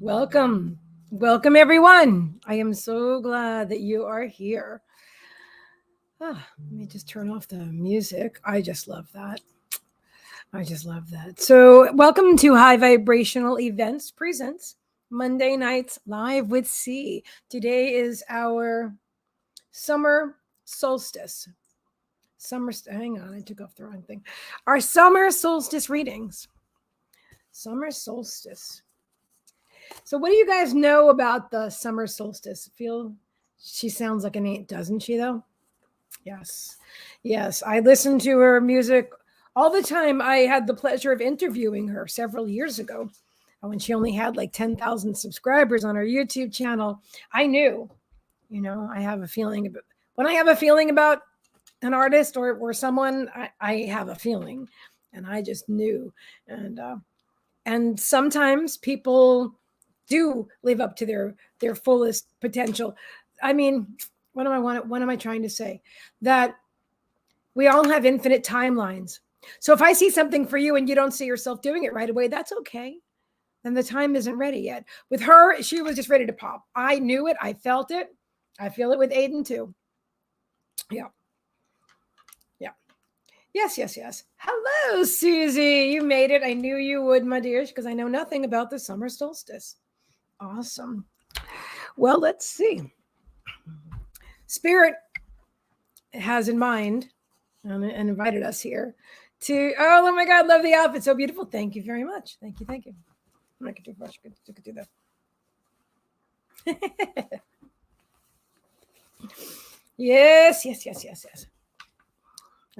Welcome. Welcome, everyone. I am so glad that you are here. Let me just turn off the music. I just love that. So welcome to High Vibrational Events Presents Monday Nights Live with C. Today is our summer solstice. Hang on, I took off the wrong thing. Our summer solstice readings. Summer solstice. So what do you guys know about the summer solstice? She sounds like an ain't, doesn't she, though? Yes. I listen to her music all the time. I had the pleasure of interviewing her several years ago when she only had like 10,000 subscribers on her YouTube channel. I knew, I have a feeling when I have a feeling about an artist or someone, I have a feeling, and I just knew. And sometimes people do live up to their fullest potential. I mean, what am I trying to say? That we all have infinite timelines. So if I see something for you and you don't see yourself doing it right away, that's okay. Then the time isn't ready yet. With her, she was just ready to pop. I knew it. I felt it. I feel it with Aiden too. Yeah. Yes. Hello, Susie. You made it. I knew you would, my dear, because I know nothing about the summer solstice. Awesome. Well, let's see. Spirit has in mind and invited us here to, oh my God, love the outfit. So beautiful. Thank you very much. Thank you. I'm not going to do much. You could do that. Yes.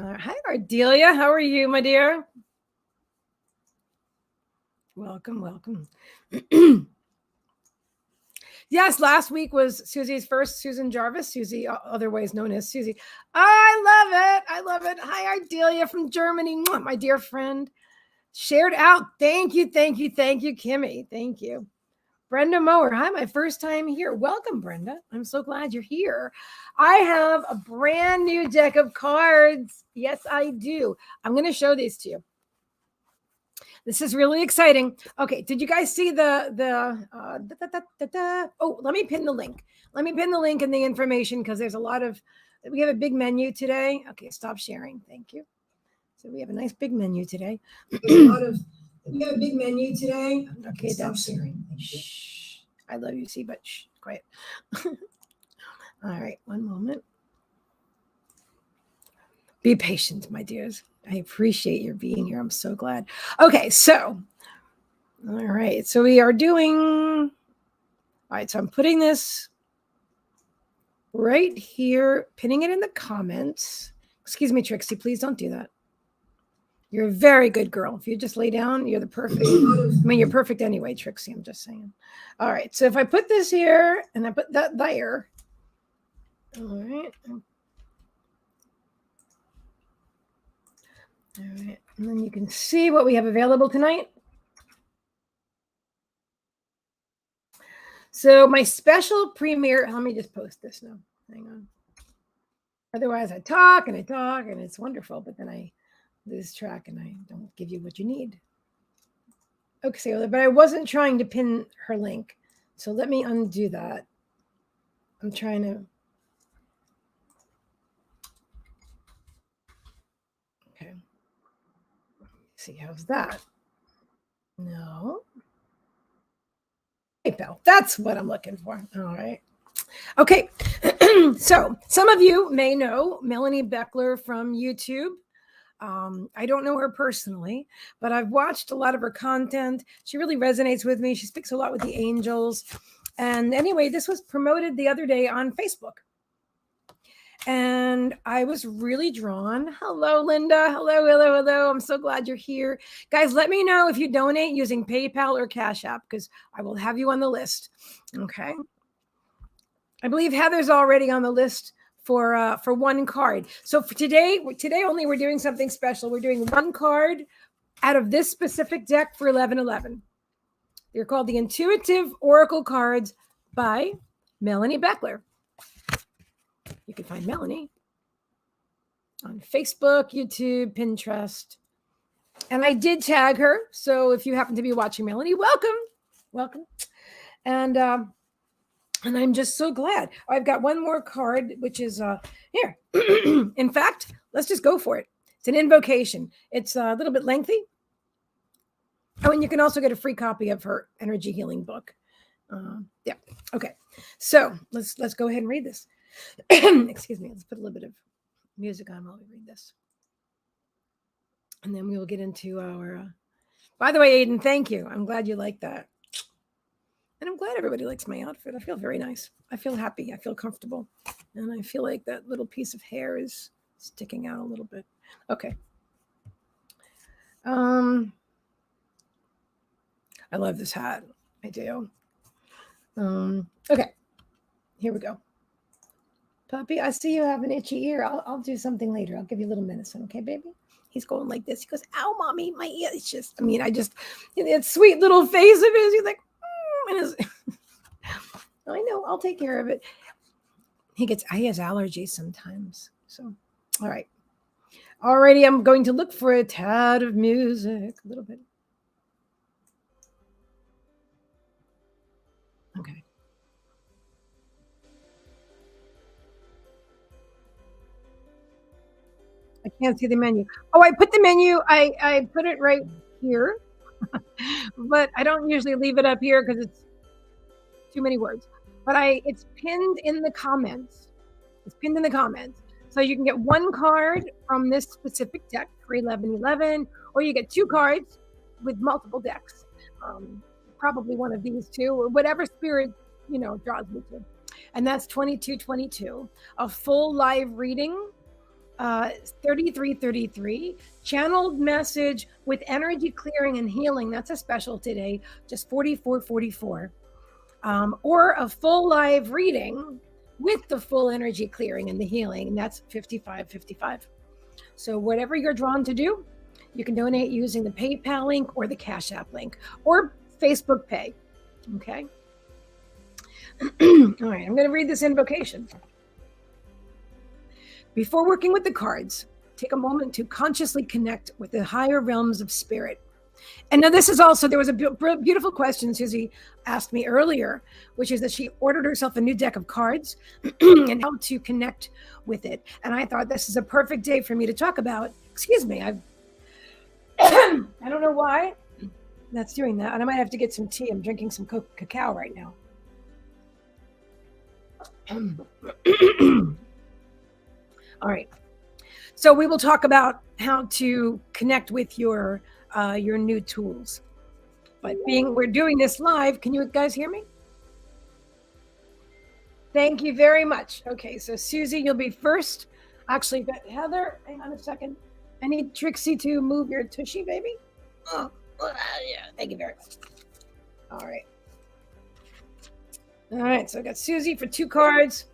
Hi, Ardelia. How are you, my dear? Welcome. Yes, last week was Susie's first, Susan Jarvis, Susie, otherwise known as Susie. I love it. Hi, Ardelia from Germany, my dear friend. Shared out. Thank you, Kimmy. Thank you. Brenda Mower. Hi, my first time here. Welcome, Brenda. I'm so glad you're here. I have a brand new deck of cards. Yes, I do. I'm going to show these to you. This is really exciting. Okay, did you guys see oh, let me pin the link. Let me pin the link and the information because there's we have a big menu today. Okay, stop sharing. Thank you. So we have a nice big menu today. We have a big menu today. Okay, stop sharing. Shh. I love you, see, but shh, quiet. All right, one moment. Be patient, my dears. I appreciate your being here. I'm so glad. Okay, so, all right. So we are doing, all right. So I'm putting this right here, pinning it in the comments. Excuse me, Trixie, please don't do that. You're a very good girl. If you just lay down, you're the perfect. I mean, you're perfect anyway, Trixie. I'm just saying. All right. So if I put this here and I put that there, all right. All right. And then you can see what we have available tonight. So my special premiere, let me just post this now. Hang on. Otherwise I talk and it's wonderful, but then I lose track and I don't give you what you need. Okay, but I wasn't trying to pin her link. So let me undo that. I'm trying to. Okay. See, how's that? No. PayPal. That's what I'm looking for. All right. Okay. So some of you may know Melanie Beckler from YouTube. I don't know her personally, but I've watched a lot of her content. She really resonates with me. She speaks a lot with the angels. And anyway, this was promoted the other day on Facebook. And I was really drawn. Hello, Linda. Hello. I'm so glad you're here. Guys, let me know if you donate using PayPal or Cashapp, because I will have you on the list. Okay. I believe Heather's already on the list for one card. So for today only, we're doing something special. We're doing one card out of this specific deck for 1111. They're called the Intuitive Oracle Cards by Melanie Beckler. You can find Melanie on Facebook, YouTube, Pinterest. And I did tag her. So if you happen to be watching Melanie, welcome. And I'm just so glad. I've got one more card, which is here. In fact, let's just go for it. It's an invocation. It's a little bit lengthy. Oh, and you can also get a free copy of her energy healing book. Yeah. Okay. So let's go ahead and read this. Excuse me. Let's put a little bit of music on while we read this. And then we will get into our. By the way, Aiden, thank you. I'm glad you like that. And I'm glad everybody likes my outfit. I feel very nice. I feel happy. I feel comfortable. And I feel like that little piece of hair is sticking out a little bit. Okay. I love this hat. I do. Okay. Here we go. Puppy, I see you have an itchy ear. I'll do something later. I'll give you a little medicine. Okay, baby? He's going like this. He goes, ow, mommy, my ear. It's just, that sweet little face of his. He's like, I know, I'll take care of it. He has allergies sometimes. So, all right. Alrighty, I'm going to look for a tad of music, a little bit. Okay. I can't see the menu. Oh, I put the menu. I put it right here, but I don't usually leave it up here because it's too many words. But it's pinned in the comments. It's pinned in the comments. So you can get one card from this specific deck for 1111, or you get two cards with multiple decks. Probably one of these two, or whatever spirit, draws me to. And that's 2222. A full live reading, 3333. Channeled message with energy clearing and healing. That's a special today, just 4444. Or a full live reading with the full energy clearing and the healing, and that's 5555. So whatever you're drawn to do, you can donate using the PayPal link or the Cash App link or Facebook Pay. Okay. All right, I'm going to read this invocation. Before working with the cards, take a moment to consciously connect with the higher realms of spirit. And now this is also, there was a beautiful question Susie asked me earlier, which is that she ordered herself a new deck of cards and how to connect with it. And I thought this is a perfect day for me to talk about. Excuse me, I don't know why that's doing that. And I might have to get some tea. I'm drinking some cacao right now. All right. So we will talk about how to connect with your new tools. But we're doing this live, can you guys hear me? Thank you very much. Okay, so Susie, you'll be first. Actually, but Heather, hang on a second. I need Trixie to move your tushy, baby. Oh, yeah. Thank you very much. All right. All right, so I got Susie for 2 cards.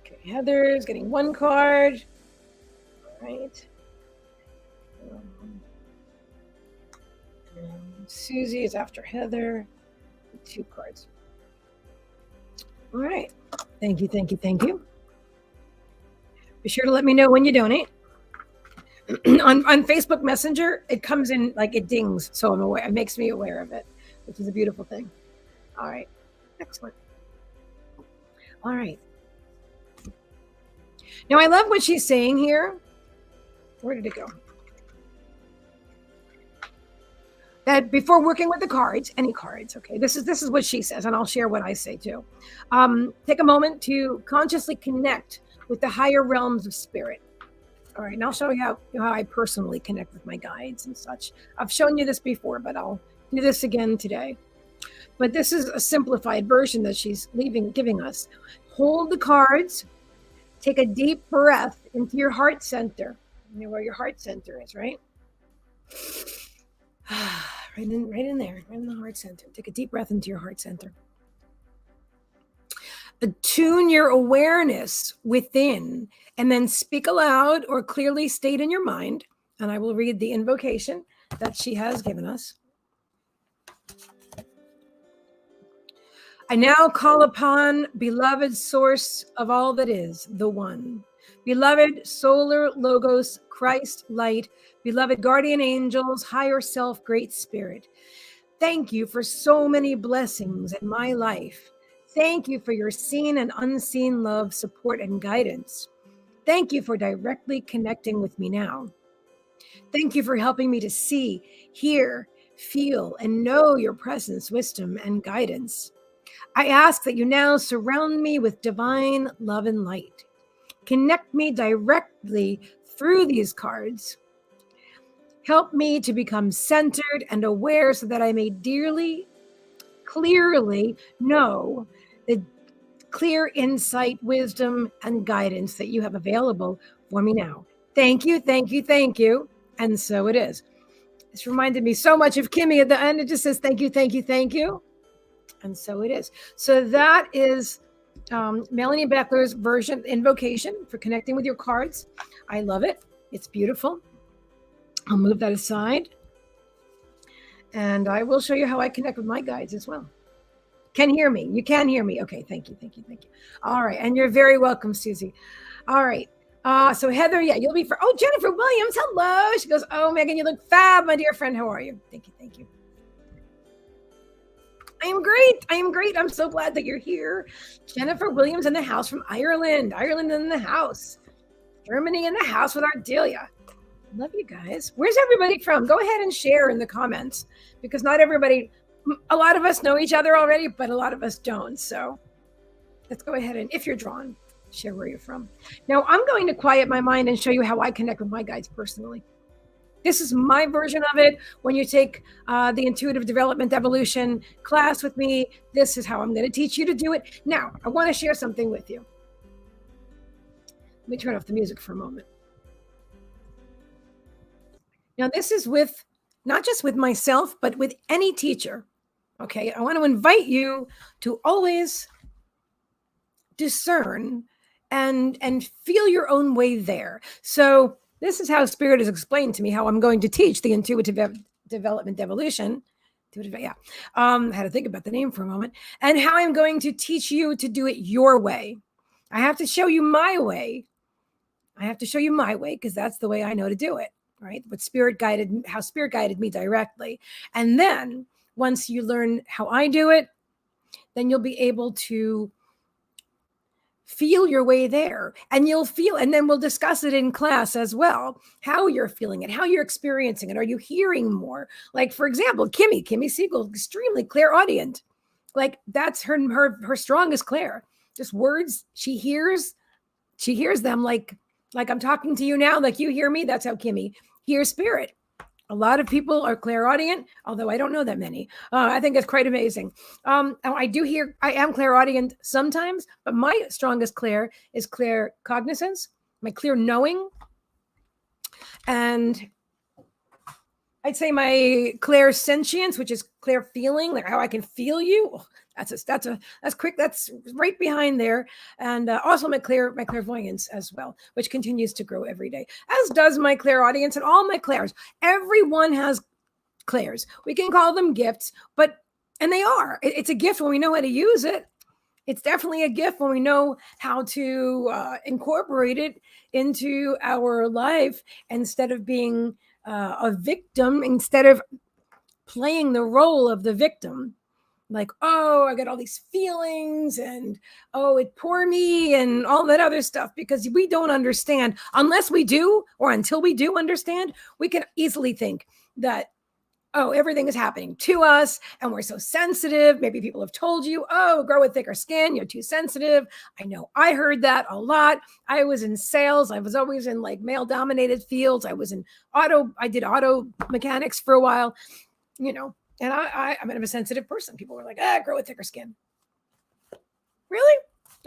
Okay, Heather's getting 1 card. All right. Susie is after Heather. 2 cards. All right. Thank you, thank you, thank you. Be sure to let me know when you donate. on Facebook Messenger, it comes in like it dings, so I'm aware. It makes me aware of it, which is a beautiful thing. All right. Excellent. All right. Now I love what she's saying here. Where did it go? That before working with the cards, any cards, okay, this is what she says, and I'll share what I say too. Take a moment to consciously connect with the higher realms of spirit. All right, and I'll show you how I personally connect with my guides and such. I've shown you this before, but I'll do this again today. But this is a simplified version that she's giving us. Hold the cards, take a deep breath into your heart center. You know where your heart center is, right? Right in there, right in the heart center. Take a deep breath into your heart center. Attune your awareness within, and then speak aloud or clearly state in your mind. And I will read the invocation that she has given us. I now call upon beloved source of all that is, the one. Beloved solar logos, Christ light, beloved guardian angels, higher self, great spirit. Thank you for so many blessings in my life. Thank you for your seen and unseen love, support, and guidance. Thank you for directly connecting with me now. Thank you for helping me to see, hear, feel, and know your presence, wisdom, and guidance. I ask that you now surround me with divine love and light. Connect me directly through these cards. Help me to become centered and aware so that I may clearly know the clear insight, wisdom, and guidance that you have available for me now. Thank you, thank you, thank you. And so it is. This reminded me so much of Kimmy at the end. It just says, thank you, thank you, thank you. And so it is. So that is Melanie Beckler's version, invocation for connecting with your cards. I love it. It's beautiful. I'll move that aside. And I will show you how I connect with my guides as well. Can hear me. You can hear me. Okay. Thank you. Thank you. Thank you. All right. And you're very welcome, Susie. All right. So Heather, yeah, you'll be for, oh, Jennifer Williams. Hello. She goes, oh, Meagan, you look fab, my dear friend. How are you? Thank you. Thank you. I am great. I am great. I'm so glad that you're here. Jennifer Williams in the house from Ireland. Ireland in the house. Germany in the house with Ardelia. Love you guys. Where's everybody from? Go ahead and share in the comments, because not everybody, a lot of us know each other already, but a lot of us don't. So let's go ahead and, if you're drawn, share where you're from. Now I'm going to quiet my mind and show you how I connect with my guides personally. This is my version of it. When you take the Intuitive Development Evolution class with me, this is how I'm going to teach you to do it. Now, I want to share something with you. Let me turn off the music for a moment. Now, this is with, not just with myself, but with any teacher. Okay, I want to invite you to always discern and feel your own way there. So this is how Spirit has explained to me how I'm going to teach the Intuitive Development Evolution. Yeah, I had to think about the name for a moment. And how I'm going to teach you to do it your way. I have to show you my way. I have to show you my way because that's the way I know to do it, right? But how Spirit guided me directly. And then once you learn how I do it, then you'll be able to feel your way there, and you'll feel, and then we'll discuss it in class as well, how you're feeling it, how you're experiencing it. Are you hearing more? Like, for example, Kimmy Siegel, extremely clairaudient. Like that's her strongest clair. Just words she hears, She hears them like I'm talking to you now, like you hear me. That's how Kimmy hears spirit. A lot of people are clairaudient, although I don't know that many. I think it's quite amazing. I am clairaudient sometimes, but my strongest clair is claircognizance, my clear knowing. And I'd say my clairsentience, which is clear feeling, like how I can feel you. That's quick. That's right behind there. And also my clairvoyance as well, which continues to grow every day, as does my clairaudience and all my clairs. Everyone has clairs. We can call them gifts, and they are. It's a gift when we know how to use it. It's definitely a gift when we know how to incorporate it into our life instead of being a victim, instead of playing the role of the victim. Like, oh, I got all these feelings and, oh, it poor me and all that other stuff, because we don't understand. Unless we do, or until we do understand, we can easily think that, oh, everything is happening to us and we're so sensitive. Maybe people have told you, oh, grow a thicker skin, you're too sensitive. I know I heard that a lot. I was in sales. I was always in like male dominated fields. I did auto mechanics for a while, and I'm a sensitive person. People were like, grow a thicker skin. Really?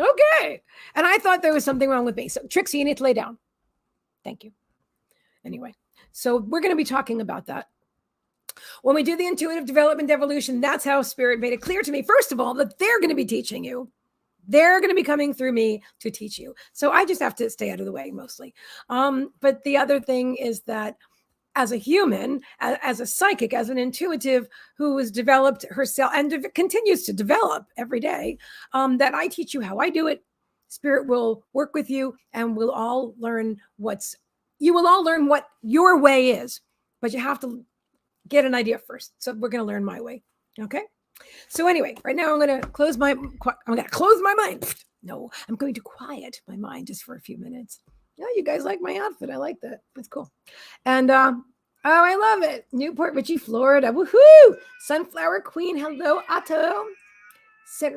Okay. And I thought there was something wrong with me. So Trixie, you need to lay down. Thank you. Anyway, so we're going to be talking about that. When we do the intuitive development evolution, that's how spirit made it clear to me, first of all, that they're going to be teaching you. They're going to be coming through me to teach you. So I just have to stay out of the way mostly. But the other thing is that as a human, as a psychic, as an intuitive who has developed herself and continues to develop every day, that I teach you how I do it. Spirit will work with you and we'll all learn what your way is, but you have to get an idea first. So we're going to learn my way. Okay. So anyway, right now I'm going to close my mind. No, I'm going to quiet my mind just for a few minutes. Oh, you guys like my outfit. I like that. That's cool. And, I love it. Newport Richie, Florida. Woohoo. Sunflower Queen. Hello, Otto. Sent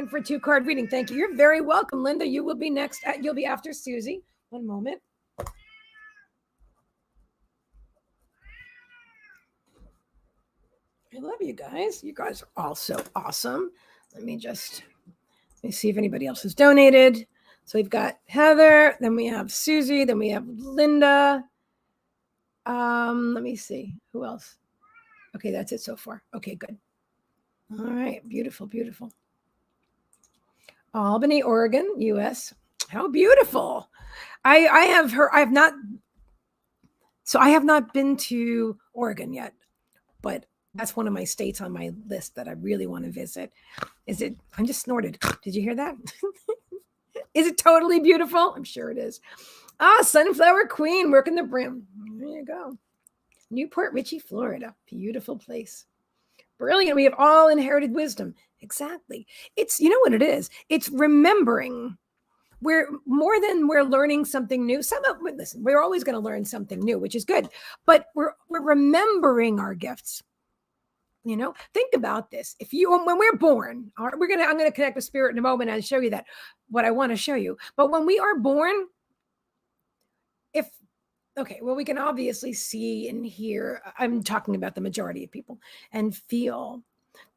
for a 2-card reading. Thank you. You're very welcome, Linda. You will be next. You'll be after Susie. One moment. I love you guys. You guys are all so awesome. Let me see if anybody else has donated. So we've got Heather, then we have Susie, then we have Linda. Let me see who else. Okay, that's it so far. Okay, good. All right, beautiful, beautiful. Albany, Oregon, U.S. How beautiful! I have not been to Oregon yet, but that's one of my states on my list that I really want to visit. I just snorted. Did you hear that? Is it totally beautiful? I'm sure it is. Sunflower Queen, working the brim. There you go. Newport Richie, Florida. Beautiful place. Brilliant. We have all inherited wisdom. Exactly. You know what it is? It's remembering. We're more than we're learning something new. Listen, we're always going to learn something new, which is good. But we're remembering our gifts. Think about this. When we're born, I'm going to connect with spirit in a moment and show you what I want to show you. But when we are born, we can obviously see and hear. I'm talking about the majority of people, and feel.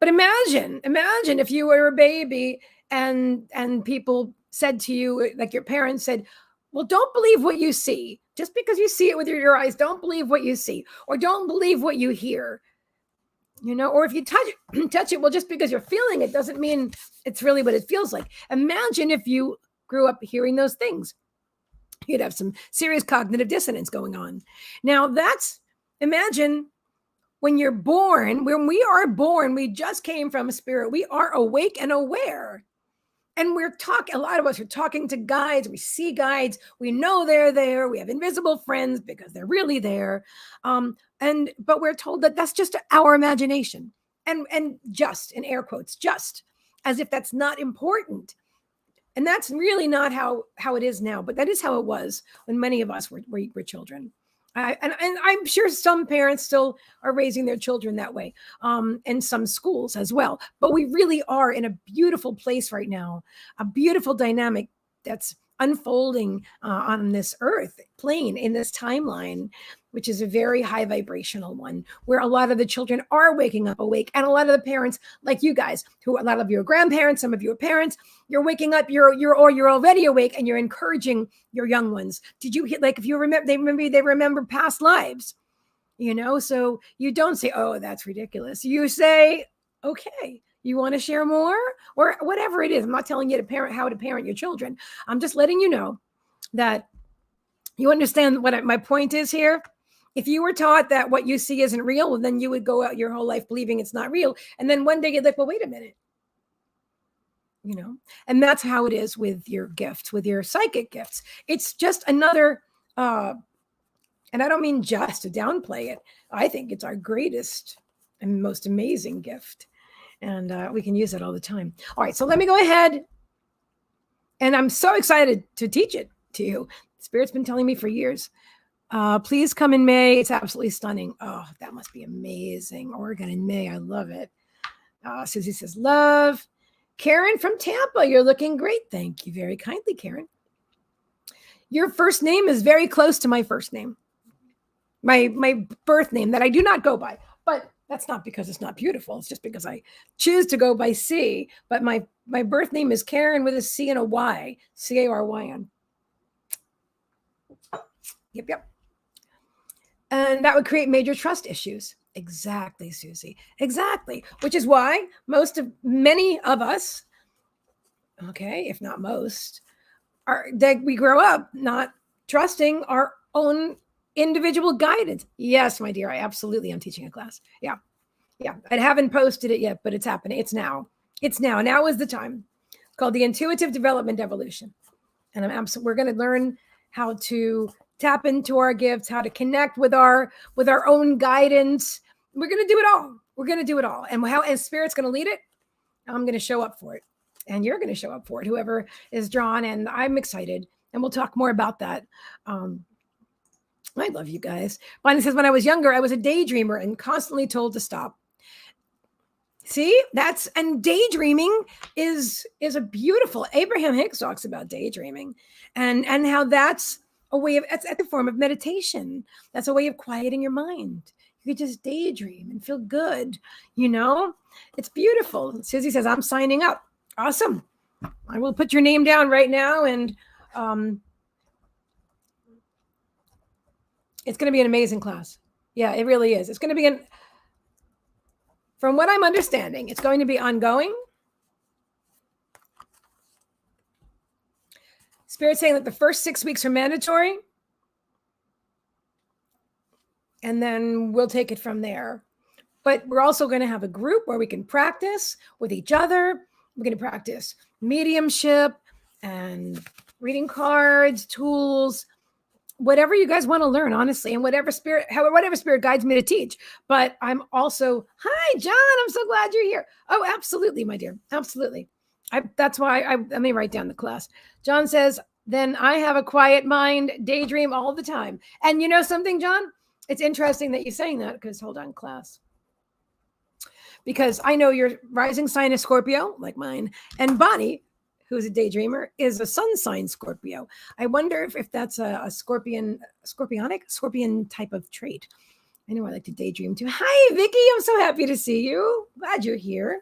But imagine if you were a baby and people said to you, like your parents said, well, don't believe what you see. Just because you see it with your eyes, don't believe what you see, or don't believe what you hear. Or if you touch it, well, just because you're feeling it doesn't mean it's really what it feels like. Imagine if you grew up hearing those things. You'd have some serious cognitive dissonance going on. Now imagine when you're born, when we are born, we just came from a spirit. We are awake and aware. And a lot of us are talking to guides. We see guides. We know they're there. We have invisible friends because they're really there. But we're told that that's just our imagination. And just, in air quotes, just, as if that's not important. And that's really not how it is now, but that is how it was when many of us were children. And I'm sure some parents still are raising their children that way, and some schools as well. But we really are in a beautiful place right now, a beautiful dynamic that's unfolding on this earth plane in this timeline, which is a very high vibrational one, where a lot of the children are waking up awake, and a lot of the parents, like you guys, who a lot of your grandparents, some of your parents, you're waking up, you're already awake, and you're encouraging your young ones. Did you like, if you remember, they remember past lives, so you don't say, oh, that's ridiculous. You say, okay, you want to share more, or whatever it is. I'm not telling you how to parent your children. I'm just letting you know that you understand what my point is here. If you were taught that what you see isn't real, well, then you would go out your whole life believing it's not real. And then one day you're like, well, wait a minute. And that's how it is with your gifts, with your psychic gifts. It's just another, and I don't mean just to downplay it. I think it's our greatest and most amazing gift. And we can use it all the time. All right, so let me go ahead. And I'm so excited to teach it to you. Spirit's been telling me for years. Please come in May. It's absolutely stunning. Oh, that must be amazing. Oregon in May. I love it. Susie says, love. Karen from Tampa, you're looking great. Thank you very kindly, Karen. Your first name is very close to my first name. My birth name that I do not go by. But that's not because it's not beautiful. It's just because I choose to go by C. But my birth name is Karen with a C and a Y. Caryn. Yep. And that would create major trust issues. Exactly, Susie. Exactly. Which is why many of us, okay, if not most, that we grow up not trusting our own individual guidance. Yes, my dear, I absolutely am teaching a class. Yeah. I haven't posted it yet, but it's happening. It's now. Now is the time. It's called the Intuitive Development Evolution. And we're going to learn how to tap into our gifts, how to connect with our own guidance. We're going to do it all. And Spirit's going to lead it. I'm going to show up for it. And you're going to show up for it, whoever is drawn. And I'm excited. And we'll talk more about that. I love you guys. Bonnie says, when I was younger, I was a daydreamer and constantly told to stop. See, and daydreaming is a beautiful, Abraham Hicks talks about daydreaming and how that's a way of, it's a form of meditation. That's a way of quieting your mind. You could just daydream and feel good. It's beautiful. Susie says, I'm signing up. Awesome. I will put your name down right now. And, it's going to be an amazing class. Yeah, it really is. It's going to be from what I'm understanding, it's going to be ongoing. Spirit's saying that the first 6 weeks are mandatory. And then we'll take it from there. But we're also going to have a group where we can practice with each other. We're going to practice mediumship and reading cards, tools, whatever you guys want to learn, honestly, and whatever spirit guides me to teach. But I'm also, hi, John, I'm so glad you're here. Oh, absolutely, my dear. Absolutely. That's why let me write down the class. John says, then I have a quiet mind, daydream all the time. And you know something, John? It's interesting that you're saying that because hold on, class. Because I know your rising sign is Scorpio, like mine, and Bonnie, who's a daydreamer, is a sun sign Scorpio. I wonder if that's a scorpion type of trait. I know I like to daydream too. Hi, Vicky. I'm so happy to see you. Glad you're here.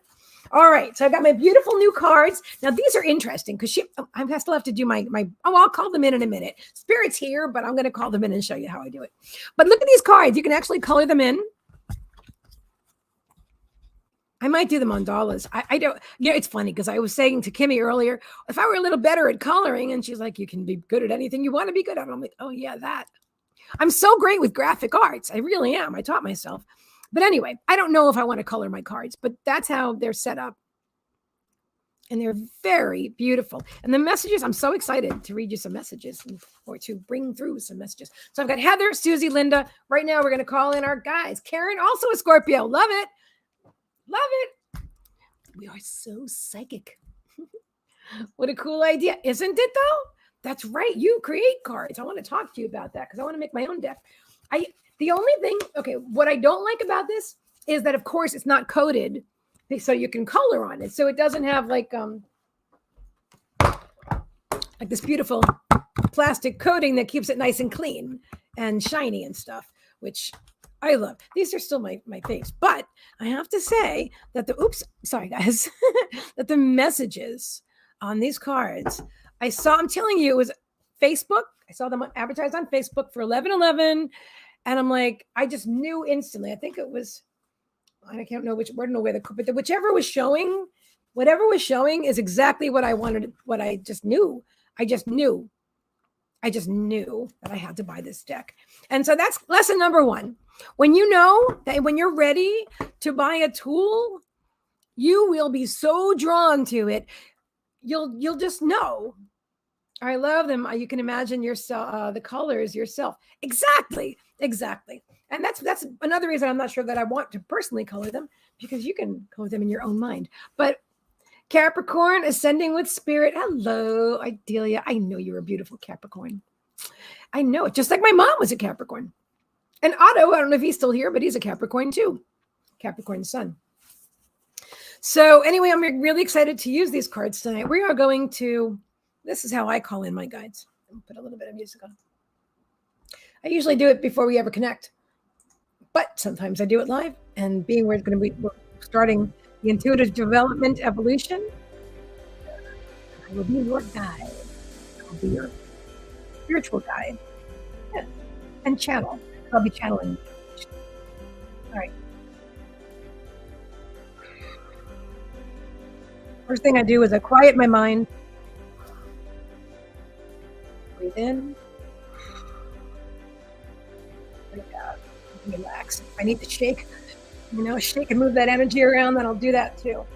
All right. So I got my beautiful new cards. Now, these are interesting because I still have to do I'll call them in a minute. Spirit's here, but I'm going to call them in and show you how I do it. But look at these cards. You can actually color them in. I might do the mandalas. I don't, it's funny because I was saying to Kimmy earlier, if I were a little better at coloring, and she's like, you can be good at anything you want to be good at. And I'm like, oh yeah, that. I'm so great with graphic arts. I really am. I taught myself. But anyway, I don't know if I want to color my cards, but that's how they're set up. And they're very beautiful. And the messages, I'm so excited to read you some messages or to bring through some messages. So I've got Heather, Susie, Linda. Right now, we're going to call in our guys. Karen, also a Scorpio. Love it. Love it. We are so psychic. What a cool idea. Isn't it though? That's right. You create cards. I want to talk to you about that because I want to make my own deck. The only thing, what I don't like about this is that, of course, it's not coded. So you can color on it. So it doesn't have like, like this beautiful plastic coating that keeps it nice and clean and shiny and stuff, which I love. These are still my faves, but I have to say that sorry guys, that the messages on these cards, I'm telling you, it was Facebook. I saw them advertised on Facebook for 11/11, and I'm like, I just knew instantly. I think it was, I can't know which, I don't know where but whichever was showing, whatever was showing is exactly what I wanted, what I just knew. I just knew that I had to buy this deck. And so that's lesson number one. When you know that when you're ready to buy a tool, you will be so drawn to it. You'll just know. I love them. You can imagine yourself, the colors yourself. Exactly. And that's another reason I'm not sure that I want to personally color them, because you can color them in your own mind. But Capricorn, ascending with spirit. Hello, Idelia. I know you're a beautiful Capricorn. I know it. Just like my mom was a Capricorn. And Otto, I don't know if he's still here, but he's a Capricorn too. Capricorn sun. So anyway, I'm really excited to use these cards tonight. We are going to, this is how I call in my guides. I'll put a little bit of music on. I usually do it before we ever connect, but sometimes I do it live. And being we're starting the intuitive development evolution, I will be your guide. I'll be your spiritual guide. Yeah. And channel. I'll be channeling. All right. First thing I do is I quiet my mind. Breathe in. Breathe out. Relax. If I need to shake, shake and move that energy around, then I'll do that too.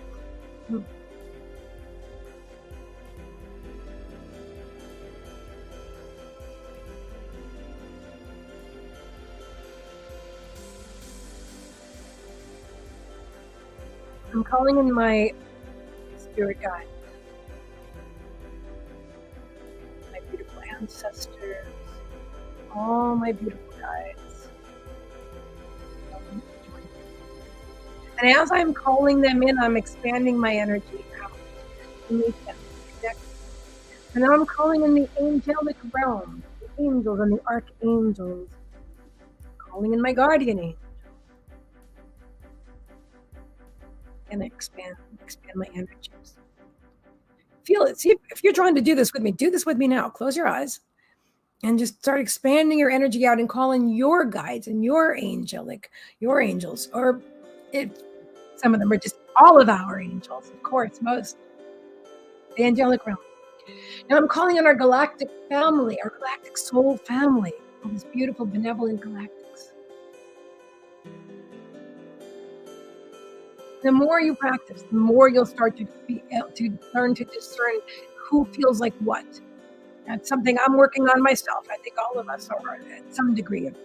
I'm calling in my spirit guide, my beautiful ancestors, all my beautiful guides. And as I'm calling them in, I'm expanding my energy out to meet them, connect. And now I'm calling in the angelic realm, the angels and the archangels, calling in my guardian angel. And expand my energies. Feel it. See if you're trying to do this with me. Do this with me now. Close your eyes and just start expanding your energy out and calling your guides and your angels, or if some of them are just all of our angels, of course, most. The angelic realm. Now I'm calling on our galactic family, our galactic soul family, all these beautiful, benevolent galactics. The more you practice, the more you'll start to be able to learn to discern who feels like what. That's something I'm working on myself. I think all of us are at some degree of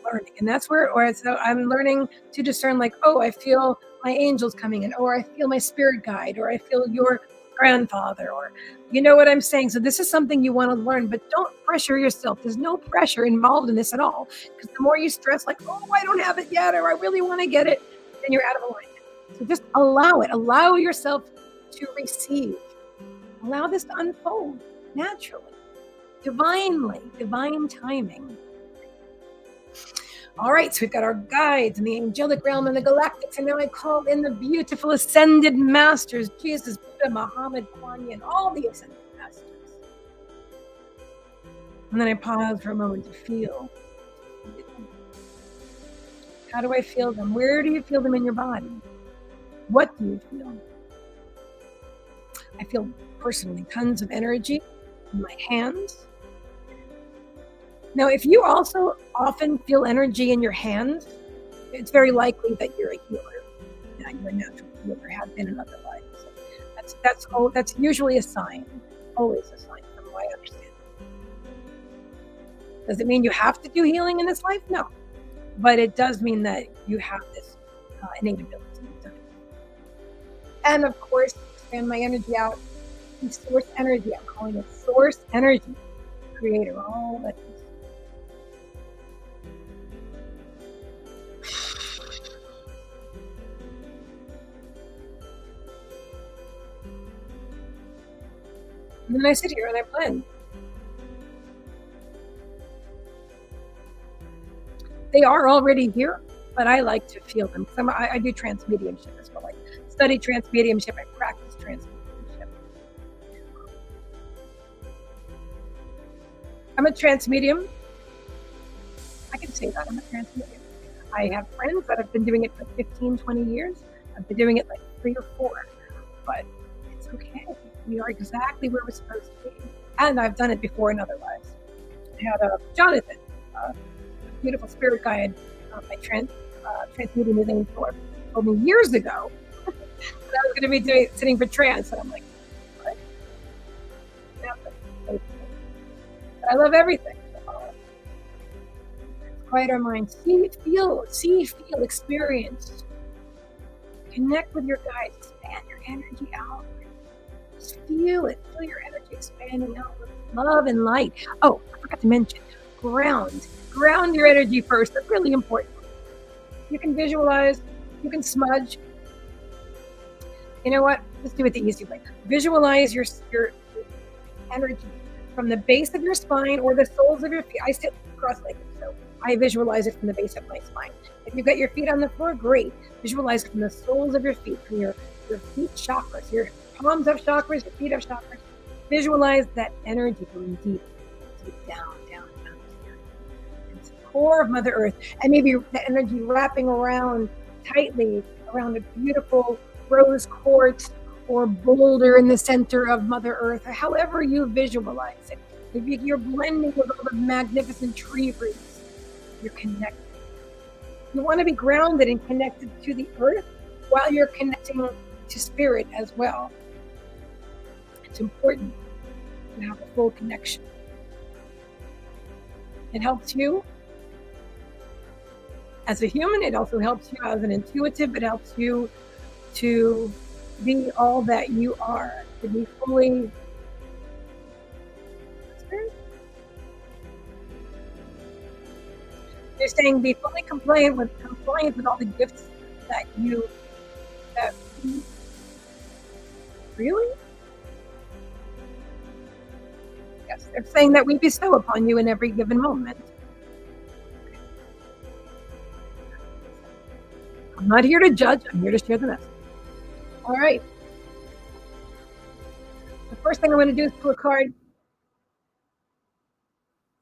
learning. And that's so I'm learning to discern, like, oh, I feel my angels coming in, or I feel my spirit guide, or I feel your grandfather, or you know what I'm saying? So this is something you want to learn, but don't pressure yourself. There's no pressure involved in this at all. Because the more you stress, like, oh, I don't have it yet, or I really want to get it, then you're out of alignment. So just allow it. Allow yourself to receive. Allow this to unfold naturally, divinely, divine timing. All right, so we've got our guides in the angelic realm and the galactics, and now I call in the beautiful ascended masters, Jesus, Buddha, Muhammad, Kuan Yin, all the ascended masters. And then I pause for a moment to feel. How do I feel them? Where do you feel them in your body? What do you feel? I feel personally tons of energy in my hands. Now, if you also often feel energy in your hands, it's very likely that you're a healer. You're a natural healer, have been in other lives. That's usually a sign, always a sign from what I understand. Does it mean you have to do healing in this life? No. But it does mean that you have this innate ability. And of course, expand my energy out to source energy. I'm calling it source energy, creator, all that. And then I sit here and I blend. They are already here, but I like to feel them because I do trance mediumship as well. I study trance mediumship. I practice trance mediumship. I'm a trance medium. I can say that I'm a trance medium. I have friends that have been doing it for 15, 20 years. I've been doing it like 3 or 4, but it's okay. We are exactly where we're supposed to be. And I've done it before in other lives. I had Jonathan, a beautiful spirit guide, my transmuting his name for, told me years ago that I was going to be sitting for trance. And I'm like, what? But I love everything. Quiet our mind. See, feel, experience. Connect with your guides. Expand your energy out. Just feel it. Feel your energy expanding out with love and light. Oh, I forgot to mention, ground. Ground your energy first. That's really important. You can visualize. You can smudge. You know what? Let's do it the easy way. Visualize your energy from the base of your spine or the soles of your feet. I sit cross-legged, so I visualize it from the base of my spine. If you've got your feet on the floor, great. Visualize it from the soles of your feet, from your feet chakras. Your palms have chakras, your feet have chakras. Visualize that energy going deep, down, into the core of Mother Earth. And maybe the energy wrapping around tightly around a beautiful rose quartz or boulder in the center of Mother Earth, or however you visualize it. Maybe you're blending with all the magnificent tree roots. You're connected. You want to be grounded and connected to the earth while you're connecting to spirit as well. It's important to have a full connection. It helps you as a human. It also helps you as an intuitive. It helps you to be all that you are, to be fully spirit. They're saying be fully compliant with all the gifts that you really? Yes, they're saying that we bestow upon you in every given moment. I'm not here to judge, I'm here to share the message. All right. The first thing I'm going to do is pull a card.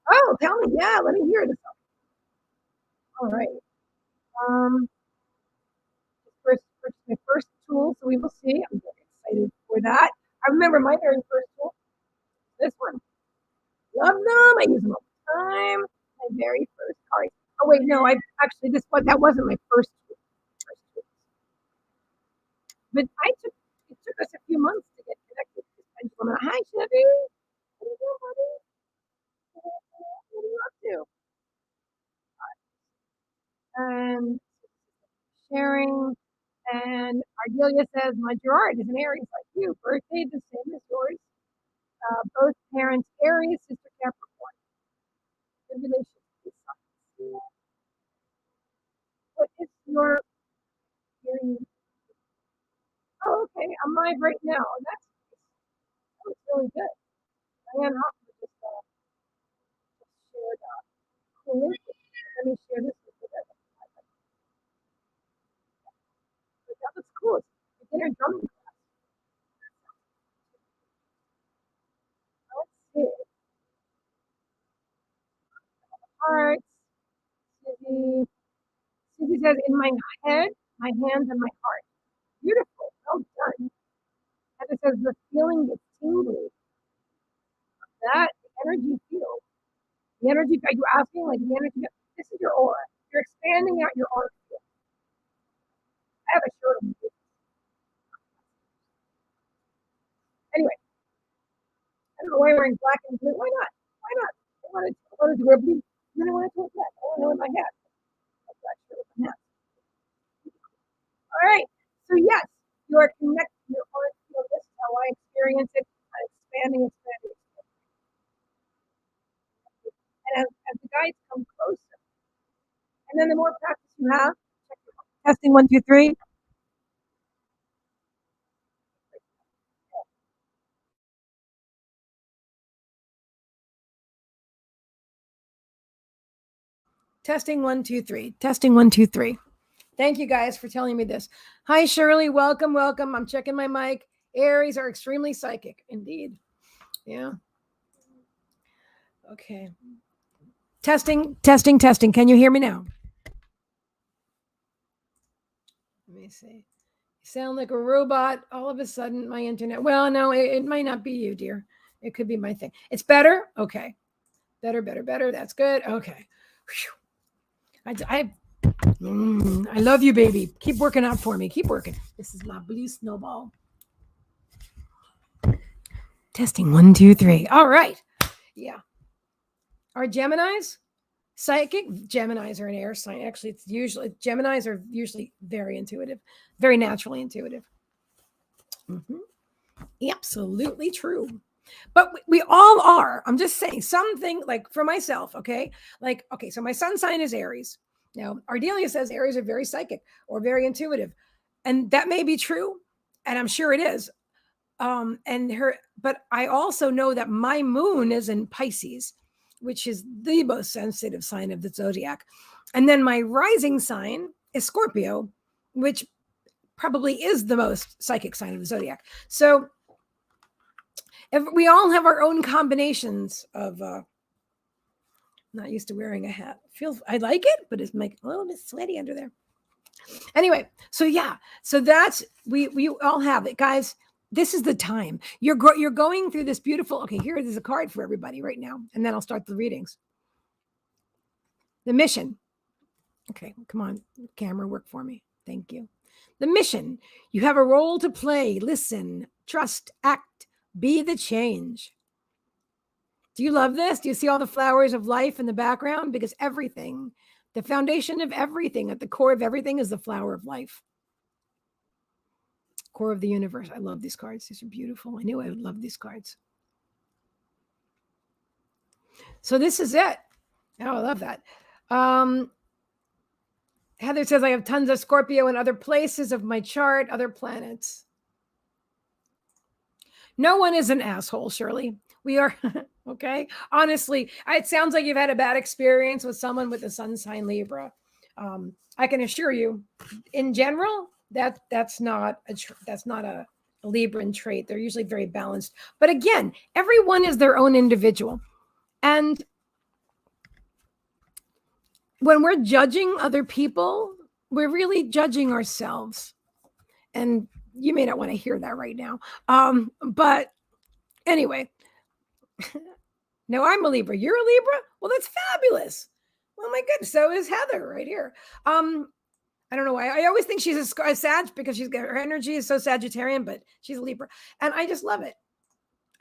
Oh, tell me. Yeah, let me hear this. All right. First, my first tool, so we will see. I'm very excited for that. I remember my very first tool, this one. Love them. I use them all the time. My very first card. Oh wait, no, I actually that wasn't my first tool. But it took us a few months to get connected to this pendulum. Hi, Chevy. What are you doing, buddy? What are you up to? And sharing. And Ardelia says, my Gerard is an Aries like you. Birthday the same as yours. Both parents Aries, sister Capricorn. Good relationship. What is your hearing? Oh, okay. I'm live right now. That was really good. Diane Hoffman just shared cool. Let me share this with you. That was cool. Beginner drumming class. Let's see. Hearts. Susie says, in my head, my hands, and my heart. Beautiful. Well done. And it says, the feeling is tingling. That energy field. The energy, are you asking? Like the energy, this is your aura. You're expanding out your aura field. I have a shirt on. Anyway, I don't know why I'm wearing black and blue. Why not? Why not? I wanted to wear blue. Then I wanted to wear black. I want to wear my hat. Black shirt with my hat. All right. So yes, you are connected to your aura field. This is how I experience it. I'm expanding. And as the guides come closer, and then the more practice you have, testing 1, 2, 3. Testing 1, 2, 3. Testing 1, 2, 3. Thank you guys for telling me this. Hi, Shirley. Welcome, welcome. I'm checking my mic. Aries are extremely psychic. Indeed. Yeah. Okay. Testing, testing, testing. Can you hear me now? Let me see. You sound like a robot. All of a sudden, my internet. Well, no, it might not be you, dear. It could be my thing. It's better? Okay. Better, better, better. That's good. Okay. I love you, baby. Keep working out for me. Keep working. This is my blue snowball. Testing 1, 2, 3. All right. Yeah. Are Geminis psychic? Geminis are an air sign. Actually, Geminis are usually very intuitive, very naturally intuitive. Absolutely true. But we all are. I'm just saying something like for myself, okay? Like, okay, so my sun sign is Aries. Now, Ardelia says Aries are very psychic or very intuitive. And that may be true. And I'm sure it is. But I also know that my moon is in Pisces, which is the most sensitive sign of the zodiac. And then my rising sign is Scorpio, which probably is the most psychic sign of the zodiac. So we all have our own combinations of not used to wearing a hat. I like it, but it's like a little bit sweaty under there. Anyway, so yeah, so that's we all have it, guys. This is the time you're going through this beautiful. Okay, here is a card for everybody right now, and then I'll start the readings. The mission. Okay, come on, camera, work for me. Thank you. The mission. You have a role to play. Listen, trust, act, be the change. Do you love this? Do you see all the flowers of life in the background? Because everything, the foundation of everything, at the core of everything is the flower of life. Core of the universe. I love these cards. These are beautiful. I knew I would love these cards. So this is it. Oh, I love that. Heather says, I have tons of Scorpio in other places of my chart, other planets. No one is an asshole, Shirley. We are, okay? Honestly, it sounds like you've had a bad experience with someone with the sun sign Libra. I can assure you, in general, that's not a Libran trait. They're usually very balanced. But again, everyone is their own individual. And when we're judging other people, we're really judging ourselves. And you may not want to hear that right now. But anyway, no, I'm a Libra. You're a Libra? Well, that's fabulous. Oh my goodness. So is Heather right here. I don't know why. I always think she's a Sag because her energy is so Sagittarian, but she's a Libra. And I just love it.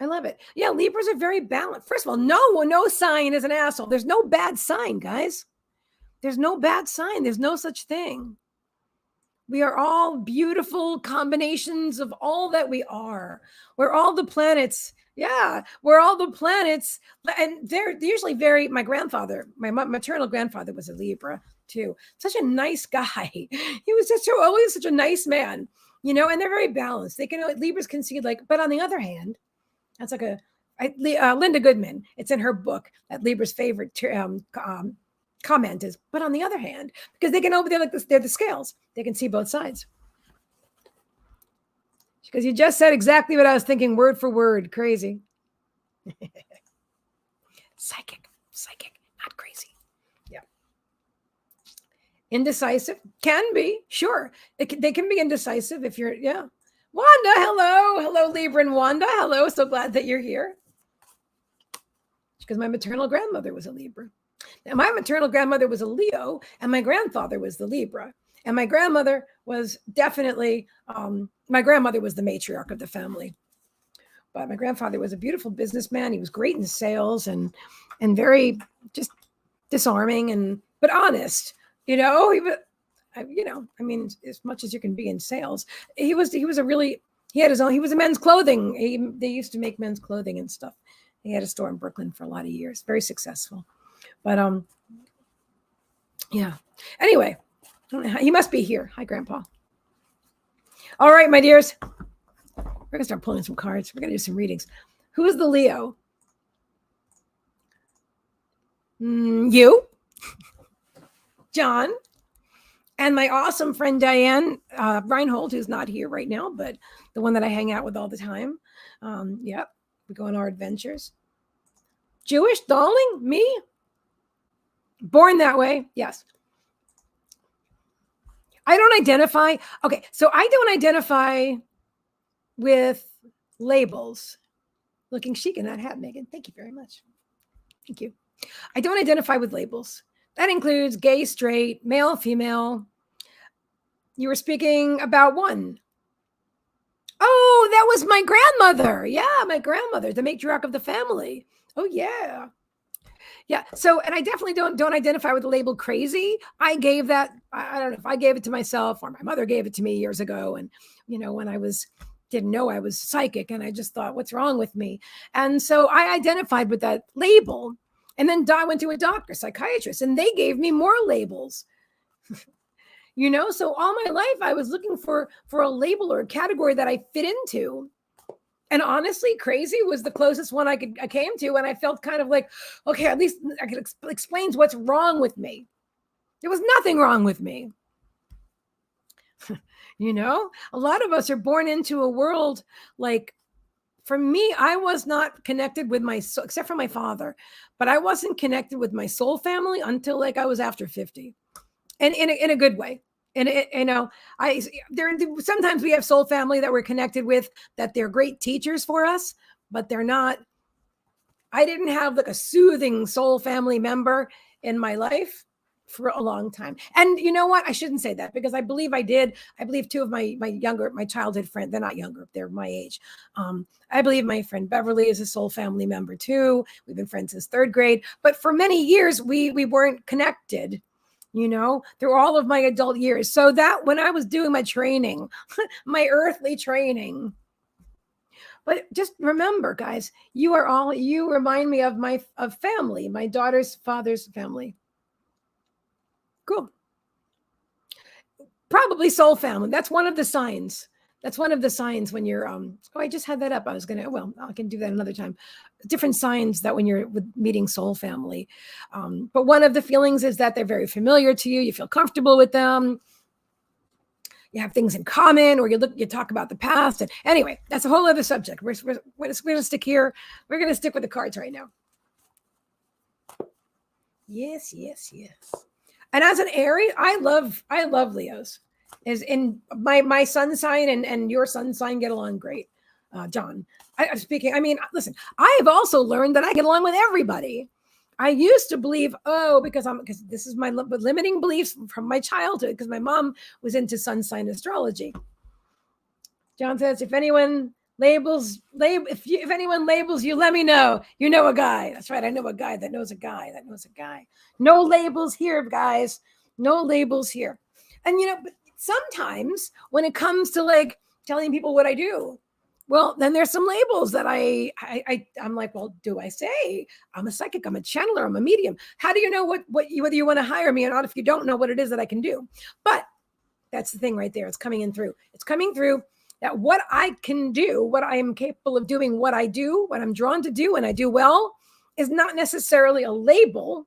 I love it. Yeah, Libras are very balanced. First of all, no sign is an asshole. There's no bad sign, guys. There's no bad sign. There's no such thing. We are all beautiful combinations of all that we are. We're all the planets. Yeah, we're all the planets. And they're usually my grandfather, my maternal grandfather was a Libra too. Such a nice guy. He was always such a nice man, and they're very balanced. Libras can see but on the other hand, that's like Linda Goodman. It's in her book that Libra's favorite comment is, but on the other hand, because they can they're the scales. They can see both sides. Because you just said exactly what I was thinking, word for word. Crazy. Psychic, not crazy. Yeah. Indecisive can be, sure. They can be indecisive if you're, yeah. Wanda, hello, Libra and Wanda, hello. So glad that you're here. Because my maternal grandmother was a Libra. Now, my maternal grandmother was a Leo, and my grandfather was the Libra. And my grandmother was definitely, my grandmother was the matriarch of the family. But my grandfather was a beautiful businessman. He was great in sales and very just disarming but honest. He as much as you can be in sales, he had his own. He was a men's clothing. They used to make men's clothing and stuff. He had a store in Brooklyn for a lot of years. Very successful. But yeah. Anyway, he must be here. Hi, Grandpa. All right, my dears. We're gonna start pulling some cards. We're gonna do some readings. Who is the Leo? You. John, and my awesome friend Diane Reinhold, who's not here right now, but the one that I hang out with all the time. Yep, we go on our adventures. Jewish, darling, me? Born that way, yes. I don't identify. Okay, so I don't identify with labels. Looking chic in that hat, Megan. Thank you very much. Thank you. I don't identify with labels. That includes gay, straight, male, female. You were speaking about one. Oh, that was my grandmother. Yeah, my grandmother, the matriarch of the family. Oh, yeah. Yeah. So, and I definitely don't identify with the label crazy. I gave that, I don't know if I gave it to myself or my mother gave it to me years ago. And, when I didn't know I was psychic and I just thought, what's wrong with me? And so I identified with that label. And then I went to a doctor, psychiatrist, and they gave me more labels. So all my life I was looking for a label or a category that I fit into. And honestly, crazy was the closest one I came to. And I felt kind of like, okay, at least I could explain what's wrong with me. There was nothing wrong with me. A lot of us are born into a world like, for me, I was not connected with my soul, except for my father, but I wasn't connected with my soul family until like I was after 50, and in a good way. And sometimes we have soul family that we're connected with, that they're great teachers for us, but they're not. I didn't have like a soothing soul family member in my life for a long time. And you know what? I shouldn't say that, because I believe I did. I believe two of my childhood friends, they're not younger, they're my age. I believe my friend Beverly is a soul family member too. We've been friends since third grade, but for many years we weren't connected, through all of my adult years. So that when I was doing my training, my earthly training, but just remember, guys, you remind me of family, my daughter's father's family. Cool. Probably soul family. That's one of the signs. That's one of the signs when you're, I just had that up. I can do that another time. Different signs that when you're meeting soul family. But one of the feelings is that they're very familiar to you. You feel comfortable with them. You have things in common, or you talk about the past. And anyway, that's a whole other subject. We're going to stick here. We're going to stick with the cards right now. Yes. And as an Aries, I love Leos. Is in my sun sign and your sun sign get along great, John. Listen, I have also learned that I get along with everybody. I used to believe, because this is my limiting beliefs from my childhood, because my mom was into sun sign astrology. John says, if anyone labels you, let me know. You know a guy. That's right. I know a guy that knows a guy that knows a guy. No labels here, guys. No labels here. And but sometimes when it comes to like telling people what I do, well, then there's some labels that I'm like, well, do I say I'm a psychic, I'm a channeler, I'm a medium? How do you know whether you want to hire me or not if you don't know what it is that I can do? But that's the thing right there. It's coming through that what I can do, what I am capable of doing, what I do, what I'm drawn to do, and I do well, is not necessarily a label,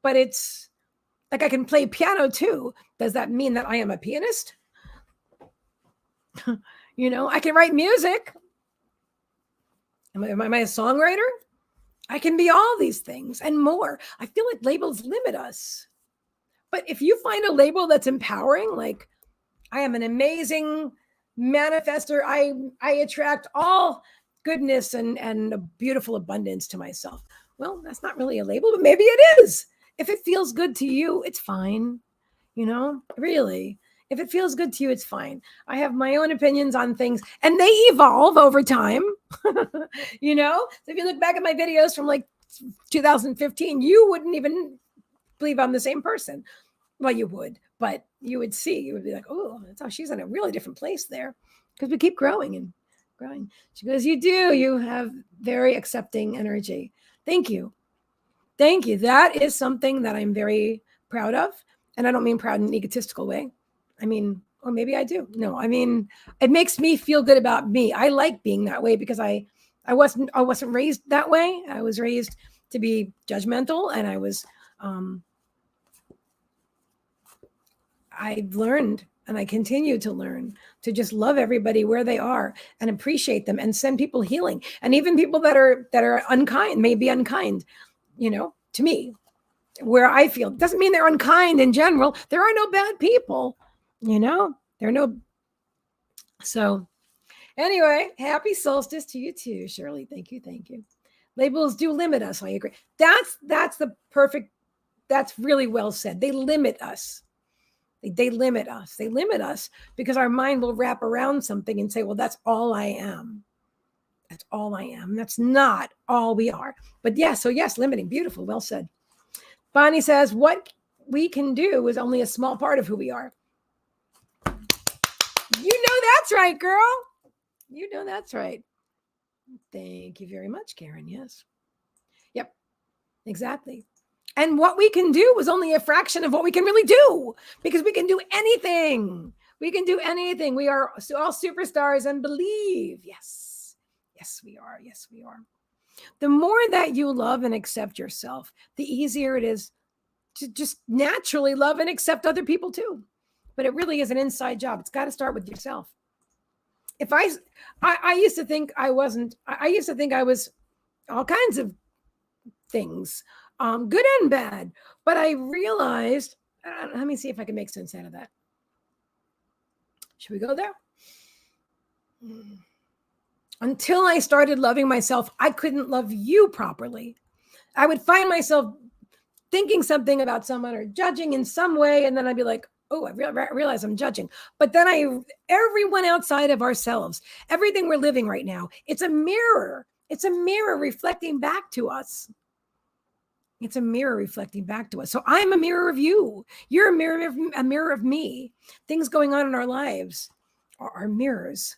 but it's like I can play piano too. Does that mean that I am a pianist? I can write music. Am I a songwriter? I can be all these things and more. I feel like labels limit us. But if you find a label that's empowering, like I am an amazing manifester, I attract all goodness and a beautiful abundance to myself. Well, that's not really a label, but maybe it is. If it feels good to you, it's fine. Really. If it feels good to you, it's fine. I have my own opinions on things, and they evolve over time. So if you look back at my videos from like 2015, you wouldn't even believe I'm the same person. Well, you would, but you would be like, oh, that's how she's in a really different place there, because we keep growing and growing. She goes, you do. You have very accepting energy. Thank you. Thank you. That is something that I'm very proud of. And I don't mean proud in an egotistical way. Or maybe I do. No, it makes me feel good about me. I like being that way because I wasn't raised that way. I was raised to be judgmental, and I was I've learned, and I continue to learn, to just love everybody where they are and appreciate them and send people healing. And even people that are unkind, may be unkind, to me, where I feel, doesn't mean they're unkind in general. There are no bad people, there are no. So anyway, happy solstice to you too, Shirley. Thank you. Labels do limit us. I agree. That's really well said. They limit us. They limit us. They limit us because our mind will wrap around something and say, well, that's all I am. That's all I am. That's not all we are. But yeah, so yes, limiting. Beautiful. Well said. Bonnie says, what we can do is only a small part of who we are. That's right, girl. That's right. Thank you very much, Karen. Yes. Yep. Exactly. And what we can do is only a fraction of what we can really do, because we can do anything. We can do anything. We are all superstars and believe. Yes. Yes, we are. Yes, we are. The more that you love and accept yourself, the easier it is to just naturally love and accept other people too. But it really is an inside job. It's got to start with yourself. If I used to think I wasn't, I used to think I was all kinds of things, good and bad. But I realized, let me see if I can make sense out of that. Should we go there? Until I started loving myself, I couldn't love you properly. I would find myself thinking something about someone or judging in some way. And then I'd be like, oh, I realize I'm judging. But then everyone outside of ourselves, everything we're living right now, it's a mirror. It's a mirror reflecting back to us. It's a mirror reflecting back to us. So I'm a mirror of you. You're a mirror of me. Things going on in our lives are mirrors.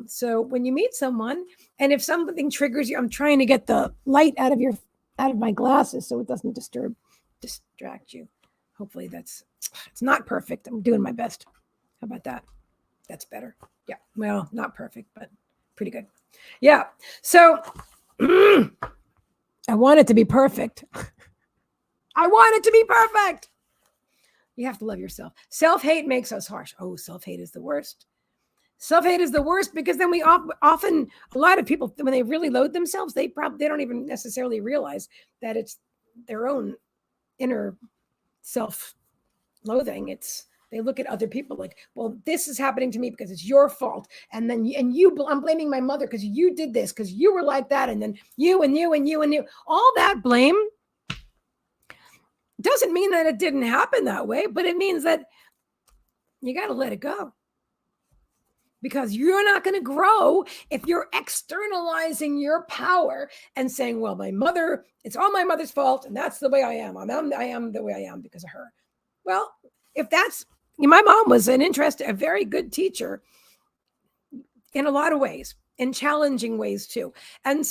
So when you meet someone, and if something triggers you, I'm trying to get the light out of my glasses so it doesn't distract you. Hopefully it's not perfect. I'm doing my best. How about that? That's better. Yeah. Well, not perfect, but pretty good. Yeah. So I want it to be perfect. I want it to be perfect. You have to love yourself. Self-hate makes us harsh. Oh, self-hate is the worst. Self-hate is the worst because then we often, a lot of people, when they really load themselves, they don't even necessarily realize that it's their own inner self-loathing. They look at other people like, well, this is happening to me because it's your fault. And then, I'm blaming my mother because you did this, because you were like that. And then you and you and you and you, all that blame doesn't mean that it didn't happen that way, but it means that you got to let it go. Because you're not going to grow if you're externalizing your power and saying, well, it's all my mother's fault. And that's the way I am. I am the way I am because of her. Well, my mom was a very good teacher in a lot of ways, in challenging ways too. And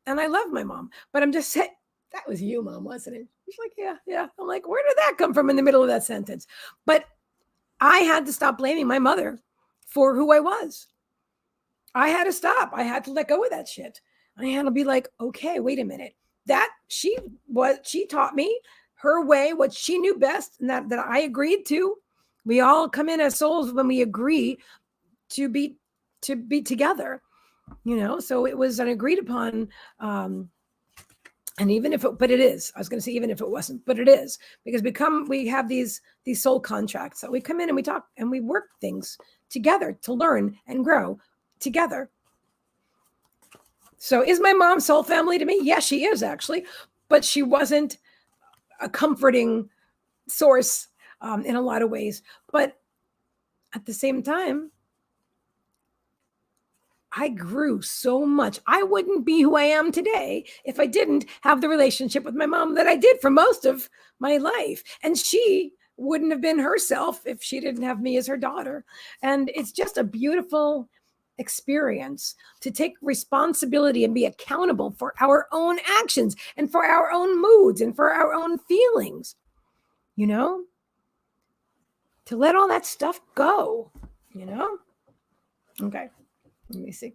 I love my mom, but I'm just saying, that was you, Mom, wasn't it? She's like, yeah. I'm like, where did that come from in the middle of that sentence? But I had to stop blaming my mother for who I was. I had to stop. I had to let go of that shit. I had to be like, okay, wait a minute. She taught me her way, what she knew best, and that I agreed to. We all come in as souls when we agree to be together, so it was an agreed upon, and even if it wasn't, but it is, because we have these soul contracts that we come in and we talk and we work things together to learn and grow together. So is my mom soul family to me? Yes, she is actually, but she wasn't a comforting source in a lot of ways. But at the same time, I grew so much. I wouldn't be who I am today if I didn't have the relationship with my mom that I did for most of my life. And she wouldn't have been herself if she didn't have me as her daughter. And it's just a beautiful experience to take responsibility and be accountable for our own actions and for our own moods and for our own feelings, to let all that stuff go, Okay. Let me see.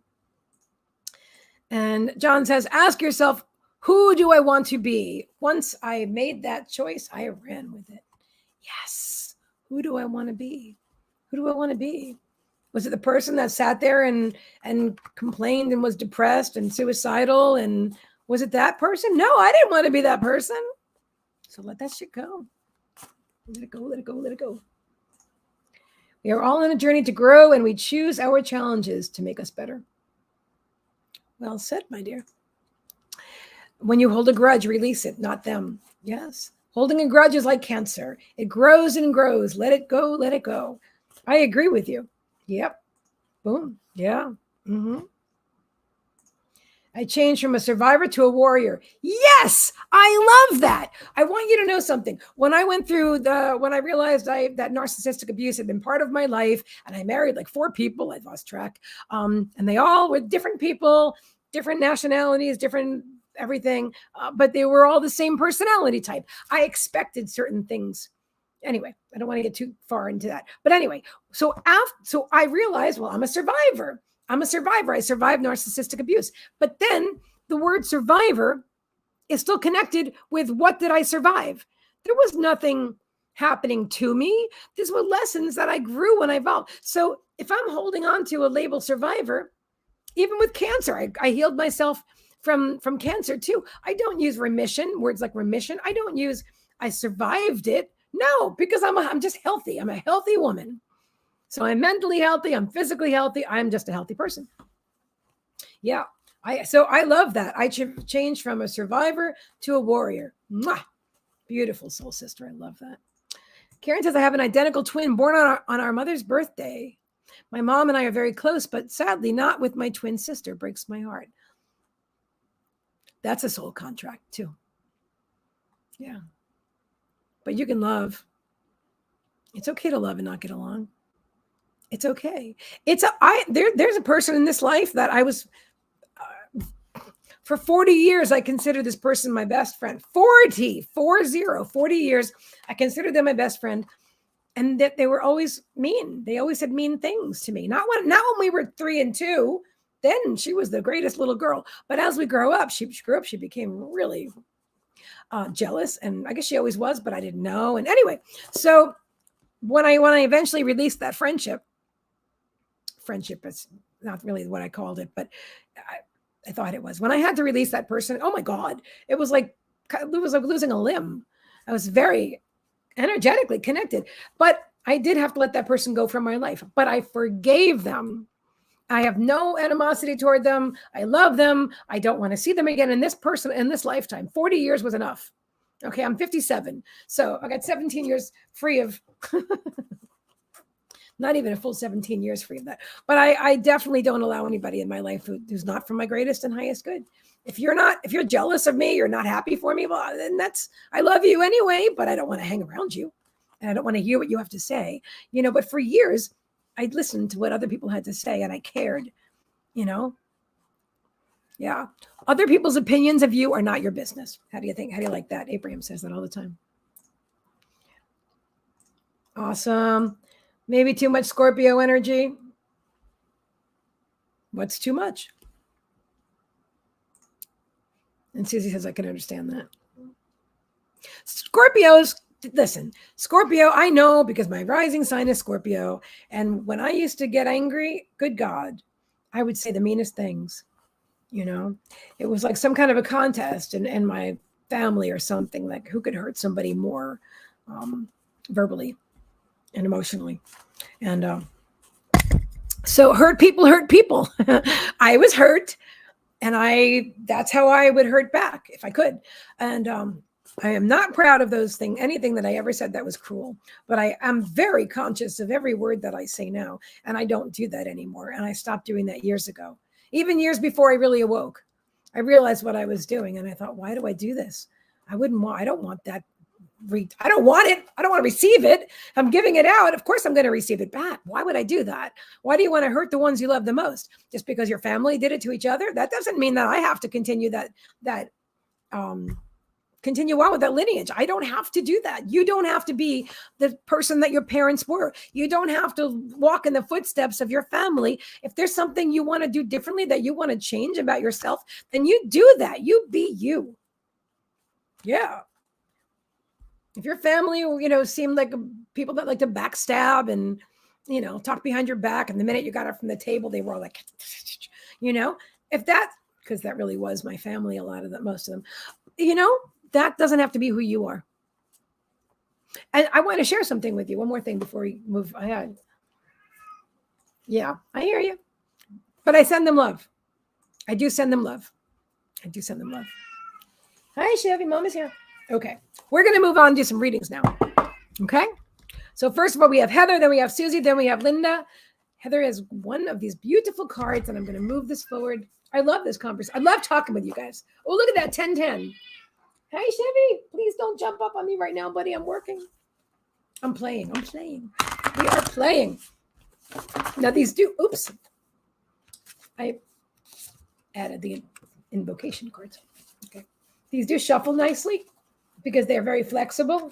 And John says, ask yourself, who do I want to be? Once I made that choice, I ran with it. Yes. Who do I want to be? Who do I want to be? Was it the person that sat there and complained and was depressed and suicidal? And was it that person? No, I didn't want to be that person. So let that shit go. Let it go, let it go, let it go. We are all on a journey to grow, and we choose our challenges to make us better. Well said, my dear. When you hold a grudge, release it, not them. Yes. Holding a grudge is like cancer. It grows and grows. Let it go, let it go. I agree with you. Yep. Boom. Yeah. Mm-hmm. I changed from a survivor to a warrior. Yes, I love that. I want you to know something. When I went through when I realized that narcissistic abuse had been part of my life, and I married like 4 people, I lost track, and they all were different people, different nationalities, different everything, but they were all the same personality type. I expected certain things. Anyway, I don't want to get too far into that. But anyway, so I realized, well, I'm a survivor. I'm a survivor. I survived narcissistic abuse. But then the word survivor is still connected with what did I survive? There was nothing happening to me. These were lessons that I grew when I evolved. So if I'm holding on to a label survivor, even with cancer, I healed myself from cancer too. I don't use remission, words like remission. I don't use I survived it. No, because I'm just healthy. I'm a healthy woman. So I'm mentally healthy. I'm physically healthy. I'm just a healthy person. Yeah. So I love that. I changed from a survivor to a warrior. Mwah! Beautiful soul sister. I love that. Karen says, I have an identical twin born on our mother's birthday. My mom and I are very close, but sadly not with my twin sister. Breaks my heart. That's a soul contract too. Yeah. But you can love. It's okay to love and not get along. It's okay. There's a person in this life that I was, for 40 years, I considered this person my best friend. 40 years. I considered them my best friend. And that they were always mean. They always said mean things to me. Not when we were 3 and 2, then she was the greatest little girl. But as we grew up, she became really jealous. And I guess she always was, but I didn't know. And anyway, so when I eventually released that friendship is not really what I called it, but I thought it was. When I had to release that person, oh my God, it was like losing a limb. I was very energetically connected, but I did have to let that person go from my life, but I forgave them. I have no animosity toward them. I love them. I don't want to see them again in this lifetime. 40 years was enough. Okay. I'm 57. So I got 17 years free of, not even a full 17 years free of that. But I definitely don't allow anybody in my life who's not for my greatest and highest good. If you're jealous of me, you're not happy for me, well, then I love you anyway, but I don't want to hang around you. And I don't want to hear what you have to say, but for years I listened to what other people had to say and I cared, Yeah. Other people's opinions of you are not your business. How do you think? How do you like that? Abraham says that all the time. Awesome. Maybe too much Scorpio energy. What's too much? And Susie says, I can understand that. Scorpio, I know because my rising sign is Scorpio. And when I used to get angry, good God, I would say the meanest things. It was like some kind of a contest in my family or something, like who could hurt somebody more verbally and emotionally. And so hurt people. I was hurt, and that's how I would hurt back if I could. And I am not proud of anything that I ever said that was cruel, but I am very conscious of every word that I say now. And I don't do that anymore. And I stopped doing that years ago, even years before I really awoke. I realized what I was doing. And I thought, why do I do this? I don't want that. I don't want it. I don't want to receive it. If I'm giving it out, of course I'm going to receive it back. Why would I do that? Why do you want to hurt the ones you love the most? Just because your family did it to each other? That doesn't mean that I have to continue continue on with that lineage. I don't have to do that. You don't have to be the person that your parents were. You don't have to walk in the footsteps of your family. If there's something you want to do differently, that you want to change about yourself, then you do that. You be you. Yeah. If your family, seemed like people that like to backstab and, talk behind your back. And the minute you got up from the table, they were all like, if that, because that really was my family, a lot of them, most of them, that doesn't have to be who you are. And I want to share something with you. One more thing before we move ahead. Yeah, I hear you. But I send them love. I do send them love. Hi, Chevy. Mom is here. Okay. We're going to move on and do some readings now. Okay. So first of all, we have Heather, then we have Susie, then we have Linda. Heather has one of these beautiful cards, and I'm going to move this forward. I love this conversation. I love talking with you guys. Oh, look at that, 1010. Hey, Chevy, please don't jump up on me right now, buddy. I'm working. I'm playing. We are playing. Now these do, oops. I added the invocation cards. Okay. These do shuffle nicely because they're very flexible.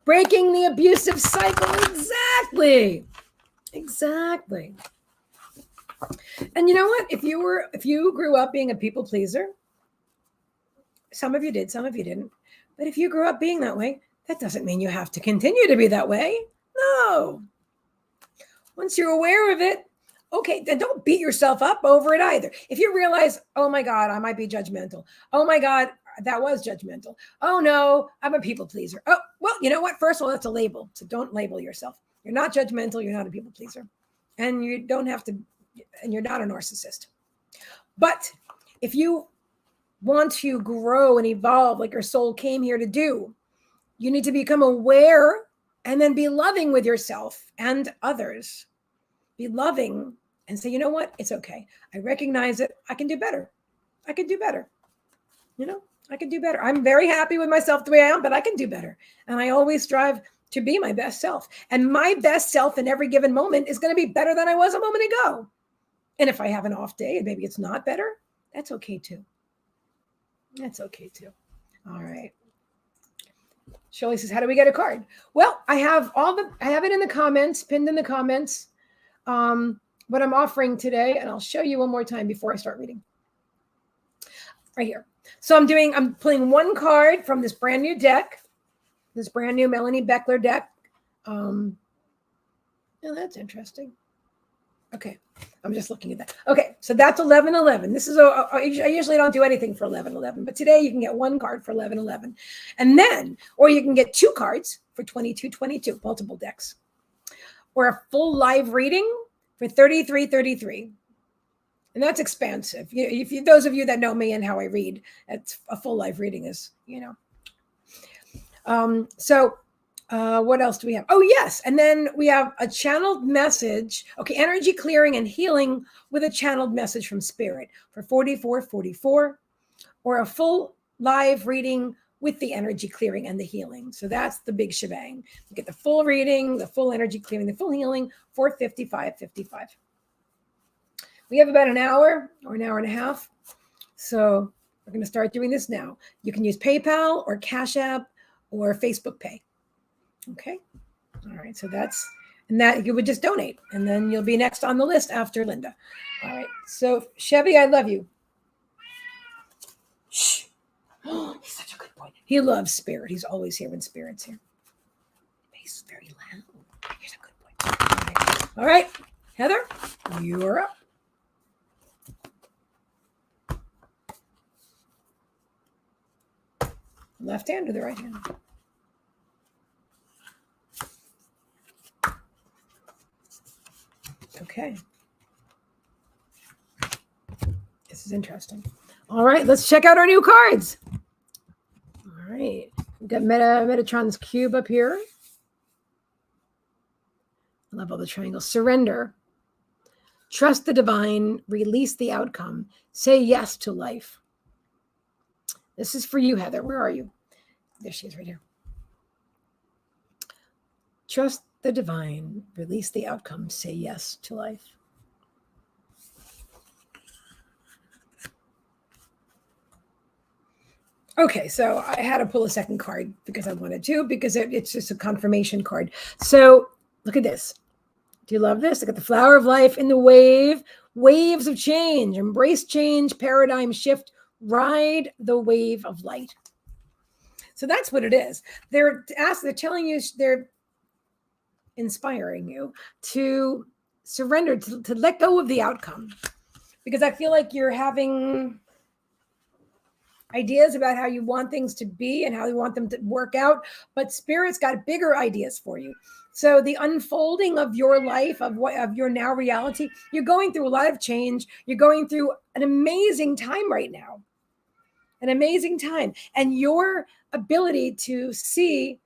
Breaking the abusive cycle. Exactly. And you know what? If you grew up being a people pleaser, some of you did, some of you didn't. But if you grew up being that way, that doesn't mean you have to continue to be that way. No. Once you're aware of it, okay, then don't beat yourself up over it either. If you realize, oh my God, I might be judgmental. Oh my God, that was judgmental. Oh no, I'm a people pleaser. Oh, well, you know what? First of all, that's a label. So don't label yourself. You're not judgmental. You're not a people pleaser. And you don't have to, and you're not a narcissist. But if you want to grow and evolve like your soul came here to do, you need to become aware and then be loving with yourself and others. Be loving and say, you know what? It's okay. I recognize it. I can do better. I can do better. I'm very happy with myself the way I am, but I can do better. And I always strive to be my best self. And my best self in every given moment is going to be better than I was a moment ago. And if I have an off day and maybe it's not better, that's okay too. All right. Shirley says, how do we get a card? Well, I have it in the comments, pinned in the comments, what I'm offering today. And I'll show you one more time before I start reading. Right here. So I'm pulling one card from this brand new deck, this brand new Melanie Beckler deck. Oh, that's interesting. Okay. I'm just looking at that. Okay. So that's 1111. This is, I usually don't do anything for 1111, but today you can get one card for 1111. And then, or you can get two cards for 2222, multiple decks, or a full live reading for 3333. And that's expansive. If those of you that know me and how I read, that's a full live reading is, what else do we have? Oh, yes. And then we have a channeled message. Okay. Energy clearing and healing with a channeled message from spirit for 4444, or a full live reading with the energy clearing and the healing. So that's the big shebang. You get the full reading, the full energy clearing, the full healing for $55.55. We have about an hour or an hour and a half. So we're going to start doing this now. You can use PayPal or Cashapp or Facebook Pay. Okay. All right. So that you would just donate, and then you'll be next on the list after Linda. All right. So Chevy, I love you. Shh. Oh, he's such a good boy. He loves spirit. He's always here when spirit's here. He's very loud. He's a good boy. All right. Heather, you're up. Left hand or the right hand? Okay. This is interesting. All right, let's check out our new cards. All right. We've got Metatron's cube up here. I love all the triangles. Surrender. Trust the divine. Release the outcome. Say yes to life. This is for you, Heather. Where are you? There she is, right here. Trust the divine. Release the outcome. Say yes to life. Okay, so I had to pull a second card because I wanted to, because it's just a confirmation card. So look at this. Do you love this? Look at the flower of life in the wave. Waves of change. Embrace change. Paradigm shift. Ride the wave of light. So that's what it is. They're telling you, they're inspiring you to surrender, to let go of the outcome. Because I feel like you're having ideas about how you want things to be and how you want them to work out, but Spirit's got bigger ideas for you. So the unfolding of your life, of your now reality, you're going through a lot of change. You're going through an amazing time right now. An amazing time. And your ability to see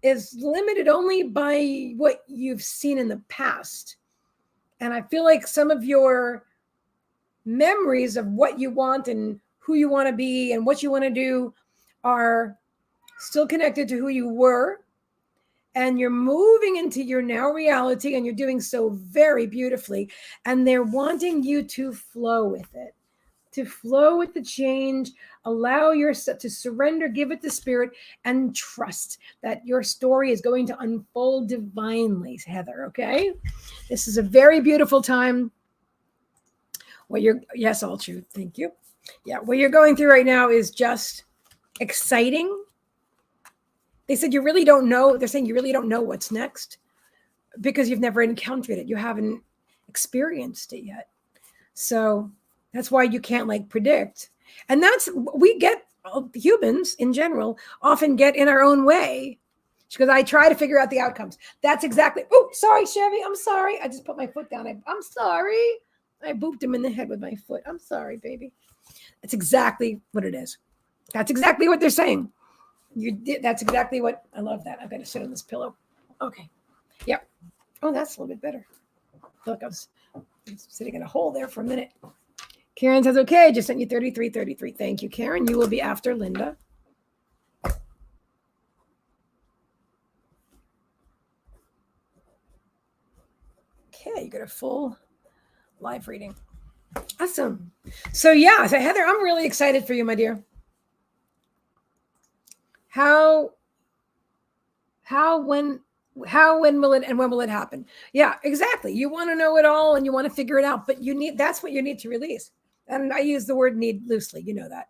is limited only by what you've seen in the past. And I feel like some of your memories of what you want and who you want to be and what you want to do are still connected to who you were. And you're moving into your now reality, and you're doing so very beautifully. And they're wanting you to flow with it, to flow with the change, allow yourself to surrender, give it to Spirit, and trust that your story is going to unfold divinely, Heather. Okay. This is a very beautiful time. Yes, all true. Thank you. Yeah. What you're going through right now is just exciting. They said you really don't know. They're saying you really don't know what's next because you've never encountered it. You haven't experienced it yet. So that's why you can't predict. And we get, humans in general often get in our own way because I try to figure out the outcomes. That's exactly. Oh, sorry, Chevy. I'm sorry. I just put my foot down. I'm sorry. I booped him in the head with my foot. I'm sorry, baby. That's exactly what it is. That's exactly what they're saying. You did. That's exactly what. I love that. I've got to sit on this pillow. Okay. Yep. Oh, that's a little bit better. Look, I was sitting in a hole there for a minute. Karen says, okay, just sent you 3333. Thank you, Karen. You will be after Linda. Okay, you got a full live reading. Awesome. So Heather, I'm really excited for you, my dear. When will it happen? Yeah, exactly. You want to know it all and you want to figure it out, but that's what you need to release. And I use the word need loosely, you know that.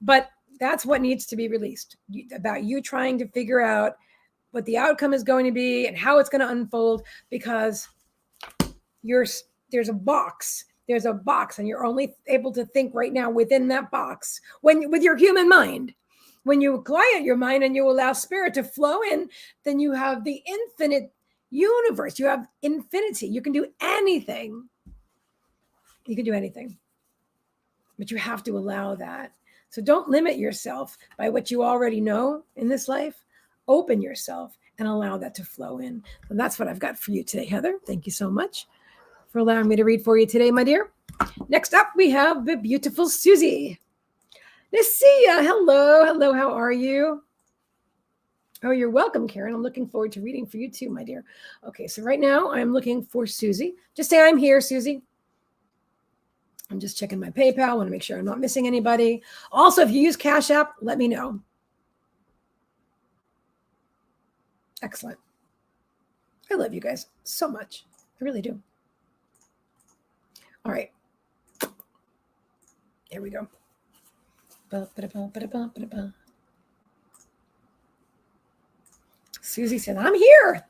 But that's what needs to be released, about you trying to figure out what the outcome is going to be and how it's going to unfold, because there's a box and you're only able to think right now within that box with your human mind. When you quiet your mind and you allow Spirit to flow in, then you have the infinite universe. You have infinity. You can do anything. You can do anything. But you have to allow that. So don't limit yourself by what you already know in this life. Open yourself and allow that to flow in. And that's what I've got for you today, Heather. Thank you so much for allowing me to read for you today, my dear. Next up, we have the beautiful Susie. Lucia, hello. How are you? Oh, you're welcome, Karen. I'm looking forward to reading for you too, my dear. Okay, so right now I'm looking for Susie. Just say I'm here, Susie. I'm just checking my PayPal. I want to make sure I'm not missing anybody. Also, if you use Cashapp, let me know. Excellent. I love you guys so much. I really do. All right. Here we go. Susie said, I'm here.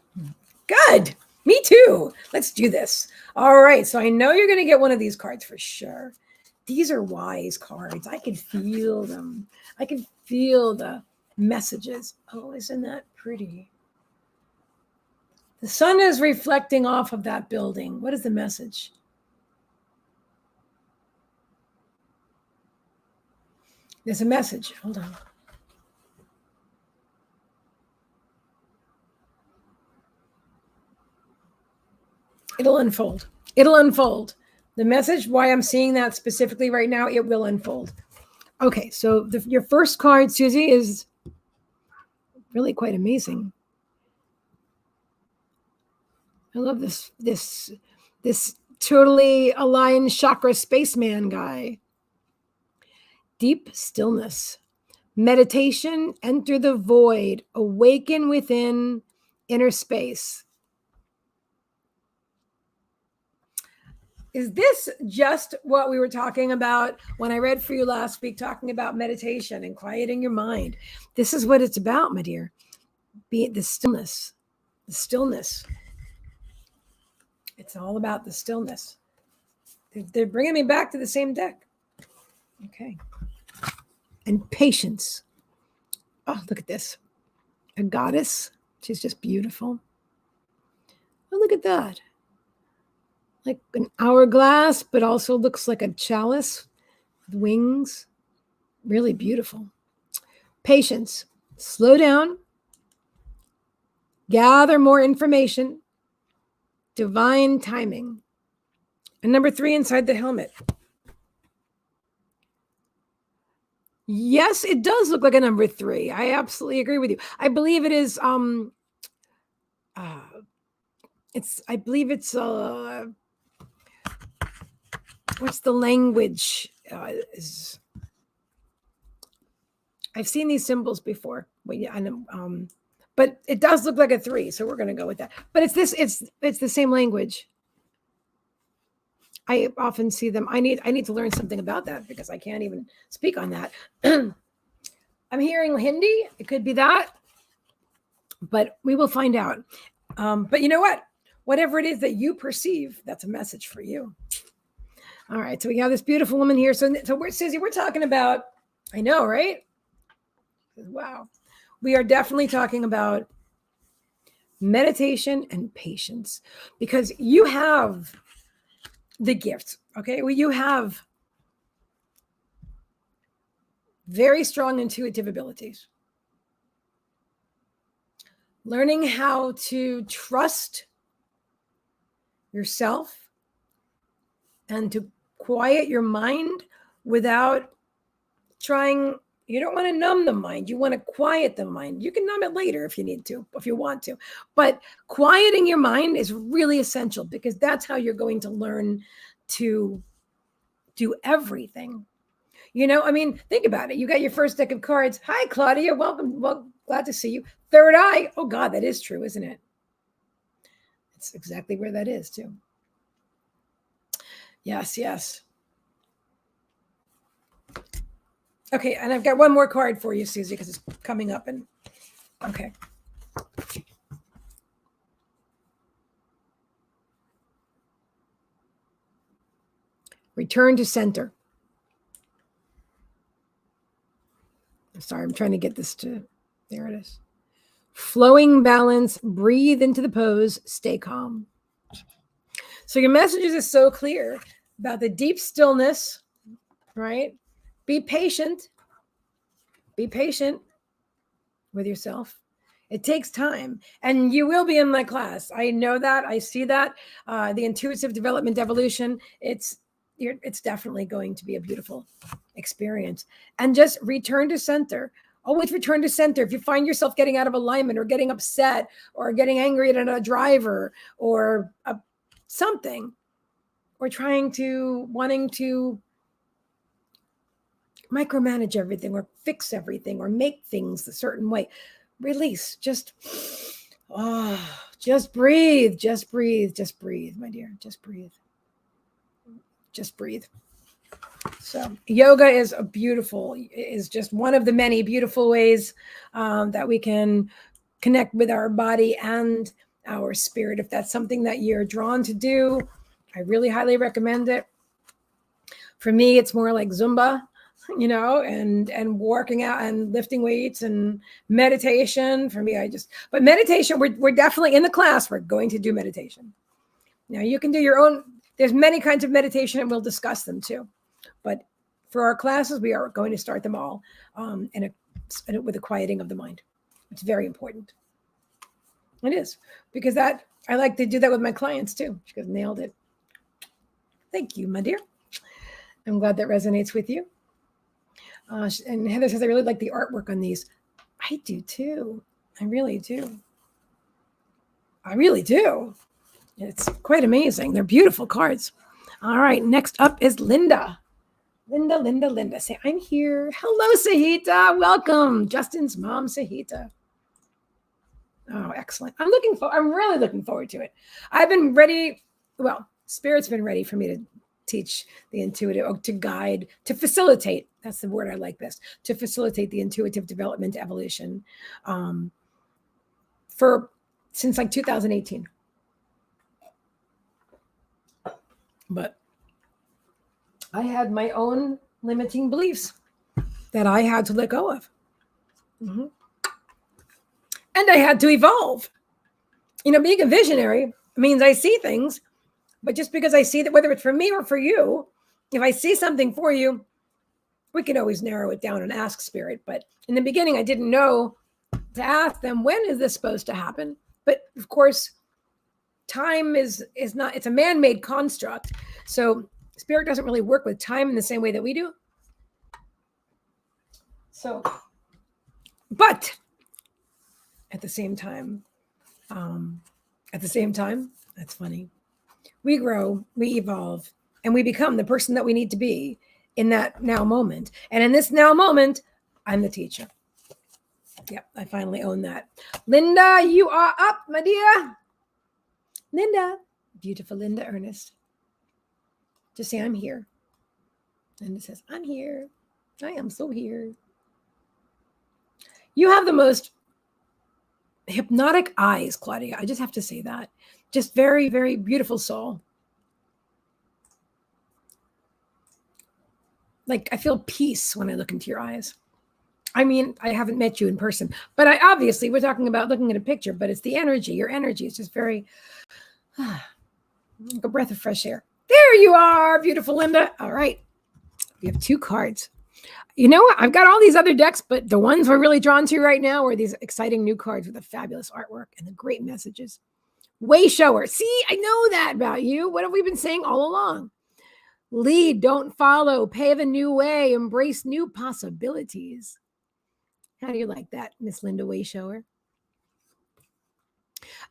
Good. Me too. Let's do this. All right. So I know you're going to get one of these cards for sure. These are wise cards. I can feel them. I can feel the messages. Oh, isn't that pretty? The sun is reflecting off of that building. What is the message? There's a message. Hold on. It'll unfold. It'll unfold. The message, why I'm seeing that specifically right now, it will unfold. Okay, so your first card, Susie, is really quite amazing. I love this totally aligned chakra spaceman guy. Deep stillness. Meditation, enter the void, awaken within inner space. Is this just what we were talking about when I read for you last week, talking about meditation and quieting your mind? This is what it's about, my dear. Be it the stillness, the stillness. It's all about the stillness. They're bringing me back to the same deck. Okay. And patience. Oh, look at this. A goddess. She's just beautiful. Oh, look at that. Like an hourglass, but also looks like a chalice with wings. Really beautiful. Patience. Slow down. Gather more information. Divine timing. And number 3 inside the helmet. Yes, it does look like a number 3. I absolutely agree with you. I believe it is I believe it's what's the language? I've seen these symbols before. But it does look like a 3, so we're going to go with that. But it's the same language. I often see them. I need to learn something about that because I can't even speak on that. I'm hearing Hindi. It could be that, but we will find out. But you know what? Whatever it is that you perceive, that's a message for you. All right. So we have this beautiful woman here. So Susie, we're talking about, I know, right? Wow. We are definitely talking about meditation and patience because you have the gift. Okay. Well, you have very strong intuitive abilities. Learning how to trust yourself and to quiet your mind without trying. You don't want to numb the mind. You want to quiet the mind. You can numb it later if you need to, if you want to. But quieting your mind is really essential because that's how you're going to learn to do everything. You know, I mean, think about it. You got your first deck of cards. Hi, Claudia. Welcome. Well, glad to see you. Third eye. Oh, God, that is true, isn't it? It's exactly where that is, too. Yes, yes. Okay, and I've got one more card for you, Susie, because it's coming up. And okay. Return to center. Sorry, I'm trying to get this to, there it is. Flowing balance, breathe into the pose, stay calm. So your messages is so clear about the deep stillness, right? Be patient. Be patient with yourself. It takes time, and you will be in my class. I know that. I see that. The intuitive development evolution. It's definitely going to be a beautiful experience. And just return to center. Always return to center. If you find yourself getting out of alignment or getting upset or getting angry at a driver or something, or wanting to micromanage everything or fix everything or make things a certain way, release. Just breathe. Just breathe. Just breathe, my dear. Just breathe. Just breathe. So yoga is just one of the many beautiful ways that we can connect with our body and our spirit. If that's something that you're drawn to do, I really highly recommend it. For me, it's more like Zumba, you know, and working out and lifting weights and meditation. For me, but meditation, we're definitely in the class. We're going to do meditation. Now you can do your own. There's many kinds of meditation and we'll discuss them too. But for our classes, we are going to start them all with a quieting of the mind. It's very important. It is, because I like to do that with my clients too. She goes, nailed it. Thank you, my dear. I'm glad that resonates with you. And Heather says, I really like the artwork on these. I do too. I really do. I really do. It's quite amazing. They're beautiful cards. All right. Next up is Linda. Linda. Say, I'm here. Hello, Sahita. Welcome. Justin's mom, Sahita. Oh, excellent. I'm really looking forward to it. I've been ready. Well, Spirit's been ready for me to teach the intuitive, or to guide, to facilitate. That's the word I like best. To facilitate the intuitive development evolution, since like 2018. But I had my own limiting beliefs that I had to let go of. Mm-hmm. And I had to evolve. Being a visionary means I see things, but just because I see that, whether it's for me or for you, if I see something for you, we can always narrow it down and ask Spirit. But in the beginning, I didn't know to ask them, when is this supposed to happen? But of course, time is not, it's a man-made construct. So Spirit doesn't really work with time in the same way that we do. So, but at the same time, that's funny. We grow, we evolve, and we become the person that we need to be in that now moment. And in this now moment, I'm the teacher. Yep, I finally own that. Linda, you are up, my dear. Linda, beautiful Linda Ernest. Just say, I'm here. Linda says, I'm here. I am so here. You have the most hypnotic eyes, Claudia. I just have to say that. Just very, very beautiful soul. Like, I feel peace when I look into your eyes. I mean, I haven't met you in person, but we're talking about looking at a picture, but it's the energy. Your energy is just very, like a breath of fresh air. There you are, beautiful Linda. All right. We have 2 cards. You know what? I've got all these other decks, but the ones we're really drawn to right now are these exciting new cards with the fabulous artwork and the great messages. Way shower. See, I know that about you. What have we been saying all along? Lead, don't follow, pave a new way, embrace new possibilities. How do you like that, Miss Linda Wayshower?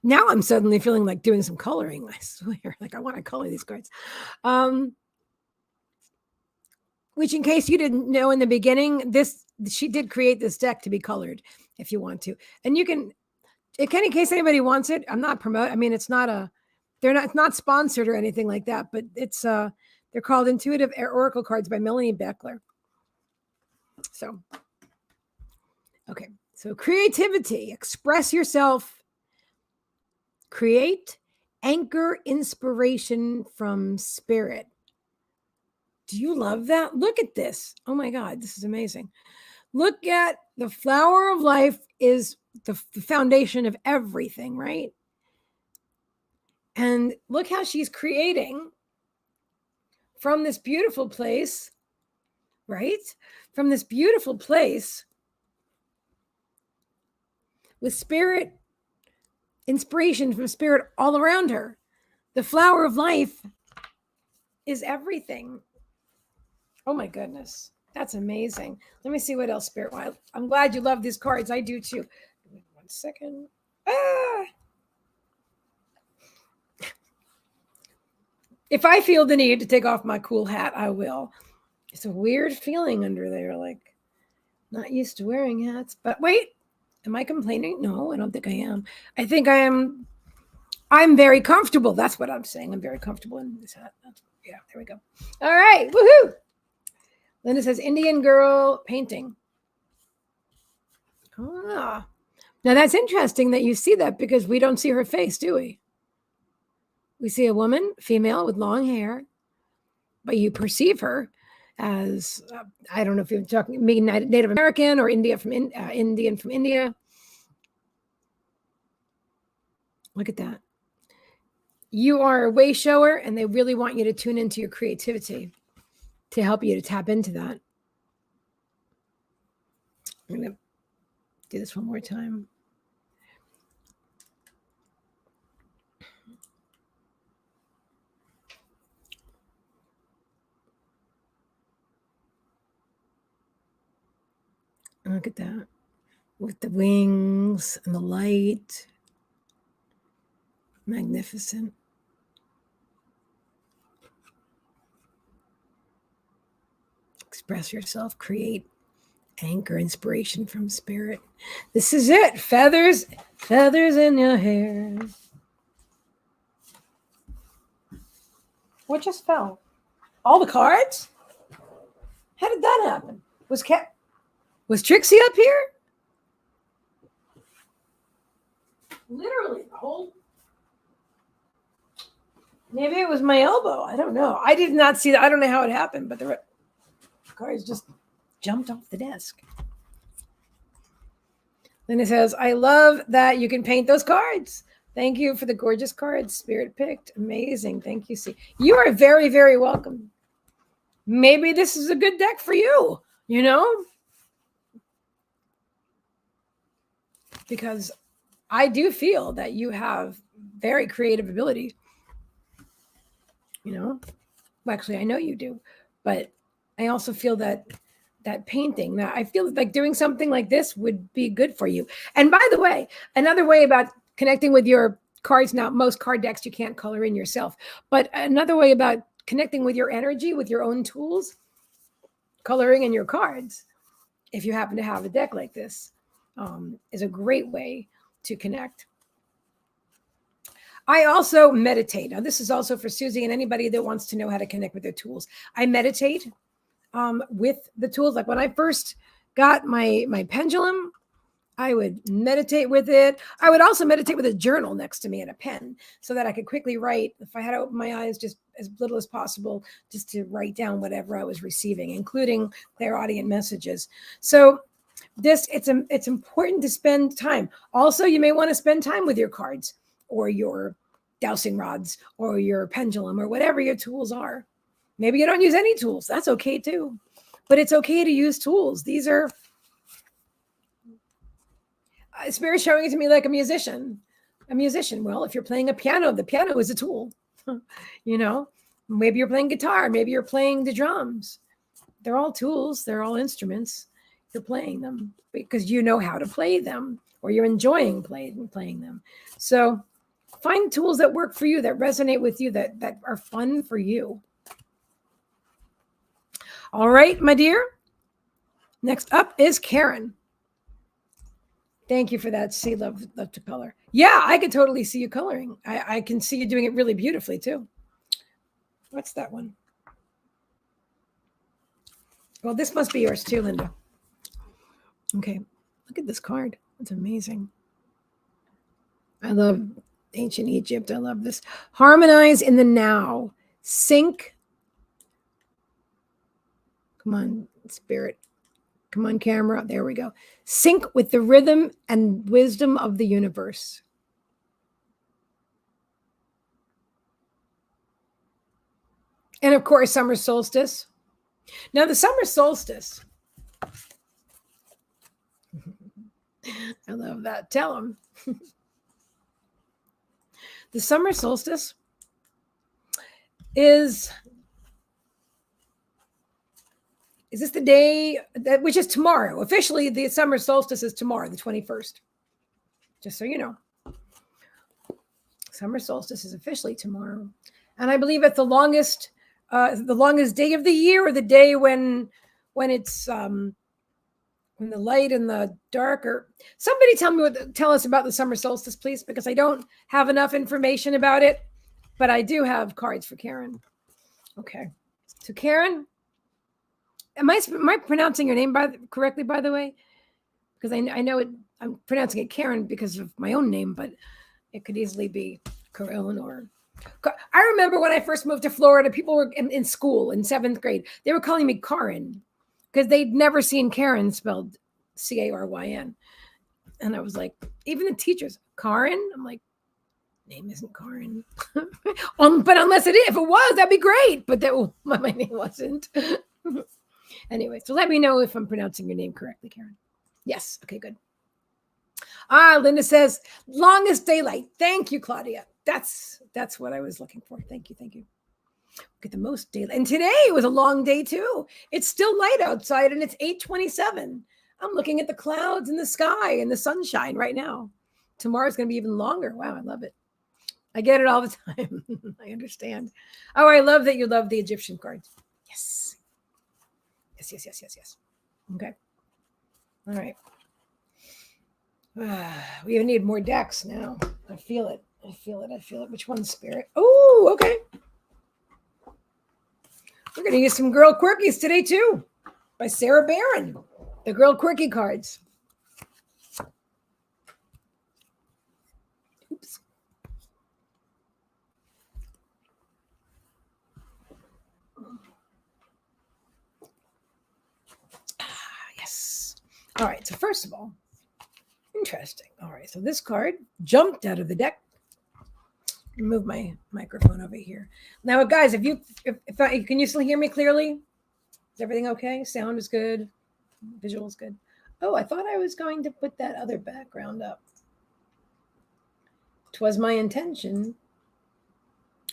Now I'm suddenly feeling like doing some coloring. I swear, like I want to color these cards. Which, in case you didn't know in the beginning, she did create this deck to be colored if you want to. And you can, in case anybody wants it, I'm not promoting. I mean, it's not sponsored or anything like that, but it's, they're called Intuitive Oracle Cards by Melanie Beckler. So, okay. So creativity, express yourself, create, anchor inspiration from spirit. Do you love that? Look at this. Oh my God, this is amazing. Look at the flower of life is the foundation of everything, right? And look how she's creating from this beautiful place, right? From this beautiful place with spirit, inspiration from spirit all around her. The flower of life is everything. Oh my goodness. That's amazing. Let me see what else Spirit wants. I'm glad you love these cards. I do too. 1 second. If I feel the need to take off my cool hat, I will. It's a weird feeling under there, like not used to wearing hats. But wait, am I complaining? No, I don't think I am. I think I am. I'm very comfortable. That's what I'm saying. I'm very comfortable in this hat. Yeah, there we go. All right. Woohoo. Linda says, Indian girl painting. Ah. Now that's interesting that you see that because we don't see her face, do we? We see a woman, female with long hair, but you perceive her as, I don't know if you're talking Native American or Indian from India. Look at that. You are a way shower, and they really want you to tune into your creativity to help you to tap into that. I'm going to do this one more time. Look at that. With the wings and the light. Magnificent. Express yourself, create, anchor inspiration from spirit. This is it. Feathers in your hair. What just fell? All the cards? How did that happen? Was Trixie up here? Literally the whole. Maybe it was my elbow. I don't know. I did not see that. I don't know how it happened, but the cards just jumped off the desk. Then it says, I love that you can paint those cards. Thank you for the gorgeous cards Spirit picked. Amazing. Thank you. See, you are very, very welcome. Maybe this is a good deck for you, you know? Because I do feel that you have very creative ability. You know? Well, actually, I know you do. But I also feel that painting, that I feel like doing something like this would be good for you. And by the way, another way about connecting with your cards, now most card decks you can't color in yourself, but another way about connecting with your energy, with your own tools, coloring in your cards, if you happen to have a deck like this, is a great way to connect. I also meditate. Now, this is also for Susie and anybody that wants to know how to connect with their tools. I meditate with the tools. Like when I first got my pendulum, I would meditate with it. I would also meditate with a journal next to me and a pen so that I could quickly write, if I had to open my eyes just as little as possible, just to write down whatever I was receiving, including clairaudient messages. So it's important to spend time. Also, you may want to spend time with your cards or your dowsing rods or your pendulum or whatever your tools are. Maybe you don't use any tools. That's okay too. But it's okay to use tools. These are Spirit showing it to me like a musician. A musician. Well, if you're playing a piano, the piano is a tool. You know, maybe you're playing guitar. Maybe you're playing the drums. They're all tools. They're all instruments. You're playing them because you know how to play them or you're enjoying playing them. So find tools that work for you, that resonate with you, that are fun for you. All right, my dear. Next up is Karen. Thank you for that. See, love to color. Yeah, I could totally see you coloring. I can see you doing it really beautifully too. What's that one? Well, this must be yours too, Linda. Okay, look at this card. It's amazing. I love ancient Egypt. I love this. Harmonize in the now. Sync. Come on, Spirit. Come on, camera. There we go. Sync with the rhythm and wisdom of the universe. And of course, summer solstice. Now, the summer solstice. I love that. Tell them. The summer solstice is this the day that, which is tomorrow? Officially, the summer solstice is tomorrow, the 21st. Just so you know. Summer solstice is officially tomorrow. And I believe it's the longest day of the year, or the day when it's when the light and the dark are. Somebody tell us about the summer solstice, please, because I don't have enough information about it, but I do have cards for Karen. Okay. So Karen, am I pronouncing your name correctly, by the way? Because I know it. I'm pronouncing it Karen because of my own name, but it could easily be Karen or. I remember when I first moved to Florida, people were in school in 7th grade. They were calling me Karin because they'd never seen Karen spelled Caryn. And I was like, even the teachers, Karin? I'm like, name isn't Karin. But unless if it was, that'd be great. But my name wasn't. Anyway, so let me know if I'm pronouncing your name correctly, Karen. Yes. Okay, good. Linda says, longest daylight. Thank you, Claudia. That's what I was looking for. Thank you. Get the most daylight. And today was a long day too. It's still light outside and it's 8:27. I'm looking at the clouds and the sky and the sunshine right now. Tomorrow's going to be even longer. Wow, I love it. I get it all the time. I understand. Oh, I love that you love the Egyptian cards. Yes. Yes. Okay. All right. We even need more decks now. I feel it. Which one's Spirit? Oh, okay. We're going to use some Girl Quirkies today, too, by Sarah Barron. The Girl Quirky cards. Oops. Yes. All right. So first of all, interesting. All right. So this card jumped out of the deck. Move my microphone over here. Now, guys, if can you still hear me clearly? Is everything okay? Sound is good. Visual is good. Oh, I thought I was going to put that other background up. 'Twas my intention.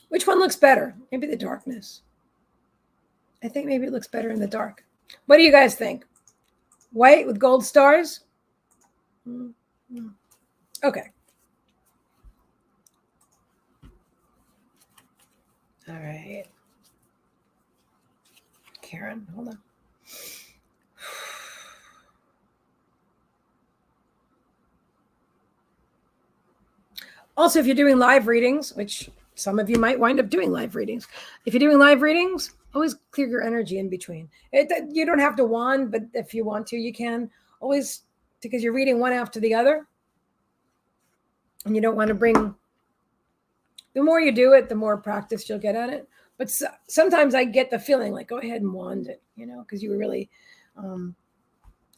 Which one looks better? Maybe the darkness. I think maybe it looks better in the dark. What do you guys think? White with gold stars? Okay. All right. Karen, hold on. Also, if you're doing live readings, which some of you might wind up doing live readings, if you're doing live readings, always clear your energy in between. You don't have to wand, but if you want to, you can. Always, because you're reading one after the other, and you don't want to bring. The more you do it, the more practice you'll get at it. But sometimes I get the feeling like, go ahead and wand it, because you were really.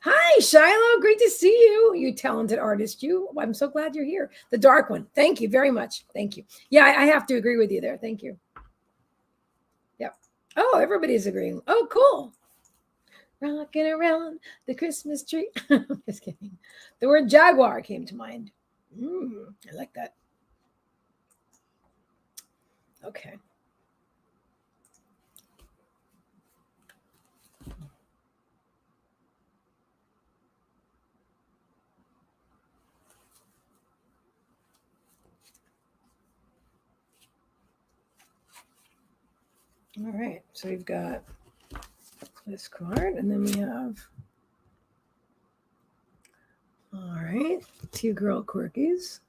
Hi, Shiloh. Great to see you. You talented artist. I'm so glad you're here. The dark one. Thank you very much. Thank you. Yeah, I have to agree with you there. Thank you. Yep. Oh, everybody's agreeing. Oh, cool. Rocking around the Christmas tree. Just kidding. The word jaguar came to mind. I like that. Okay. All right. So we've got this card, and then we have, all right, 2 Girl Quirkies.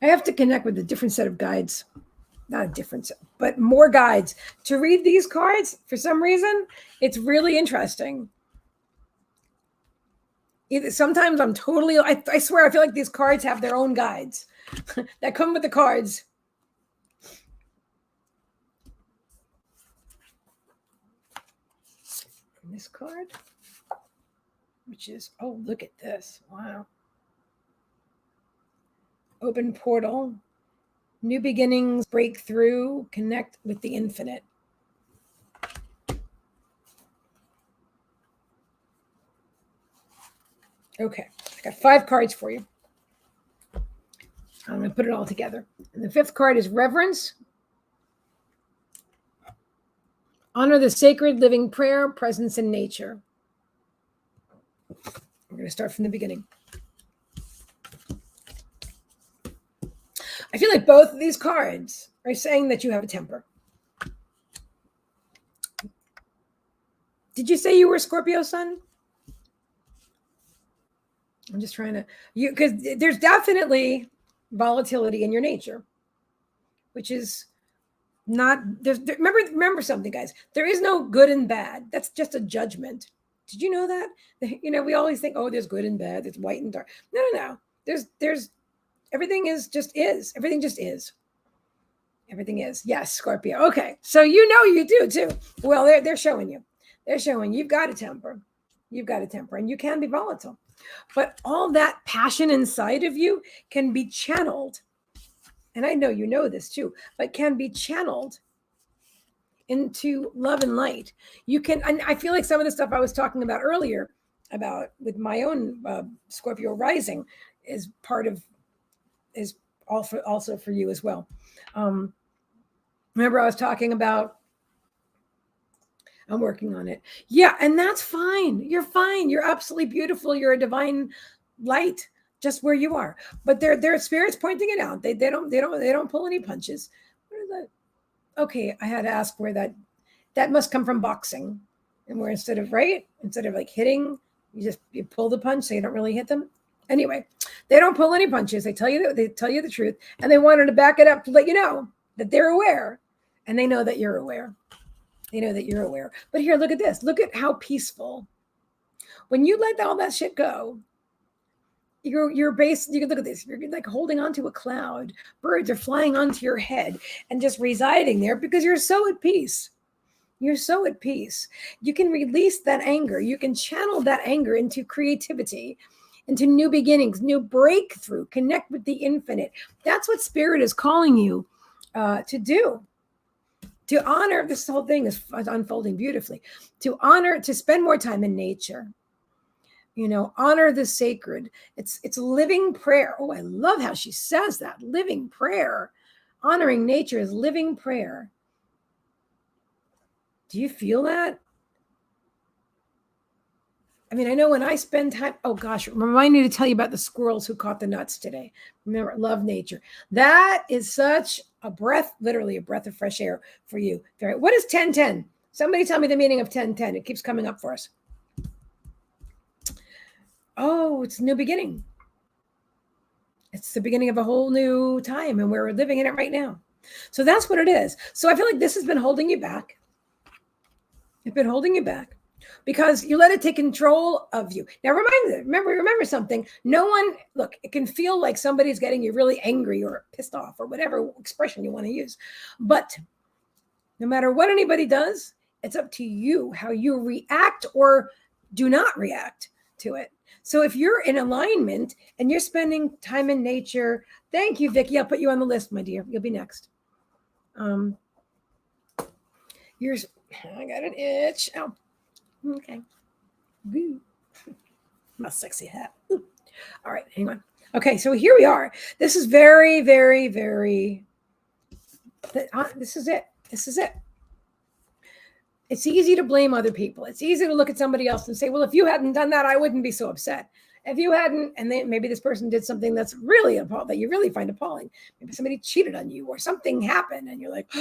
I have to connect with a different set of guides. Not a different set, but more guides to read these cards. For some reason, it's really interesting. Sometimes I'm totally, I swear, I feel like these cards have their own guides that come with the cards. And this card, which is, oh, look at this. Wow. Open portal, new beginnings, breakthrough, connect with the infinite. Okay, I got 5 cards for you. I'm going to put it all together. And the 5th card is reverence. Honor the sacred living prayer, presence in nature. We're going to start from the beginning. I feel like both of these cards are saying that you have a temper. Did you say you were Scorpio sun? I'm just trying to, because there's definitely volatility in your nature, which is not, remember something, guys. There is no good and bad. That's just a judgment. Did you know that? We always think, oh, there's good and bad. There's white and dark. No. There's everything just is. Everything just is. Everything is. Yes, Scorpio. Okay. So you do too. Well, they're showing you. They're showing you've got a temper. You've got a temper, and you can be volatile. But all that passion inside of you can be channeled. And I know you know this too, but can be channeled into love and light. You can, and I feel like some of the stuff I was talking about earlier about with my own Scorpio rising is also for you as well. Remember I was talking about, I'm working on it. Yeah, and that's fine. You're fine. You're absolutely beautiful. You're a divine light just where you are. But their spirits pointing it out. They don't pull any punches. What is that? Okay, I had to ask where that must come from boxing. And where instead of like hitting, you pull the punch so you don't really hit them. Anyway, They don't pull any punches. They tell you the truth, and they wanted to back it up to let you know that they're aware, and they know that you're aware. They know that you're aware. But here, look at this. Look at how peaceful. When you let all that shit go, you're based. You can look at this. You're like holding onto a cloud. Birds are flying onto your head and just residing there because you're so at peace. You're so at peace. You can release that anger. You can channel that anger into creativity, into new beginnings, new breakthrough, connect with the infinite. That's what Spirit is calling you to do. To honor, this whole thing is unfolding beautifully. To honor, to spend more time in nature. Honor the sacred. It's living prayer. Oh, I love how she says that. Living prayer. Honoring nature is living prayer. Do you feel that? I mean, I know when I spend time, oh gosh, remind me to tell you about the squirrels who caught the nuts today. Remember, love nature. That is such a breath, literally a breath of fresh air for you. What is 1010? Somebody tell me the meaning of 1010. It keeps coming up for us. Oh, it's a new beginning. It's the beginning of a whole new time, and we're living in it right now. So that's what it is. So I feel like this has been holding you back. It's been holding you back because you let it take control of you. Now, remember something. No one, look, it can feel like somebody's getting you really angry or pissed off or whatever expression you want to use. But no matter what anybody does, it's up to you how you react or do not react to it. So if you're in alignment and you're spending time in nature, thank you, Vicki. I'll put you on the list, my dear. You'll be next. I got an itch. Oh, okay. Woo. My sexy hat. Ooh. All right, hang on. Okay, so here we are. This is very, very, very. This is it. This is it. It's easy to blame other people. It's easy to look at somebody else and say, well, if you hadn't done that, I wouldn't be so upset. If you hadn't, and then maybe this person did something that's really appalling, that you really find appalling. Maybe somebody cheated on you or something happened and you're like,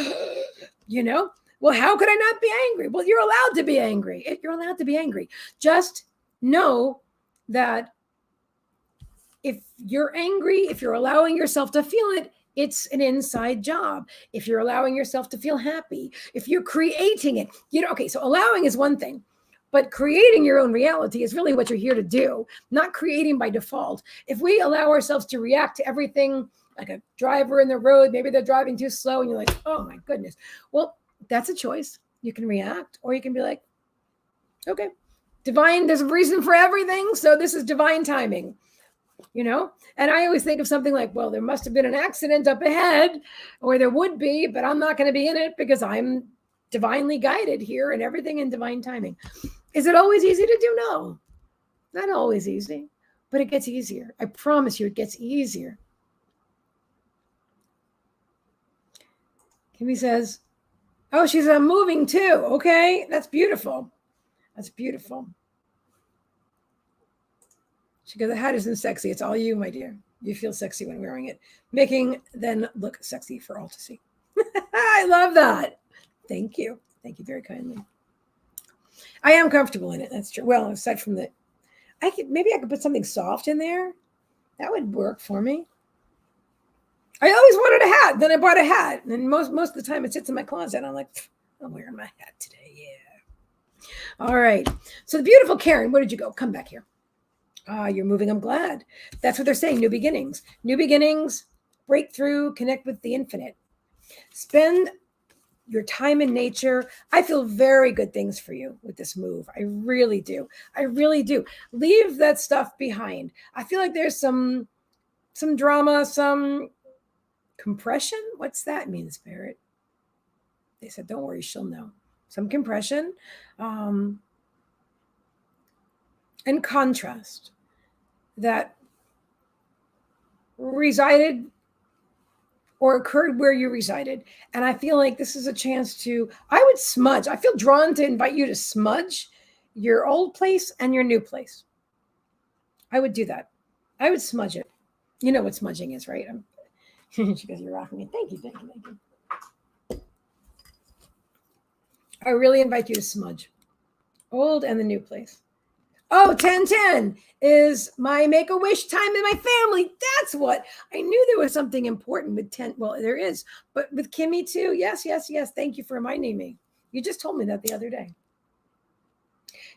well, how could I not be angry? Well, you're allowed to be angry. You're allowed to be angry. Just know that if you're angry, if you're allowing yourself to feel it, it's an inside job. If you're allowing yourself to feel happy, if you're creating it, okay, so allowing is one thing, but creating your own reality is really what you're here to do, not creating by default. If we allow ourselves to react to everything like a driver in the road, maybe they're driving too slow and you're like, oh my goodness. Well, that's a choice. You can react or you can be like, okay, divine, there's a reason for everything. So this is divine timing. And I always think of something like, well, there must have been an accident up ahead, or there would be, but I'm not going to be in it because I'm divinely guided here and everything in divine timing. Is it always easy to do? No, not always easy, but it gets easier. I promise you it gets easier. Kimmy says, oh, she's moving too. Okay, that's beautiful. That's beautiful. She goes, the hat isn't sexy. It's all you, my dear. You feel sexy when wearing it, making then look sexy for all to see. I love that. Thank you. Thank you very kindly. I am comfortable in it. That's true. Well, aside from that, maybe I could put something soft in there. That would work for me. I always wanted a hat. Then I bought a hat. And most of the time it sits in my closet. I'm like, I'm wearing my hat today. Yeah. All right. So the beautiful Karen, where did you go? Come back here. You're moving. I'm glad. That's what they're saying. New beginnings, breakthrough, connect with the infinite. Spend your time in nature. I feel very good things for you with this move. I really do. I really do. Leave that stuff behind. I feel like there's some drama, some compression. What's that mean, Spirit? They said, don't worry, she'll know. Some compression and contrast that resided or occurred where you resided. And I feel like this is a chance I would smudge. I feel drawn to invite you to smudge your old place and your new place. I would do that. I would smudge it. You know what smudging is, right? She goes, you're rocking me. Thank you. I really invite you to smudge old and the new place. Oh, 10:10 is my Make-A-Wish time in my family. That's what. I knew there was something important with 10. Well, there is, but with Kimmy too. Yes, yes, yes. Thank you for reminding me. You just told me that the other day.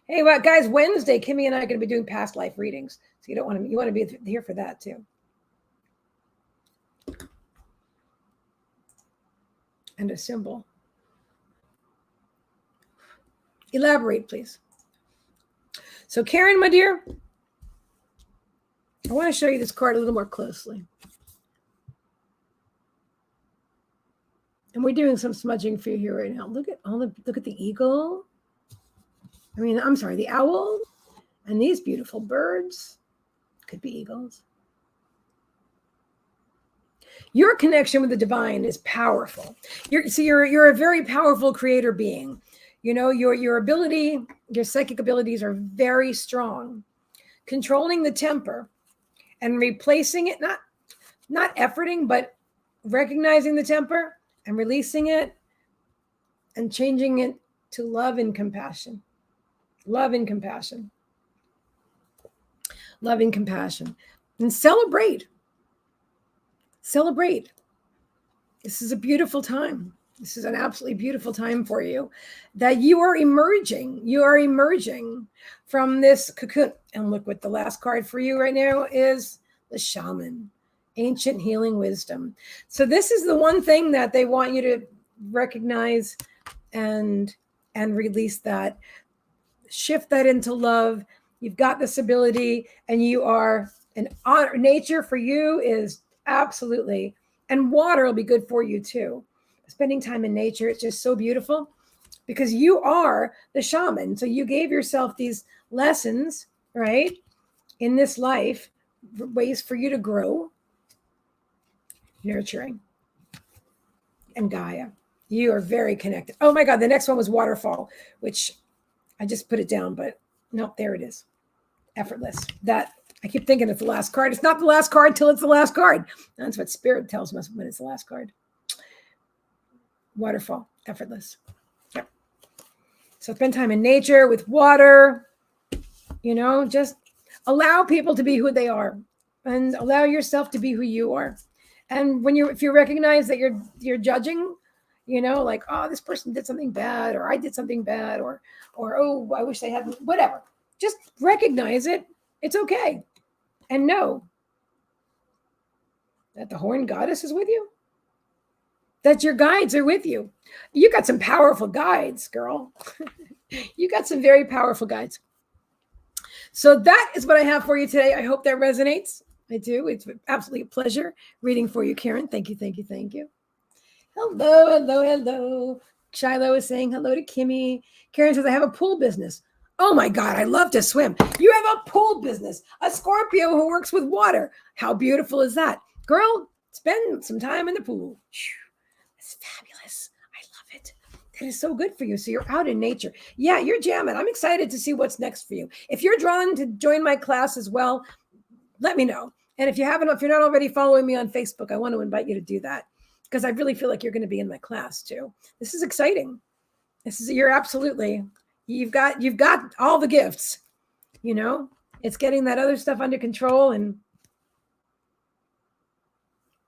Hey, well, guys, Wednesday, Kimmy and I are going to be doing past life readings. So you want to be here for that too. And a symbol. Elaborate, please. So, Karen, my dear, I want to show you this card a little more closely. And we're doing some smudging for you here right now. Look at the eagle. I'm sorry, the owl and these beautiful birds. Could be eagles. Your connection with the divine is powerful. You're a very powerful creator being. You know, your ability, your psychic abilities are very strong. Controlling the temper and replacing it, not efforting, but recognizing the temper and releasing it and changing it to love and compassion. Love and compassion. Love and compassion. And celebrate. Celebrate. This is a beautiful time. This is an absolutely beautiful time for you, that you are emerging. You are emerging from this cocoon. And look what the last card for you right now is: the shaman, ancient healing wisdom. So this is the one thing that they want you to recognize and release that. Shift that into love. You've got this ability, and you are an honor. Nature for you is absolutely, and water will be good for you too. Spending time in nature, it's just so beautiful because you are the shaman. So you gave yourself these lessons, right, in this life, ways for you to grow, nurturing, and Gaia. You are very connected. Oh my God, the next one was waterfall, which I just put it down, but no, there it is. Effortless. That, I keep thinking it's the last card. It's not the last card till it's the last card. That's what Spirit tells us when it's the last card. Waterfall, effortless. Yep. So spend time in nature with water. You know, just allow people to be who they are, and allow yourself to be who you are. And if you recognize that you're judging, you know, like, oh, this person did something bad, or I did something bad, or oh, I wish they hadn't, whatever. Just recognize it. It's okay. And know that the Horn Goddess is with you, that your guides are with you. You got some powerful guides, girl. You got some very powerful guides. So that is what I have for you today. I hope that resonates. I do. It's absolutely a pleasure reading for you, Karen. Thank you, thank you, thank you. Hello, hello, hello. Shiloh is saying hello to Kimmy. Karen says, I have a pool business. Oh my God, I love to swim. You have a pool business, a Scorpio who works with water. How beautiful is that? Girl, spend some time in the pool. It's fabulous. I love it. That is so good for you. So you're out in nature. Yeah, you're jamming. I'm excited to see what's next for you. If you're drawn to join my class as well, let me know. And if you're not already following me on Facebook, I want to invite you to do that, because I really feel like you're going to be in my class too. This is exciting. You've got all the gifts, you know. It's getting that other stuff under control, and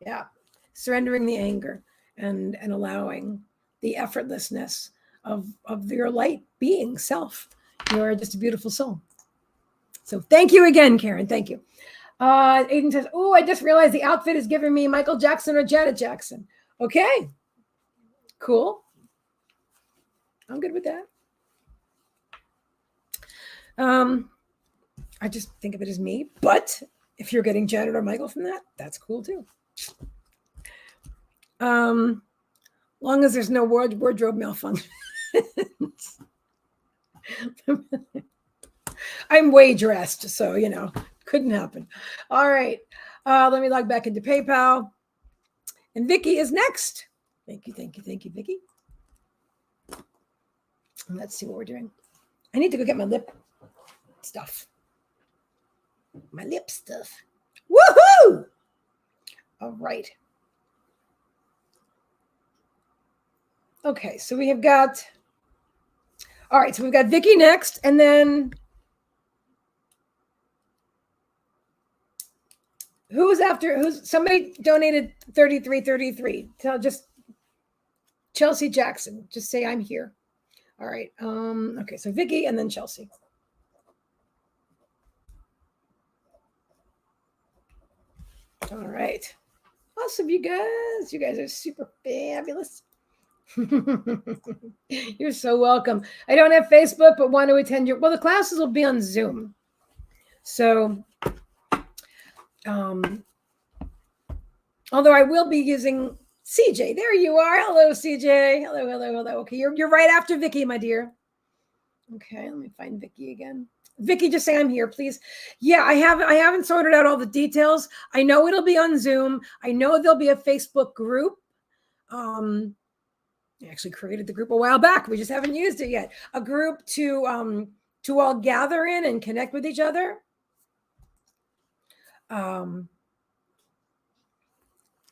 yeah, surrendering the anger and allowing the effortlessness of your light being self. You're just a beautiful soul. So thank you again, Karen. Thank you. Aiden says, oh, I just realized the outfit is giving me Michael Jackson or Janet Jackson. Okay, cool. I'm good with that. I just think of it as me, but if you're getting Janet or Michael from that, that's cool too. Long as there's no wardrobe malfunction. I'm way dressed, so, you know, couldn't happen. All right. Let me log back into PayPal. And Vicky is next. Thank you, thank you, thank you, Vicky. And let's see what we're doing. I need to go get my lip stuff. My lip stuff. Woohoo! All right. Okay, so we have got, all right, so we've got Vicky next, and then Who's after? Who's somebody donated 3333? Tell just Chelsea Jackson. Just say I'm here. All right. Okay, so Vicky and then Chelsea. All right. Awesome, you guys. You guys are super fabulous. You're so welcome. I don't have Facebook, but want to attend your the classes will be on Zoom. So although I will be using CJ. There you are. Hello, CJ. Hello, hello, hello. Okay, you're right after Vicky, my dear. Okay, let me find Vicky again. Vicky, just say I'm here, please. Yeah, I haven't sorted out all the details. I know it'll be on Zoom. I know there'll be a Facebook group. I actually created the group a while back. We just haven't used it yet. A group to all gather in and connect with each other.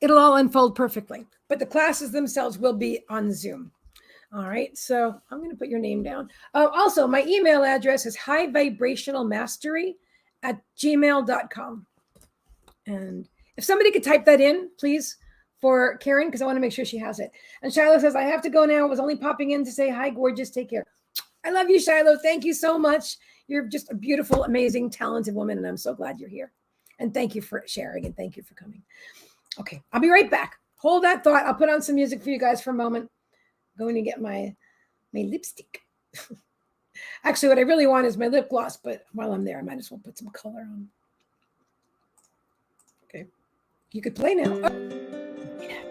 It'll all unfold perfectly, but the classes themselves will be on Zoom. All right, so I'm going to put your name down. Also, my email address is highvibrationalmastery@gmail.com. And if somebody could type that in, please, for Karen, because I want to make sure she has it. And Shiloh says, I have to go now. I was only popping in to say hi, gorgeous. Take care. I love you, Shiloh. Thank you so much. You're just a beautiful, amazing, talented woman, and I'm so glad you're here. And thank you for sharing, and thank you for coming. Okay, I'll be right back. Hold that thought. I'll put on some music for you guys for a moment. Going to get my lipstick. Actually, what I really want is my lip gloss, but while I'm there, I might as well put some color on. Okay. You could play now. Oh. Yeah.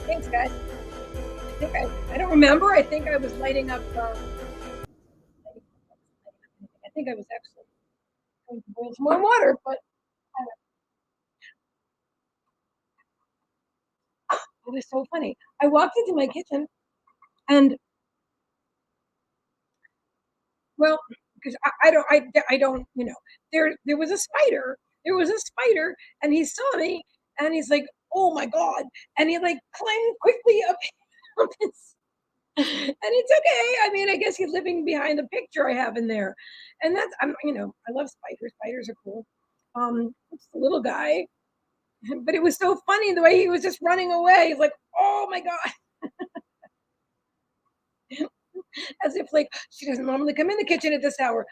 Thanks, guys. I don't remember. I think I was lighting up. I think I was actually going to boil some more water, but it was so funny. I walked into my kitchen and well, because I don't, there was a spider. There was a spider, and he saw me, and he's like, "Oh my god!" And he like climbed quickly up, up his, and it's okay. I mean, I guess he's living behind the picture I have in there, and that's I love spiders. Spiders are cool. It's the little guy, but it was so funny the way he was just running away. He's like, "Oh my god!" As if like she doesn't normally come in the kitchen at this hour.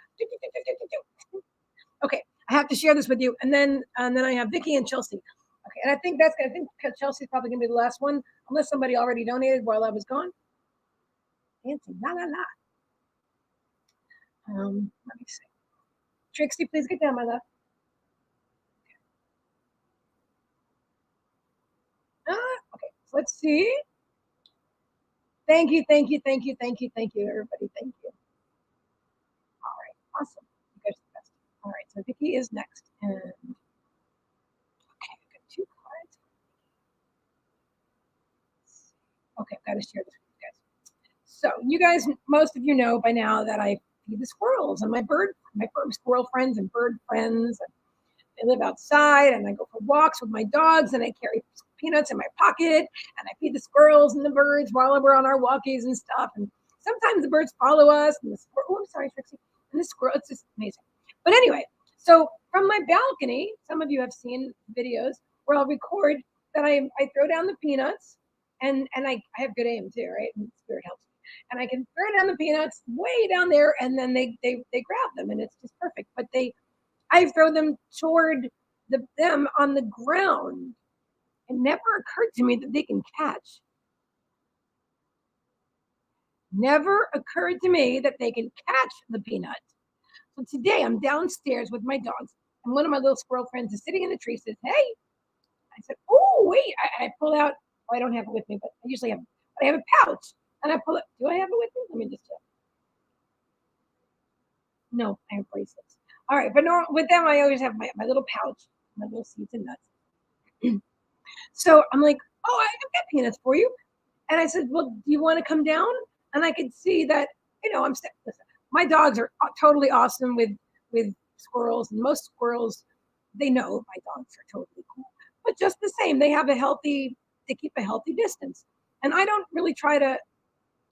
Okay, I have to share this with you, and then I have Vicky and Chelsea. Okay, and I think Chelsea's probably gonna be the last one, unless somebody already donated while I was gone. Fancy, la la la. Let me see. Trixie, please get down, my love. Okay, so let's see. Thank you, thank you, thank you, thank you, thank you, everybody. Thank you. All right, awesome. You guys are the best. All right, so Vicky is next, and okay, I've got two cards. Okay, I've got to share this with you guys. So you guys, most of you know by now that I feed the squirrels and my bird squirrel friends and bird friends. I live outside and I go for walks with my dogs and I carry peanuts in my pocket and I feed the squirrels and the birds while we're on our walkies and stuff. And sometimes the birds follow us and the squirrel, oh, I'm sorry, Trixie. And the squirrel, it's just amazing. But anyway, so from my balcony, some of you have seen videos where I'll record that I throw down the peanuts and I have good aim too, right? And spirit helps me. And I can throw down the peanuts way down there and then they grab them and it's just perfect. But I throw them toward them on the ground. It never occurred to me that they can catch. Never occurred to me that they can catch the peanut. So today I'm downstairs with my dogs, and one of my little squirrel friends is sitting in the tree. Says, "Hey," I said, "Oh, wait!" I pull out. Oh, I don't have it with me, but I usually have. But I have a pouch, and I pull it. Do I have it with me? Let me just check. No, I have bracelets. All right, but no, with them I always have my little pouch, my little seeds and nuts. So I'm like, "Oh, I've got peanuts for you." And I said, "Well, do you want to come down?" And I could see that, listen, my dogs are totally awesome with squirrels, and most squirrels, they know my dogs are totally cool. But just the same, they keep a healthy distance. And I don't really try to.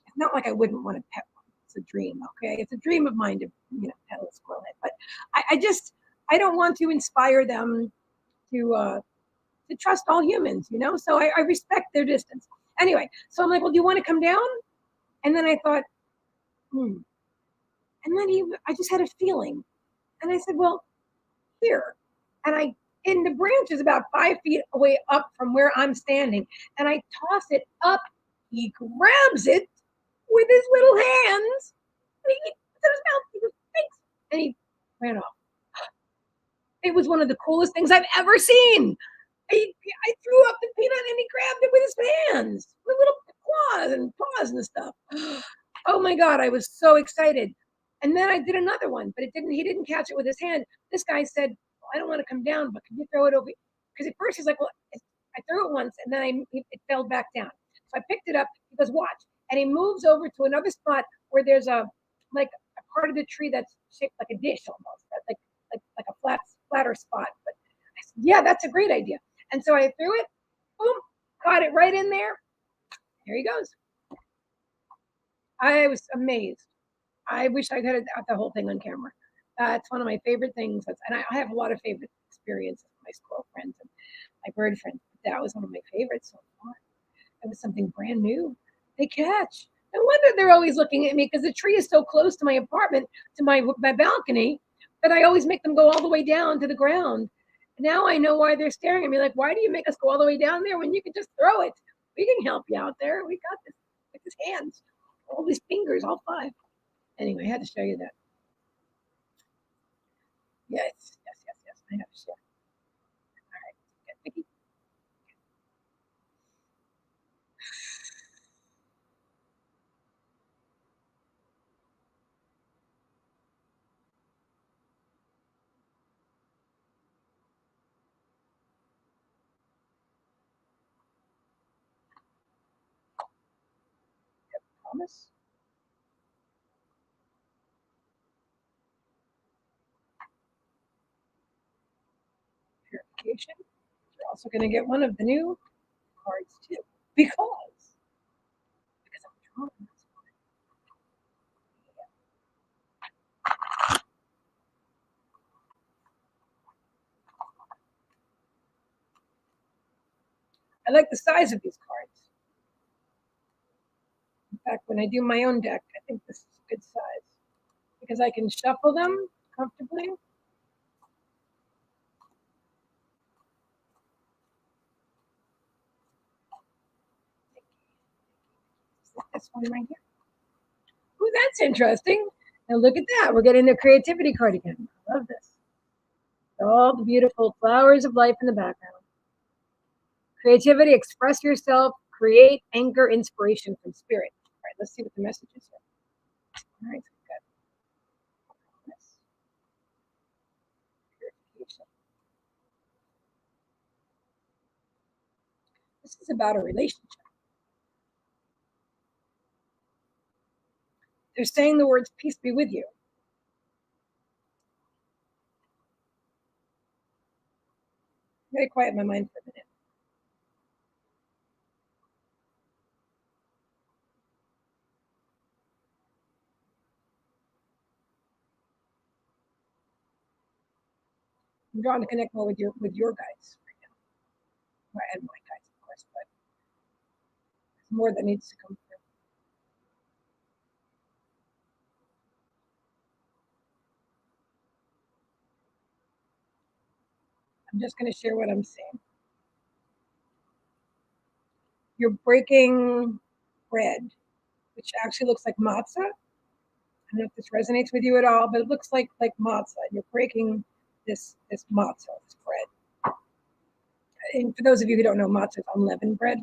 It's not like I wouldn't want to pet one. It's a dream, okay? It's a dream of mine to pet a squirrel head. But I don't want to inspire them to to trust all humans. So I respect their distance. Anyway, so I'm like, well, do you want to come down? And then I thought, hmm. And then I just had a feeling. And I said, well, here. And in the branch is about 5 feet away up from where I'm standing. And I toss it up. He grabs it with his little hands. And he puts it in his mouth. He goes, thanks. And he ran off. It was one of the coolest things I've ever seen. I threw up the peanut and he grabbed it with his hands, with little claws and paws and stuff. Oh my God, I was so excited. And then I did another one, but he didn't catch it with his hand. This guy said, well, I don't want to come down, but can you throw it over? Because at first he's like, well, I threw it once and then it fell back down. So I picked it up. He goes, watch. And he moves over to another spot where there's like a part of the tree that's shaped like a dish almost, like a flatter spot. But I said, yeah, that's a great idea. And so I threw it, boom, caught it right in there. Here he goes. I was amazed. I wish I could have got the whole thing on camera. It's one of my favorite things. And I have a lot of favorite experiences with my squirrel friends and my bird friends. But that was one of my favorites so far. It was something brand new. They catch. No wonder they're always looking at me because the tree is so close to my apartment, to my balcony, that I always make them go all the way down to the ground. Now I know why they're staring at me. Like, why do you make us go all the way down there when you can just throw it? We can help you out there. We got this with his hands, all these fingers, all five. Anyway, I had to show you that. Yes, yes, yes, yes. I have to share. All right, get Vicky. Promise. Purification. You're also going to get one of the new cards too, because I'm drawing this one. I like the size of these cards. In fact, when I do my own deck, I think this is a good size because I can shuffle them comfortably. This one right here. Ooh, that's interesting. Now look at that. We're getting the creativity card again. I love this. All the beautiful flowers of life in the background. Creativity, express yourself, create, anchor, inspiration from spirit. All right, let's see what the message is here. All right, good. Purification. This is about a relationship. They're saying the words, peace be with you. I'm going to quiet my mind for a minute. I'm trying to connect more with your guides right now. And my guides, of course, but there's more that needs to come through. I'm just going to share what I'm seeing. You're breaking bread, which actually looks like matzah. I don't know if this resonates with you at all, but it looks like matzah. You're breaking this matzah, this bread. And for those of you who don't know, matzah is unleavened bread.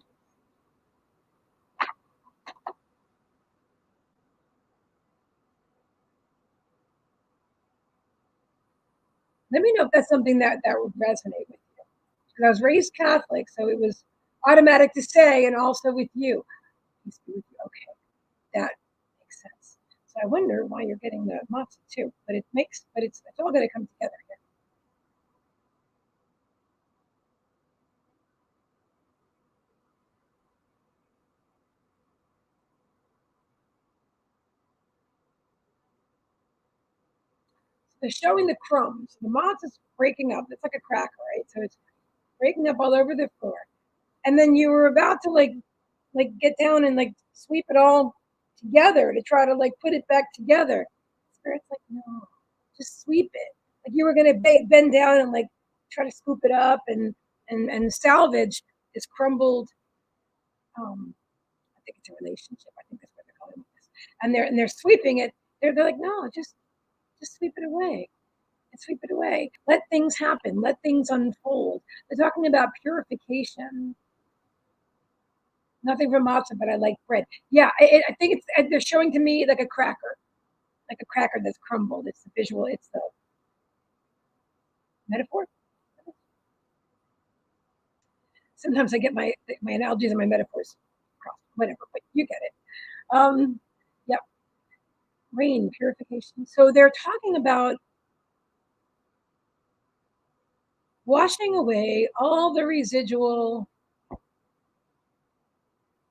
Let me know if that's something that would resonate with you. Because I was raised Catholic, so it was automatic to say, and also with you. Peace be with you. Okay, that makes sense. So I wonder why you're getting the matzah too. But it's all going to come together here. They're showing the crumbs. The matzah's breaking up. It's like a cracker, right? So it's breaking up all over the floor. And then you were about to like get down and like sweep it all together to try to like put it back together. Spirit's like, no, just sweep it. Like you were gonna bend down and like try to scoop it up and salvage this crumbled. I think it's a relationship. I think that's what they're calling this. And they're sweeping it. They're like, no, just sweep it away. And sweep it away. Let things happen. Let things unfold. They're talking about purification. Nothing from matzah, but I like bread. Yeah, I think they're showing to me like a cracker that's crumbled. It's the visual. It's the metaphor. Sometimes I get my analogies and my metaphors crossed. Whatever, but you get it. Yep. Rain purification. So they're talking about washing away all the residual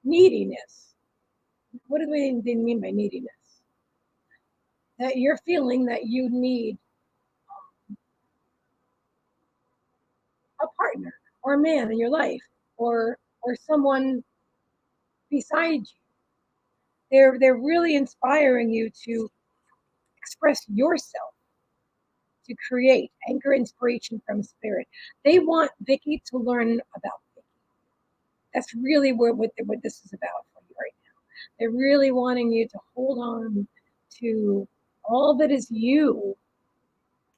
neediness. What do they mean by neediness? That you're feeling that you need a partner or a man in your life or someone beside you. They're really inspiring you to express yourself, to create, anchor inspiration from spirit. They want Vicky to learn about Vicky. That's really what this is about for you right now. They're really wanting you to hold on to all that is you,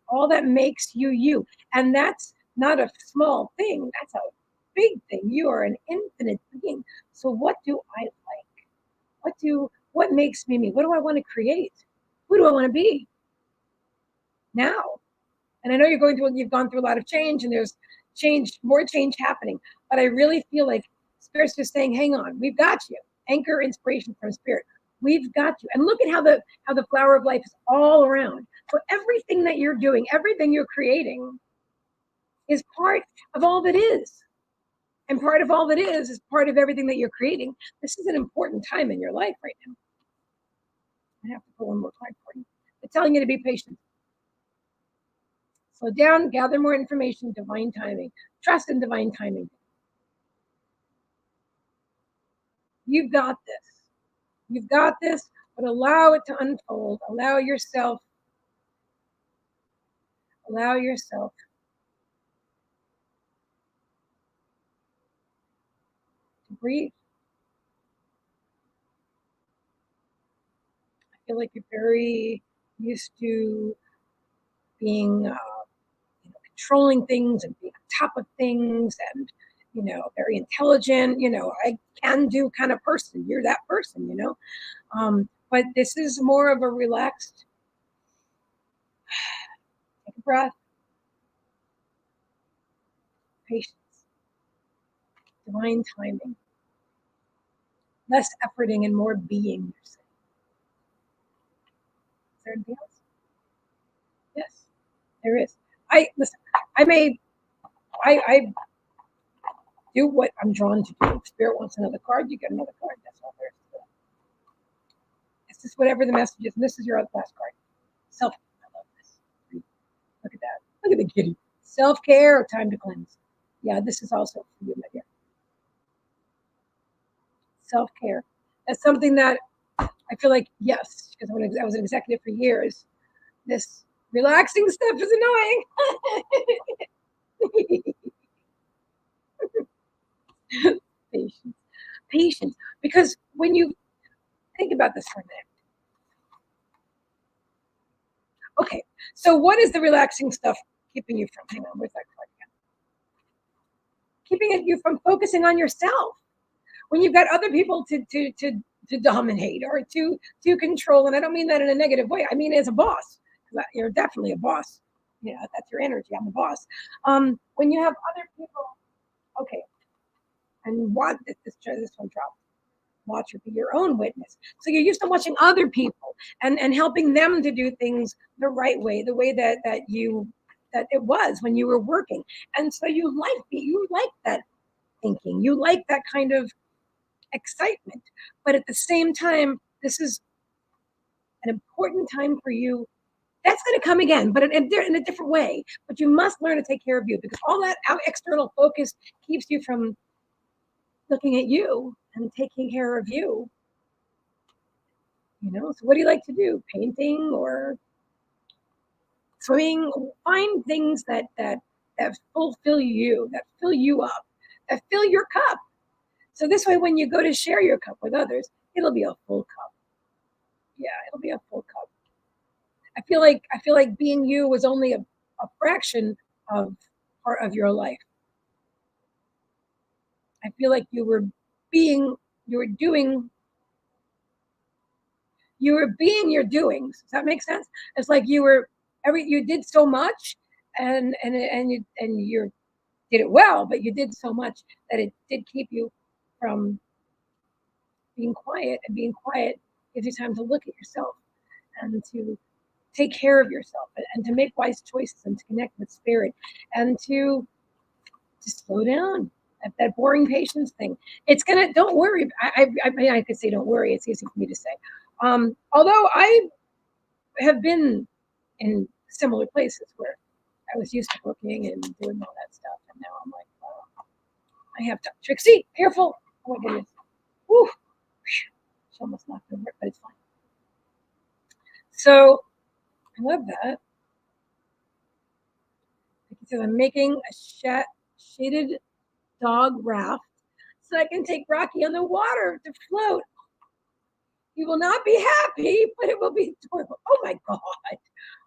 all that makes you you. And that's not a small thing, that's a big thing. You are an infinite being. So what do I like? What makes me me? What do I want to create? Who do I want to be now? And I know you've gone through a lot of change and there's more change happening. But I really feel like Spirit's just saying, hang on, we've got you. Anchor inspiration from Spirit. We've got you. And look at how the flower of life is all around. So everything that you're doing, everything you're creating is part of all that is. And part of all that is part of everything that you're creating. This is an important time in your life right now. I have to pull one more card for you. It's telling you to be patient. Slow down, gather more information, divine timing. Trust in divine timing. You've got this. You've got this, but allow it to unfold. Allow yourself to breathe. I feel like you're very used to being, controlling things and being on top of things and, very intelligent, I can do kind of person. You're that person. But this is more of a relaxed, take a breath, patience, divine timing, less efforting and more being. Is there anything else? Yes, there is. Listen. I do what I'm drawn to do. If Spirit wants another card, you get another card. That's all there is to it. It's just whatever the message is. And this is your last card. Self. I love this. Look at that. Look at the kitty. Self-care or time to cleanse. Yeah, this is also for you, my dear. Self-care. That's something that I feel like, yes, because I was an executive for years, this relaxing stuff is annoying. Patience. Patience. Because when you think about this for a minute. Okay, so what is the relaxing stuff keeping you from? Hang on, where's that card again? Keeping you from focusing on yourself. When you've got other people to dominate or to control, and I don't mean that in a negative way. I mean as a boss. You're definitely a boss. Yeah, that's your energy. I'm a boss. When you have other people, okay, and watch this one drop. Watch or be your own witness. So you're used to watching other people and helping them to do things the right way, the way that it was when you were working. And so you like that thinking. You like that kind of excitement. But at the same time, this is an important time for you. That's going to come again, but in a different way. But you must learn to take care of you, because all that external focus keeps you from looking at you and taking care of you. So what do you like to do? Painting or swimming? Find things that fulfill you, that fill you up, that fill your cup. So this way, when you go to share your cup with others, it'll be a full cup. Yeah, it'll be a full cup. I feel like being you was only a fraction of part of your life. I feel like you were being your doings. Does that make sense? It's like you did so much, and you did it well, but you did so much that it did keep you from being quiet, and being quiet gives you time to look at yourself and to take care of yourself and to make wise choices and to connect with spirit and to slow down. That boring patience thing. Don't worry. I mean, I could say don't worry. It's easy for me to say. Although I have been in similar places where I was used to cooking and doing all that stuff, and now I'm like, oh, I have to. Trixie, careful! Oh my goodness! Whew. She almost knocked over it, but it's fine. So I love that. So I'm making a shaded dog raft so I can take Rocky on the water to float. He will not be happy, but it will be adorable. Oh my God.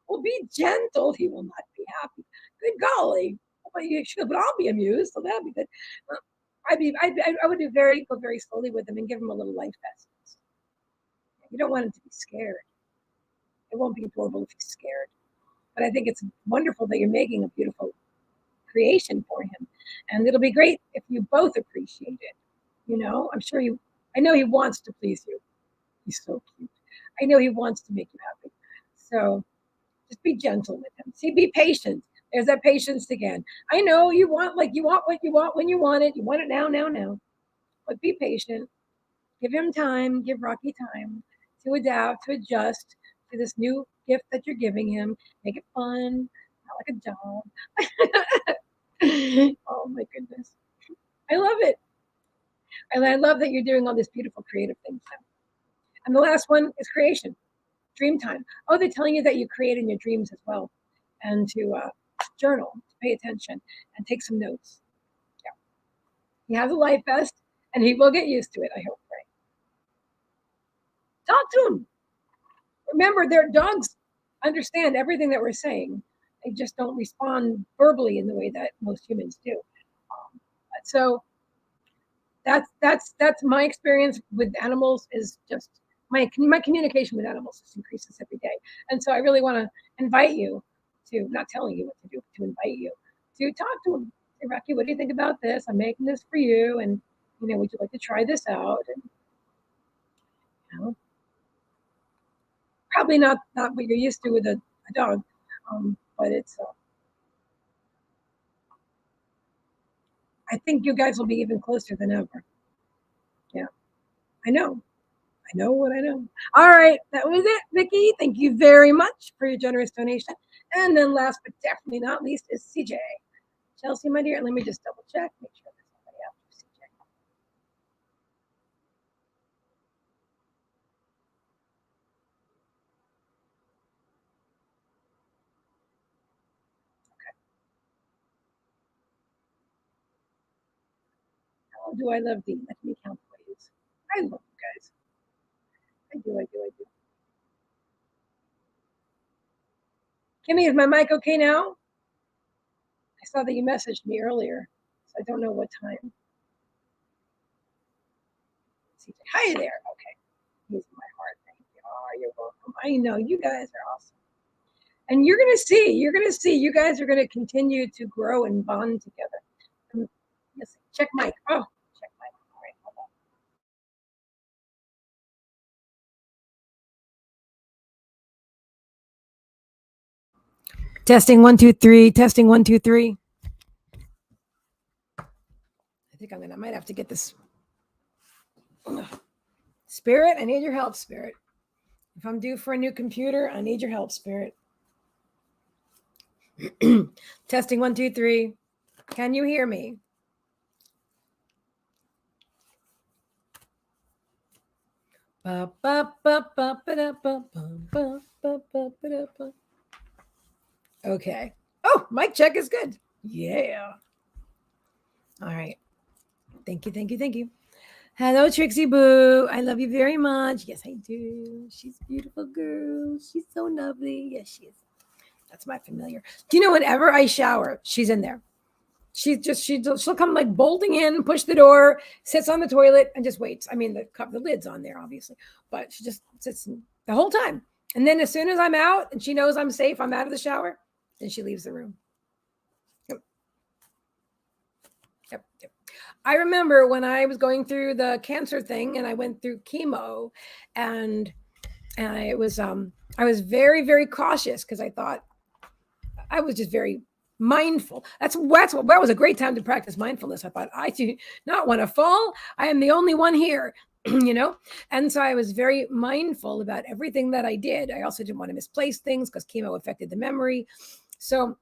Well, be gentle. He will not be happy. Good golly. But I'll be amused, so that'll be good. I would go very slowly with him and give him a little life vest. You don't want him to be scared. It won't be adorable if he's scared. But I think it's wonderful that you're making a beautiful creation for him. And it'll be great if you both appreciate it. I'm sure I know he wants to please you. He's so cute. I know he wants to make you happy. So just be gentle with him. See, be patient. There's that patience again. I know you want what you want when you want it. You want it now, now, now. But be patient. Give him time. Give Rocky time to adapt, to adjust to this new gift that you're giving him. Make it fun, not like a job. Oh my goodness. I love it. And I love that you're doing all these beautiful creative things now. And the last one is creation, dream time. Oh, they're telling you that you create in your dreams as well, and to journal, to pay attention, and take some notes. Yeah. He has a life vest, and he will get used to it, I hope, right? Talk to him. Remember, their dogs understand everything that we're saying. They just don't respond verbally in the way that most humans do. So that's my experience with animals. Is just my communication with animals just increases every day. And so I really want to invite you to, not telling you what to do, to invite you to talk to them. Say, Rocky, what do you think about this? I'm making this for you, and would you like to try this out? And probably not what you're used to with a dog, but it's. I think you guys will be even closer than ever. Yeah, I know. I know what I know. All right, that was it, Vicki. Thank you very much for your generous donation. And then last but definitely not least is CJ. Chelsea, my dear, let me just double check, make sure there's nobody after CJ. How do I love thee? Let me count ways. I love you guys. I do, I do, I do. Kimmy, is my mic okay now? I saw that you messaged me earlier, so I don't know what time. CJ, hi there. Okay. He's my heart. Thank you. Oh, you're welcome. I know you guys are awesome. And you're going to see, you guys are going to continue to grow and bond together. Yes, check mic. Oh, check mic. All right, hold on. Testing 1 2 3. Testing 1 2 3. I think I might have to get this. Spirit, I need your help, Spirit. If I'm due for a new computer, I need your help, Spirit. Testing 1 2 3. Can you hear me? Okay. Oh, mic check is good. Yeah. All right. Thank you, thank you, thank you. Hello, Trixie Boo. I love you very much. Yes, I do. She's a beautiful girl. She's so lovely. Yes, she is. That's my familiar. Do you know whenever I shower, she's in there. She'll come like bolting in, push the door, sits on the toilet, and just waits. I mean, the lid's on there, obviously, but she just sits the whole time. And then as soon as I'm out and she knows I'm safe, I'm out of the shower, then she leaves the room. Yep. I remember when I was going through the cancer thing and I went through chemo, and I was very, very cautious because I thought I was just very mindful. That was a great time to practice mindfulness. I thought, I do not want to fall. I am the only one here, And so I was very mindful about everything that I did. I also didn't want to misplace things because chemo affected the memory. So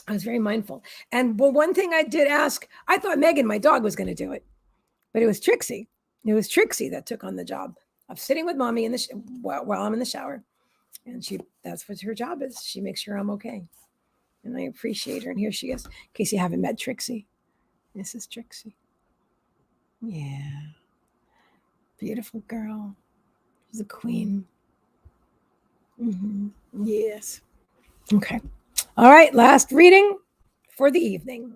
I was very mindful. And one thing I did ask, I thought Meagan, my dog, was going to do it, but it was Trixie. It was Trixie that took on the job of sitting with mommy while I'm in the shower. And that's what her job is. She makes sure I'm okay. And I appreciate her. And here she is. In case you haven't met Trixie, this is Trixie. Yeah. Beautiful girl. She's a queen. Mm-hmm. Yes. Okay. All right. Last reading for the evening.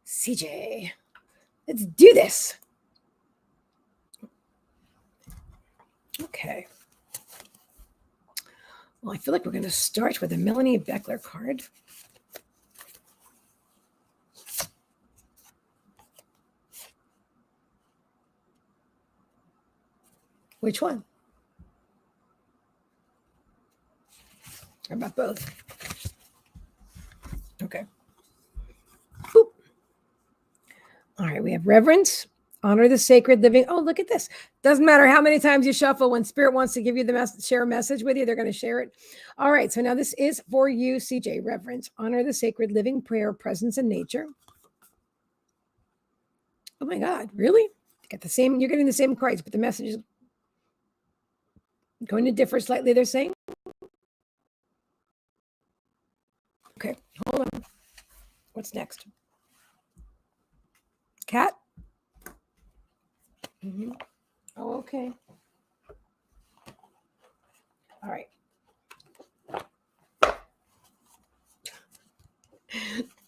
CJ, let's do this. Okay. Well, I feel like we're going to start with a Melanie Beckler card. Which one? How about both? Okay. Boop. All right, we have reverence, honor the sacred living. Oh, look at this. Doesn't matter how many times you shuffle. When spirit wants to give you the share a message with you, they're going to share it. All right, so now this is for you, CJ. Reverence, honor the sacred living, prayer, presence, and nature. Oh my God, really? Get the same. You're getting the same cards, but the message is going to differ slightly. They're saying. Okay, hold on. What's next? Cat. Mm-hmm. Oh, okay. All right.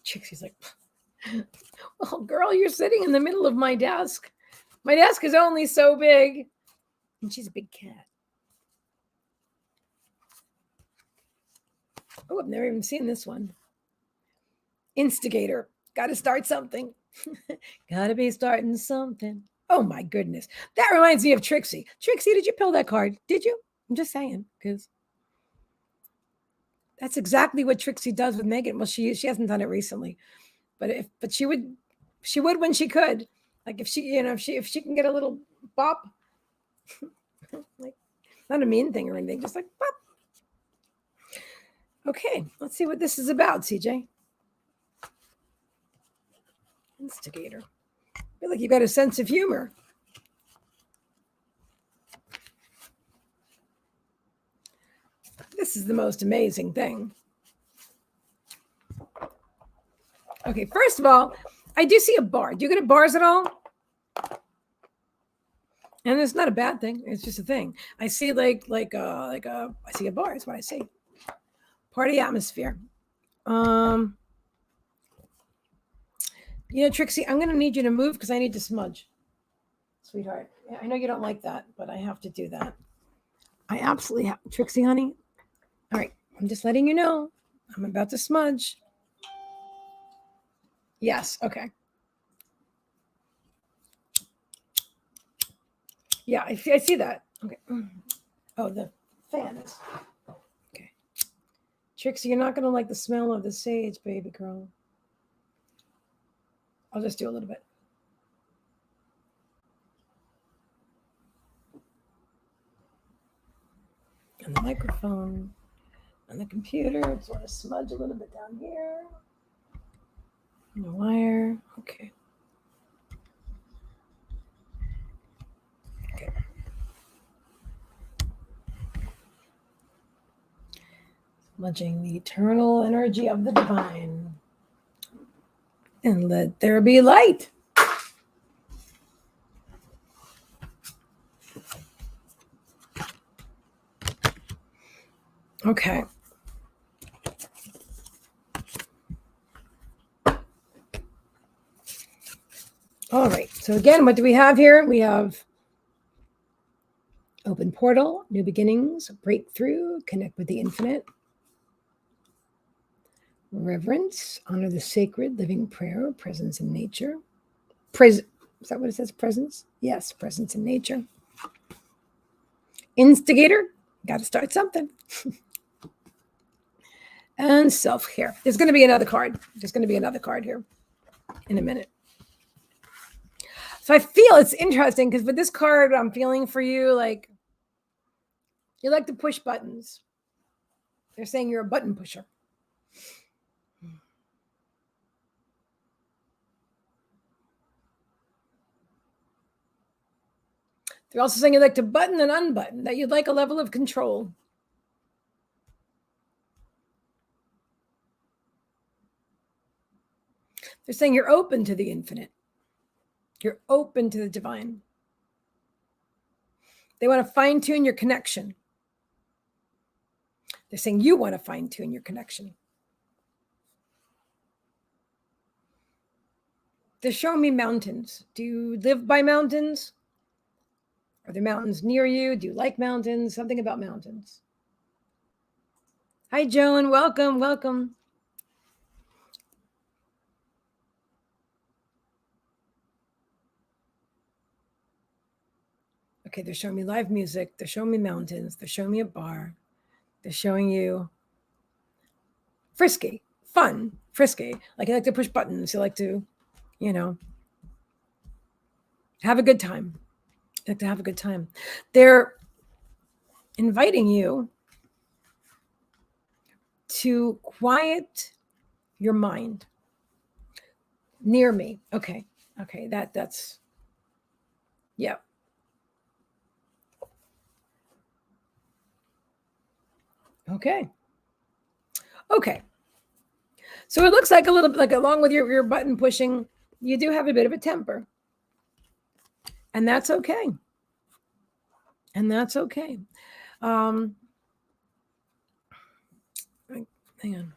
Trixie's like, oh, girl, you're sitting in the middle of my desk. My desk is only so big. And she's a big cat. Oh, I've never even seen this one. Instigator. Got to start something. Got to be starting something. Oh, my goodness. That reminds me of Trixie. Trixie, did you pull that card? Did you? I'm just saying, because that's exactly what Trixie does with Meagan. Well, she hasn't done it recently, but she would when she could. Like if she can get a little bop, like not a mean thing or anything, just like bop. Okay, let's see what this is about, CJ. Instigator. I feel like you got a sense of humor. This is the most amazing thing. Okay, first of all, I do see a bar. Do you go to bars at all? And it's not a bad thing. It's just a thing. I see I see a bar. That's what I see. Party atmosphere. Trixie, I'm going to need you to move because I need to smudge. Sweetheart, I know you don't like that, but I have to do that. I absolutely have. Trixie, honey. All right. I'm just letting you know. I'm about to smudge. Yes. Okay. Yeah, I see that. Okay. Oh, the fan is. Okay. Trixie, you're not going to like the smell of the sage, baby girl. I'll just do a little bit. And the microphone and the computer. Just want to smudge a little bit down here. And the wire. Okay. Okay. Smudging the eternal energy of the divine. And let there be light. Okay. All right. So again, what do we have here? We have open portal, new beginnings, breakthrough, connect with the infinite. Reverence, honor the sacred, living prayer, presence in nature. Is that what it says? Presence? Yes, presence in nature. Instigator, got to start something. And self-care. There's going to be another card. There's going to be another card here in a minute. So I feel it's interesting because with this card, I'm feeling for you, like you like to push buttons. They're saying you're a button pusher. They're also saying you like to button and unbutton, that you'd like a level of control. They're saying you're open to the infinite. You're open to the divine. They want to fine-tune your connection. They're saying you want to fine-tune your connection. They're showing me mountains. Do you live by mountains? Are there mountains near you? Do you like mountains? Something about mountains. Hi, Joan. Welcome, welcome. Okay, they're showing me live music. They're showing me mountains. They're showing me a bar. They're showing you frisky, fun, frisky. Like you like to push buttons. You like to, have a good time. You like to have a good time. They're inviting you to quiet your mind near me. Okay. That's yeah. Okay. So it looks like a little like along with your button pushing, you do have a bit of a temper. And that's okay. Hang on.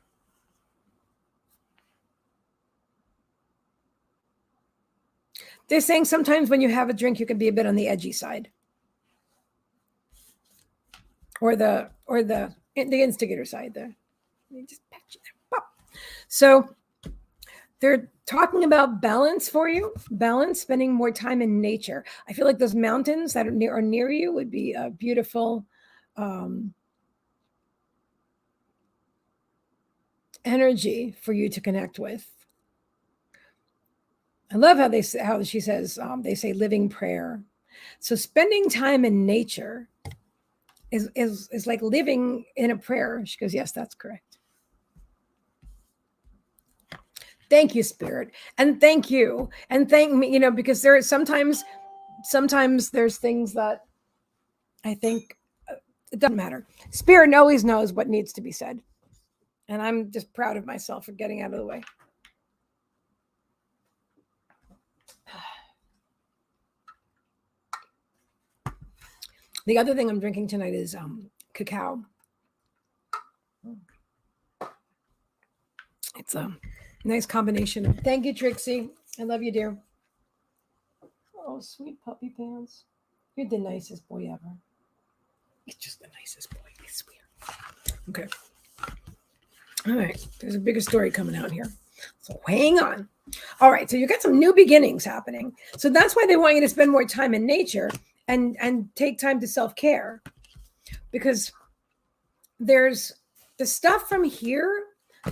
They're saying sometimes when you have a drink, you can be a bit on the edgy side. Or the instigator side there. Just patch you there. Pop. So they're talking about balance for you, balance, spending more time in nature. I feel like those mountains that are near you would be a beautiful energy for you to connect with. I love how she says they say living prayer. So spending time in nature is like living in a prayer. She goes, yes, that's correct. Thank you, Spirit, and thank you, and thank me. Because there is sometimes there's things that I think it doesn't matter. Spirit always knows what needs to be said, and I'm just proud of myself for getting out of the way. The other thing I'm drinking tonight is cacao. It's a nice combination. Thank you, Trixie. I love you, dear. Oh, sweet puppy pants. You're the nicest boy ever. He's just the nicest boy. He's weird. Okay. All right. There's a bigger story coming out here. So hang on. All right. So you got some new beginnings happening. So that's why they want you to spend more time in nature and take time to self-care. Because there's the stuff from here.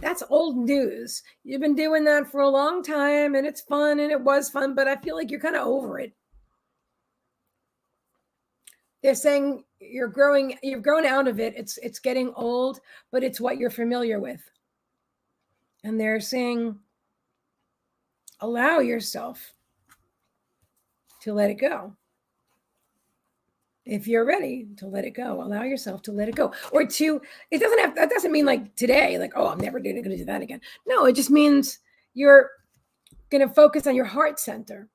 That's old news. You've been doing that for a long time and it's fun and it was fun, but I feel like you're kind of over it. They're saying you've grown out of it. It's getting old, but it's what you're familiar with. And they're saying, allow yourself to let it go. If you're ready to let it go, allow yourself to let it go. Or that doesn't mean like today, like, oh, I'm never going to do that again. No, it just means you're going to focus on your heart center.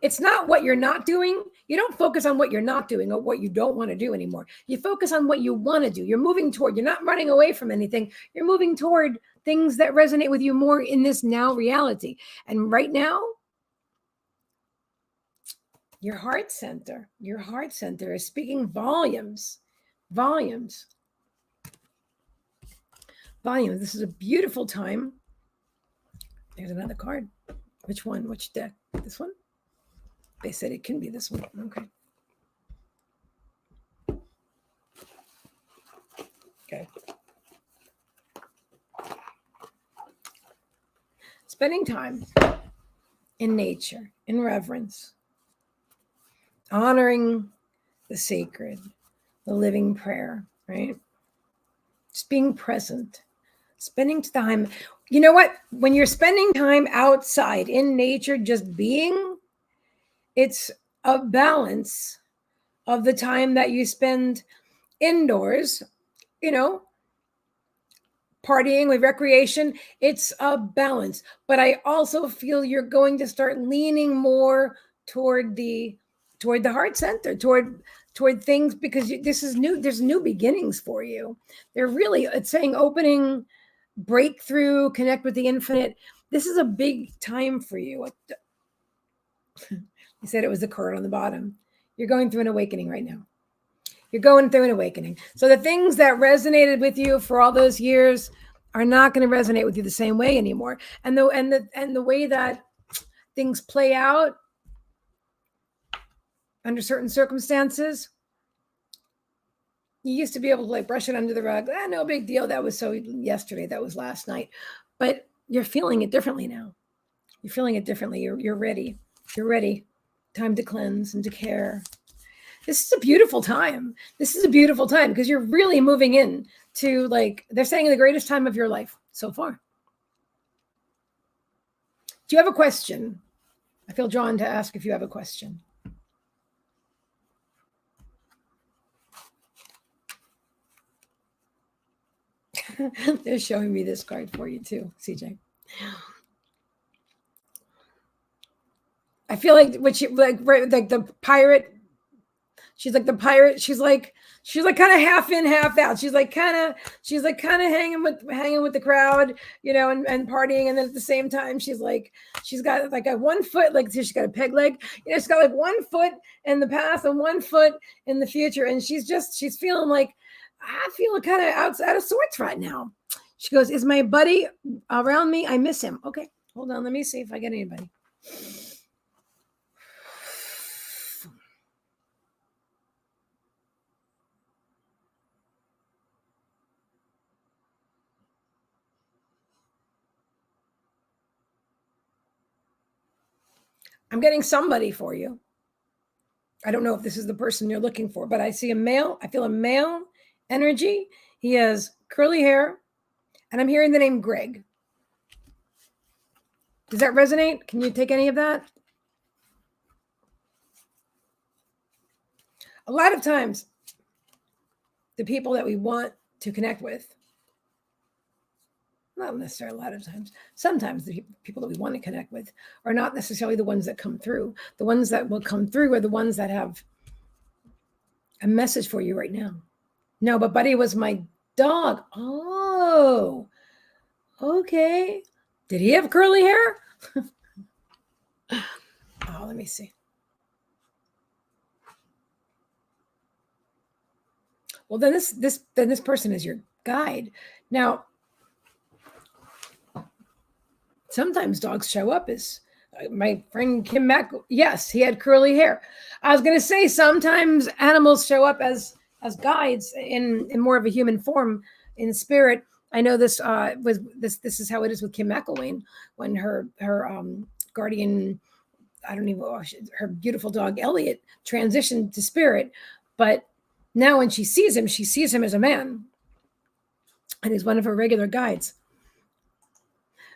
It's not what you're not doing. You don't focus on what you're not doing or what you don't want to do anymore. You focus on what you want to do. You're moving toward, you're not running away from anything. You're moving toward things that resonate with you more in this now reality. And right now, your heart center is speaking volumes. This is a beautiful time. There's another card. Which one? Which deck? This one? They said it can be this one. Okay. Spending time in nature, in reverence, honoring the sacred, the living prayer, right? Just being present, spending time. You know what? When you're spending time outside in nature, just being, it's a balance of the time that you spend indoors, partying with recreation. It's a balance. But I also feel you're going to start leaning more toward the heart center, toward things, because this is new. There's new beginnings for you. It's saying opening, breakthrough, connect with the infinite. This is a big time for you. You said it was the card on the bottom. You're going through an awakening right now. You're going through an awakening. So the things that resonated with you for all those years are not going to resonate with you the same way anymore. And the way that things play out, under certain circumstances, you used to be able to like brush it under the rug. No big deal. That was so yesterday. That was last night. But you're feeling it differently now. You're feeling it differently. You're ready. You're ready. Time to cleanse and to care. This is a beautiful time. This is a beautiful time because you're really moving in to, like, they're saying, the greatest time of your life so far. Do you have a question? I feel drawn to ask if you have a question. They're showing me this card for you too, CJ. I feel like what she like the pirate. She's like the pirate. She's like kind of half in, half out. She's like kind of hanging with the crowd, and partying. And then at the same time, she's got like a 1 foot, like she's got a peg leg. She's got like 1 foot in the past and 1 foot in the future. And she's feeling like, I feel kind of out of sorts right now. She goes, is my buddy around me? I miss him. Okay, hold on. Let me see if I get anybody. I'm getting somebody for you. I don't know if this is the person you're looking for, but I see a male. I feel a male energy. He has curly hair, and I'm hearing the name Greg. Does that resonate? Can you take any of that? A lot of times, the people that we want to connect with, not necessarily a lot of times, sometimes the people that we want to connect with are not necessarily the ones that come through. The ones that will come through are the ones that have a message for you right now. No, but Buddy was my dog. Oh, okay. Did he have curly hair? Oh, let me see. Well, then this person is your guide. Now, sometimes dogs show up as my friend Kim Mack. Yes, he had curly hair. I was going to say sometimes animals show up as guides in more of a human form, in spirit. I know this this is how it is with Kim McElwain when her guardian, I don't even know, her beautiful dog Elliot transitioned to spirit, but now when she sees him as a man, and he's one of her regular guides.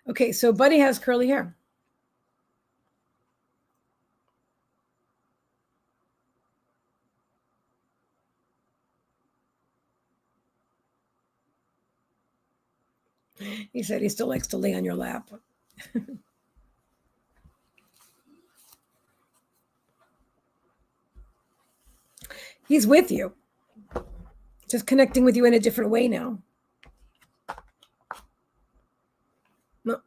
Okay, so Buddy has curly hair. He said he still likes to lay on your lap. He's with you, just connecting with you in a different way now. No,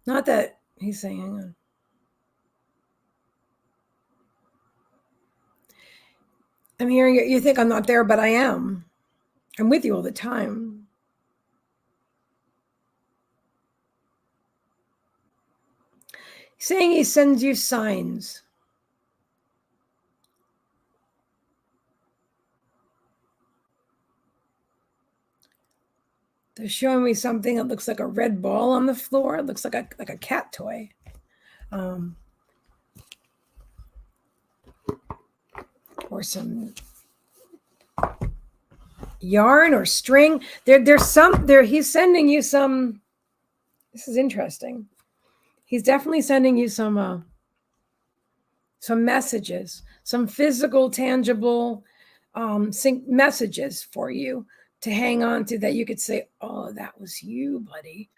not that he's saying, hang on. I'm hearing you think I'm not there, but I am. I'm with you all the time. He's saying he sends you signs. They're showing me something that looks like a red ball on the floor. It looks like a cat toy. Or some yarn or string. He's sending you some. This is interesting. He's definitely sending you some messages, some physical, tangible messages for you to hang on to, that you could say, oh, that was you, buddy.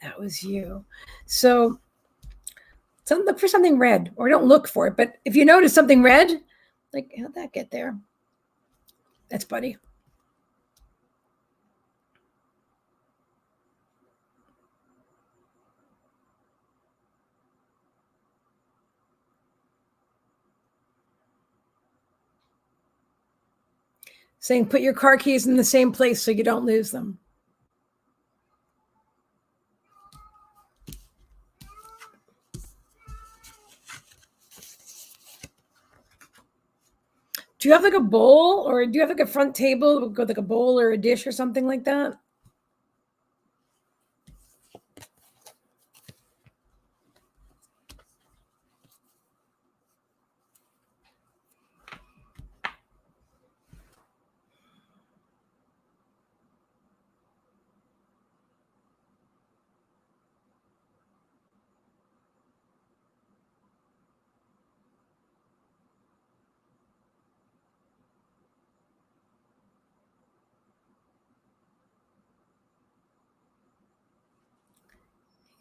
That was you. So look for something red, or don't look for it. But if you notice something red, like, how'd that get there? That's Buddy. Saying put your car keys in the same place so you don't lose them. Do you have like a bowl, or do you have like a front table with like a bowl or a dish or something like that?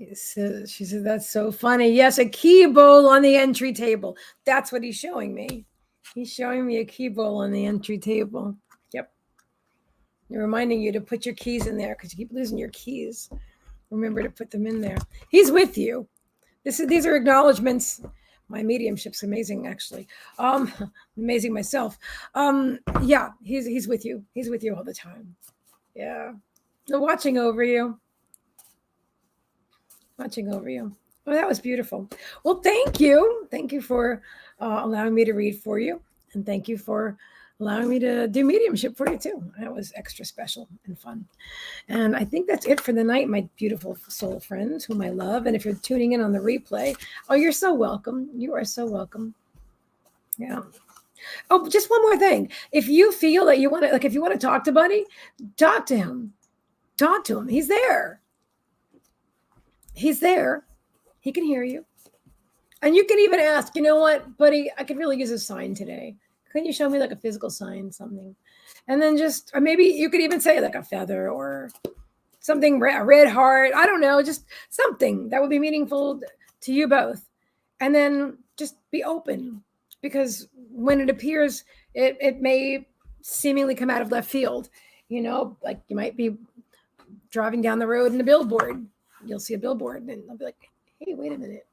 She said, that's so funny. Yes, a key bowl on the entry table. That's what he's showing me. He's showing me a key bowl on the entry table. Yep. They're reminding you to put your keys in there because you keep losing your keys. Remember to put them in there. He's with you. These are acknowledgments. My mediumship's amazing, actually. Amazing myself. Yeah, he's with you. He's with you all the time. Yeah. They're watching over you. Watching over you. Well, that was beautiful. Well, thank you. Thank you for allowing me to read for you. And thank you for allowing me to do mediumship for you, too. That was extra special and fun. And I think that's it for the night, my beautiful soul friends, whom I love. And if you're tuning in on the replay, oh, you're so welcome. You are so welcome. Yeah. Oh, just one more thing. If you feel that you want to, like, if you want to talk to Buddy, talk to him. Talk to him. He's there. He's there. He can hear you. And you can even ask, you know what, Buddy, I could really use a sign today. Can you show me like a physical sign, something? And then just, or maybe you could even say like a feather or something, a red heart. I don't know, just something that would be meaningful to you both. And then just be open, because when it appears, it may seemingly come out of left field. You know, like you might be driving down the road in a billboard. You'll see a billboard and I'll be like, hey, wait a minute.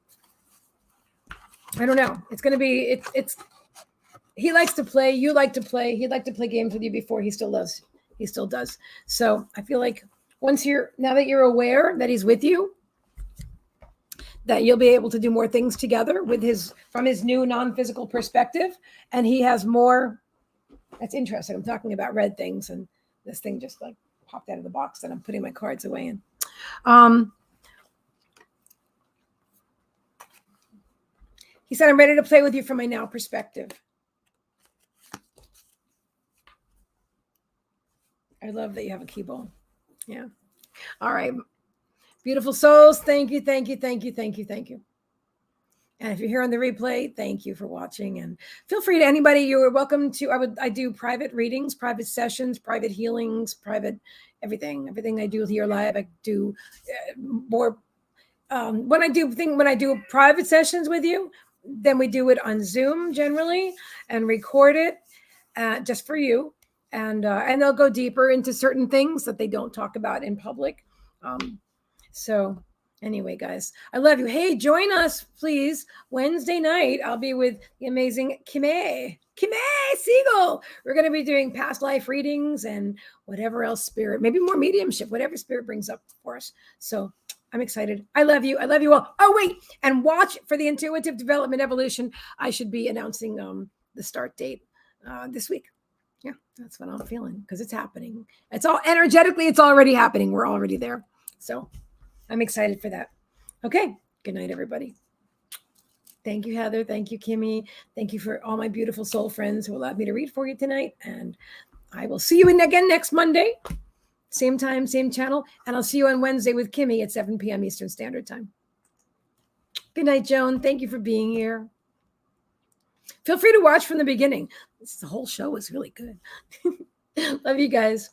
I don't know. It's going to be, it's, he likes to play. You like to play. He'd like to play games with you before he still does. He still does. So I feel like now that you're aware that he's with you, that you'll be able to do more things together from his new non-physical perspective. And he has more. That's interesting. I'm talking about red things and this thing just like popped out of the box that I'm putting my cards away in. He said, I'm ready to play with you from my now perspective. I love that you have a key bowl. Yeah. All right. Beautiful souls. Thank you. Thank you. Thank you. Thank you. Thank you. And if you're here on the replay, thank you for watching. And feel free to anybody, you're welcome to, I do private readings, private sessions, private healings, private everything I do here live. I do more. When I do private sessions with you, then we do it on Zoom generally and record it just for you. And they'll go deeper into certain things that they don't talk about in public. So anyway, guys, I love you. Hey, join us, please. Wednesday night, I'll be with the amazing Kime Siegel. We're going to be doing past life readings and whatever else spirit, maybe more mediumship, whatever spirit brings up for us. So I'm excited. I love you. I love you all. Oh, wait. And watch for the Intuitive Development Evolution. I should be announcing the start date this week. Yeah, that's what I'm feeling because it's happening. It's all energetically, it's already happening. We're already there. So I'm excited for that. Okay. Good night, everybody. Thank you, Heather. Thank you, Kimmy. Thank you for all my beautiful soul friends who allowed me to read for you tonight. And I will see you again next Monday. Same time, same channel. And I'll see you on Wednesday with Kimmy at 7 p.m. Eastern Standard Time. Good night, Joan. Thank you for being here. Feel free to watch from the beginning. The whole show was really good. Love you guys.